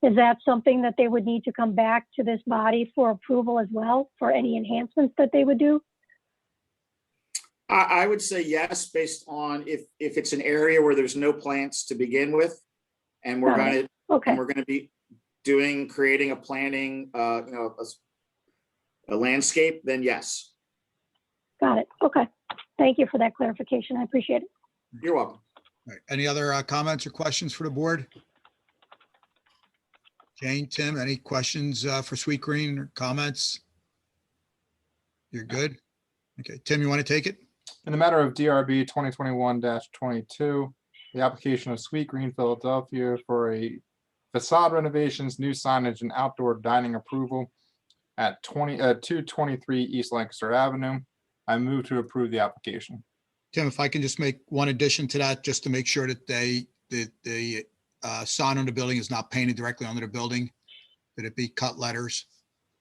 is that something that they would need to come back to this body for approval as well for any enhancements that they would do? I would say yes, based on if it's an area where there's no plants to begin with, and we're Got it. going to be creating a planting, a landscape, then yes. Got it. Okay. Thank you for that clarification. I appreciate it. You're welcome. All right, any other comments or questions for the board? Jane, Tim, any questions for Sweet Green or comments? You're good? Okay, Tim, you want to take it? In the matter of DRB 2021-22, the application of Sweet Green Philadelphia for a facade renovations, new signage and outdoor dining approval at 223 East Lancaster Avenue. I move to approve the application. Tim, if I can just make one addition to that, just to make sure that the sign on the building is not painted directly onto the building, that it be cut letters.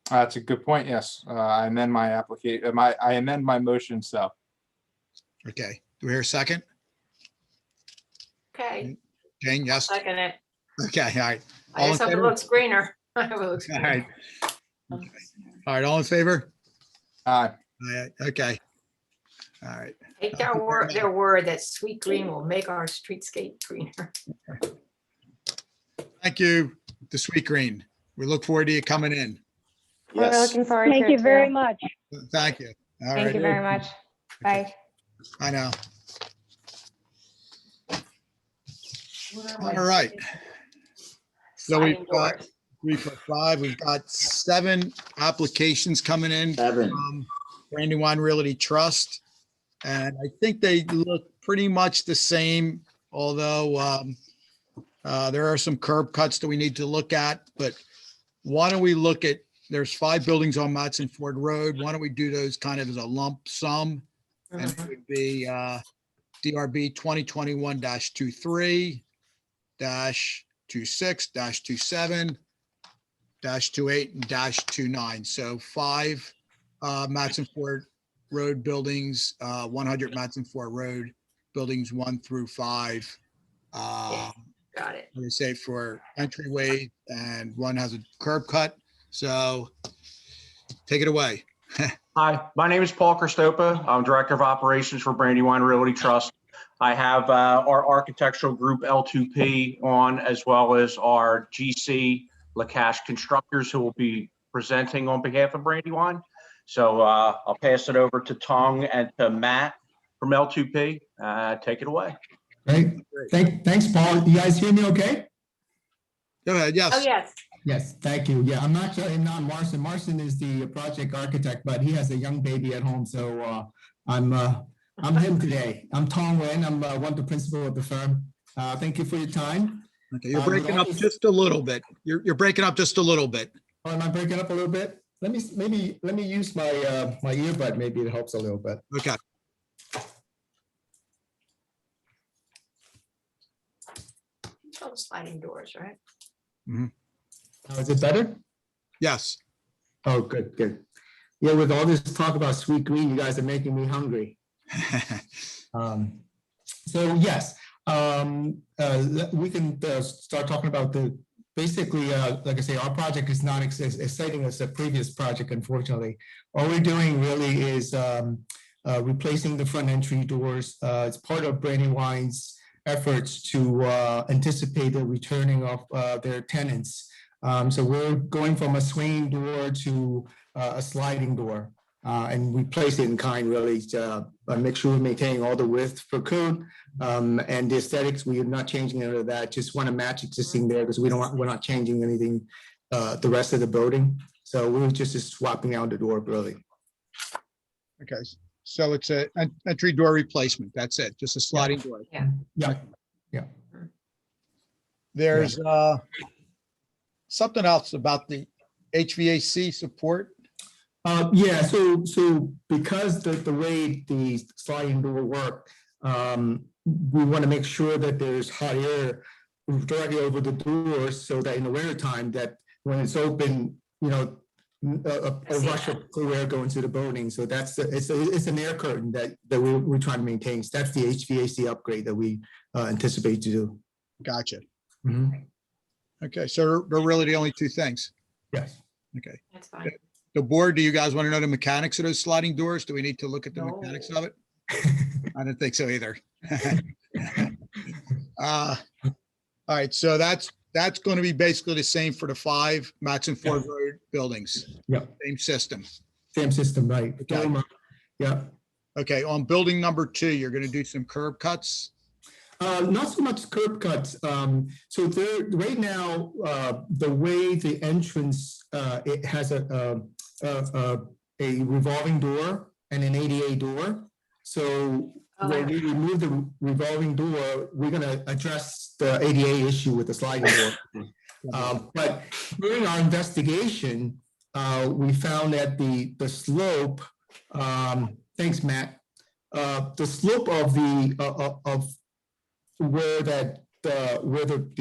That's a good point. Yes, I amend my application. I amend my motion. So, Okay, do we hear a second? Okay. Jane, yes? Second it. Okay, all right. I All in just hope it favor? looks greener. I hope it looks All greener. right. Okay. All right, all in favor? aye. Okay. All right. Take their word that Sweet Green will make our streetscape greener. Thank you, the Sweet Green. We look forward to you coming in. We're Yes. looking forward to Thank it you very too. much. Thank you. All Thank right. you very much. Bye. I know. All right. So Sliding we've got doors. 3 for 5. We've got 7 applications coming in. 7. from Brandywine Realty Trust. And I think they look pretty much the same, although there are some curb cuts that we need to look at. But why don't we look at, there's 5 buildings on Matson Ford Road. Why don't we do those kind of as a lump sum? And it would be DRB 2021-23, -26, -27, -28, and -29. So 5 Matson Ford Road buildings, 100 Matson Ford Road buildings 1 through 5. Got it. They say for entryway, and one has a curb cut. So take it away. Hi, my name is Paul Christopa. I'm Director of Operations for Brandywine Realty Trust. I have our architectural group L2P on, as well as our GC Lacache Constructors, who will be presenting on behalf of Brandywine. So I'll pass it over to Tong and to Matt from L2P. Take it away. Great. Thanks, Paul. You guys hear me okay? Go ahead. Yes. Oh, yes. Yes, thank you. Yeah, I'm actually not Marcin. Marcin is the project architect, but he has a young baby at home, so I'm him today. I'm Tong Wen. I'm one of the principal of the firm. Thank you for your time. Okay, you're breaking up just a little bit. You're breaking up just a little bit. Oh, am I breaking up a little bit? Let me use my my earbud. Maybe it helps a little bit. Okay. It's all sliding doors, right? Is it better? Yes. Oh, good, good. Yeah, with all this talk about sweet green, you guys are making me hungry. So yes, we can start talking about basically, like I say, our project is not as exciting as the previous project, unfortunately. All we're doing really is replacing the front entry doors. It's part of Brandywine's efforts to anticipate the returning of their tenants. So we're going from a swinging door to a sliding door, and replace it in kind, really, to make sure we're maintaining all the width for code, and the aesthetics. We are not changing any of that. Just want to match existing there because we're not changing anything the rest of the building. So we're just swapping out the door, really. Okay, so it's a entry door replacement. That's it, just a sliding door. Yeah. Yeah. There's something else about the HVAC support. Yeah, so because the way the sliding door work, we want to make sure that there's hot air directly over the doors, so that in the winter time, that when it's open, a rush of cool air going to the building. So it's an air curtain that we're trying to maintain. So that's the HVAC upgrade that we anticipate to do. Gotcha. Mhm. Okay, so they're really the only two things. Yes. Okay. That's fine. The board, do you guys want to know the mechanics of those sliding doors? Do we need to look at the mechanics of it? I don't think so either. All right, so that's going to be basically the same for the 5 Matson Ford Road buildings. Yeah. Same system. Same system, right? Okay. Yeah. Okay, on building number 2, you're going to do some curb cuts. Not so much curb cuts. So there, right now, the way the entrance, it has a revolving door and an ADA door. So when we remove the revolving door, we're going to address the ADA issue with the sliding door. But during our investigation, we found that the slope, thanks, Matt, the slope of where the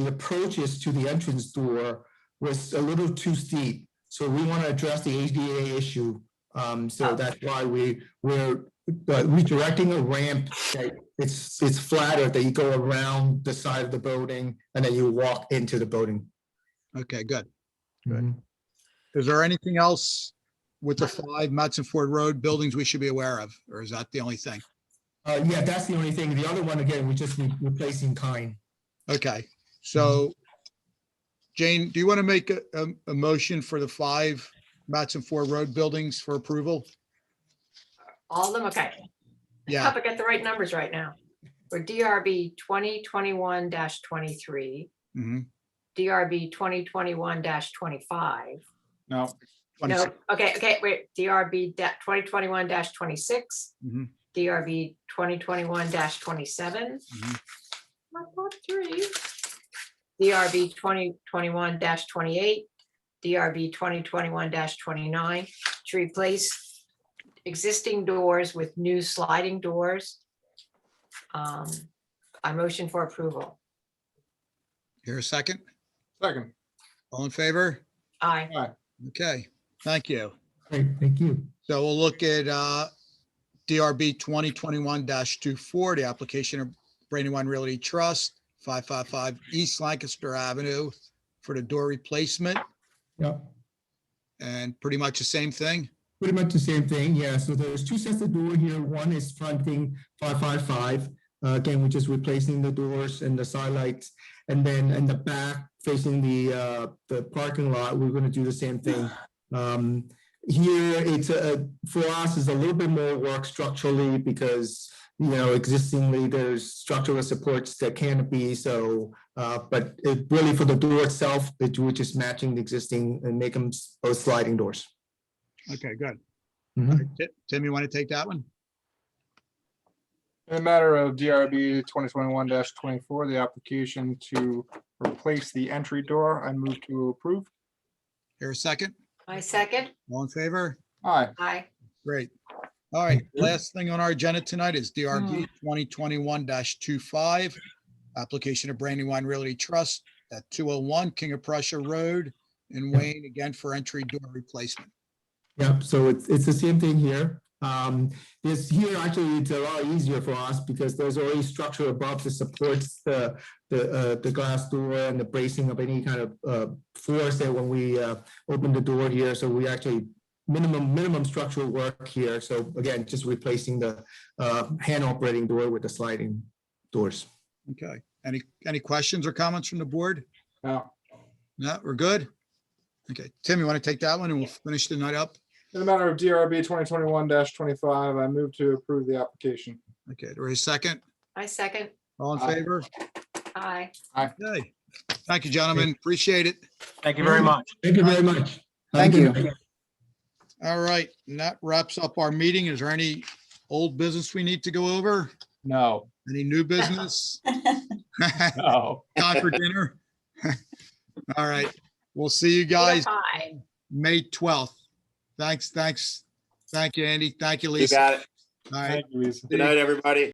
approach is to the entrance door was a little too steep. So we want to address the ADA issue. So that's why we're redirecting a ramp that it's flatter, that you go around the side of the building and then you walk into the building. Okay, good. Good. Is there anything else with the 5 Matson Ford Road buildings we should be aware of, or is that the only thing? Yeah, that's the only thing. The other one, again, we just replacing kind. Okay, so Jane, do you want to make a motion for the 5 Matson Ford Road buildings for approval? All of them, okay. I Yeah. hope I get the right numbers right now. For DRB 2021-23, Mm-hmm. DRB 2021-25. No. No, okay, wait, DRB 2021-26, Mm-hmm. DRB 2021-27. Mhm. 3. DRB 2021-28, DRB 2021-29 to replace existing doors with new sliding doors. I motion for approval. Here a second? Second. All in favor? Aye. Okay, thank you. Great, thank you. So we'll look at DRB 2021-24, the application of Brandywine Realty Trust, 555 East Lancaster Avenue for the door replacement, Yeah, and pretty much the same thing. pretty much the same thing. Yeah, so there's 2 sets of door here. One is fronting 555. Again, we're just replacing the doors and the side lights. And then in the back facing the parking lot, we're going to do the same thing. Here, it's for us, is a little bit more work structurally because, existingly there's structural supports that can't be. So, but it really for the door itself, we're just matching the existing and make them both sliding doors. Okay, good. Mhm. All right, Tim, you want to take that one? In the matter of DRB 2021-24, the application to replace the entry door, I move to approve. Here a second? I second. All in favor? Aye. Aye. Great. All right, last thing on our agenda tonight is DRB 2021-25, application of Brandywine Realty Trust at 201 King of Prussia Road in Wayne, again for entry door replacement. Yep, so it's the same thing here. This here, actually, it's a lot easier for us because there's already structure above that supports the glass door and the bracing of any kind of force that when we open the door here. So we actually minimum structural work here. So again, just replacing the hand operating door with the sliding doors. Okay, any questions or comments from the board? No. No, we're good? Okay, Tim, you want to take that one and we'll finish the night up? In the matter of DRB 2021-25, I move to approve the application. Okay, do we have a second? I second. All in Aye. favor? Aye. Okay, thank you, gentlemen, appreciate it. Thank you very much. Thank you very much. Thank Have a good you. night. All right, and that wraps up our meeting. Is there any old business we need to go over? No. Any new business? No. Time for dinner? All right, we'll see you guys Aye. May 12th. Thanks. Thank you, Andy. Thank you, You Lisa. got it. All right. Thank you, Lisa. Good night, everybody.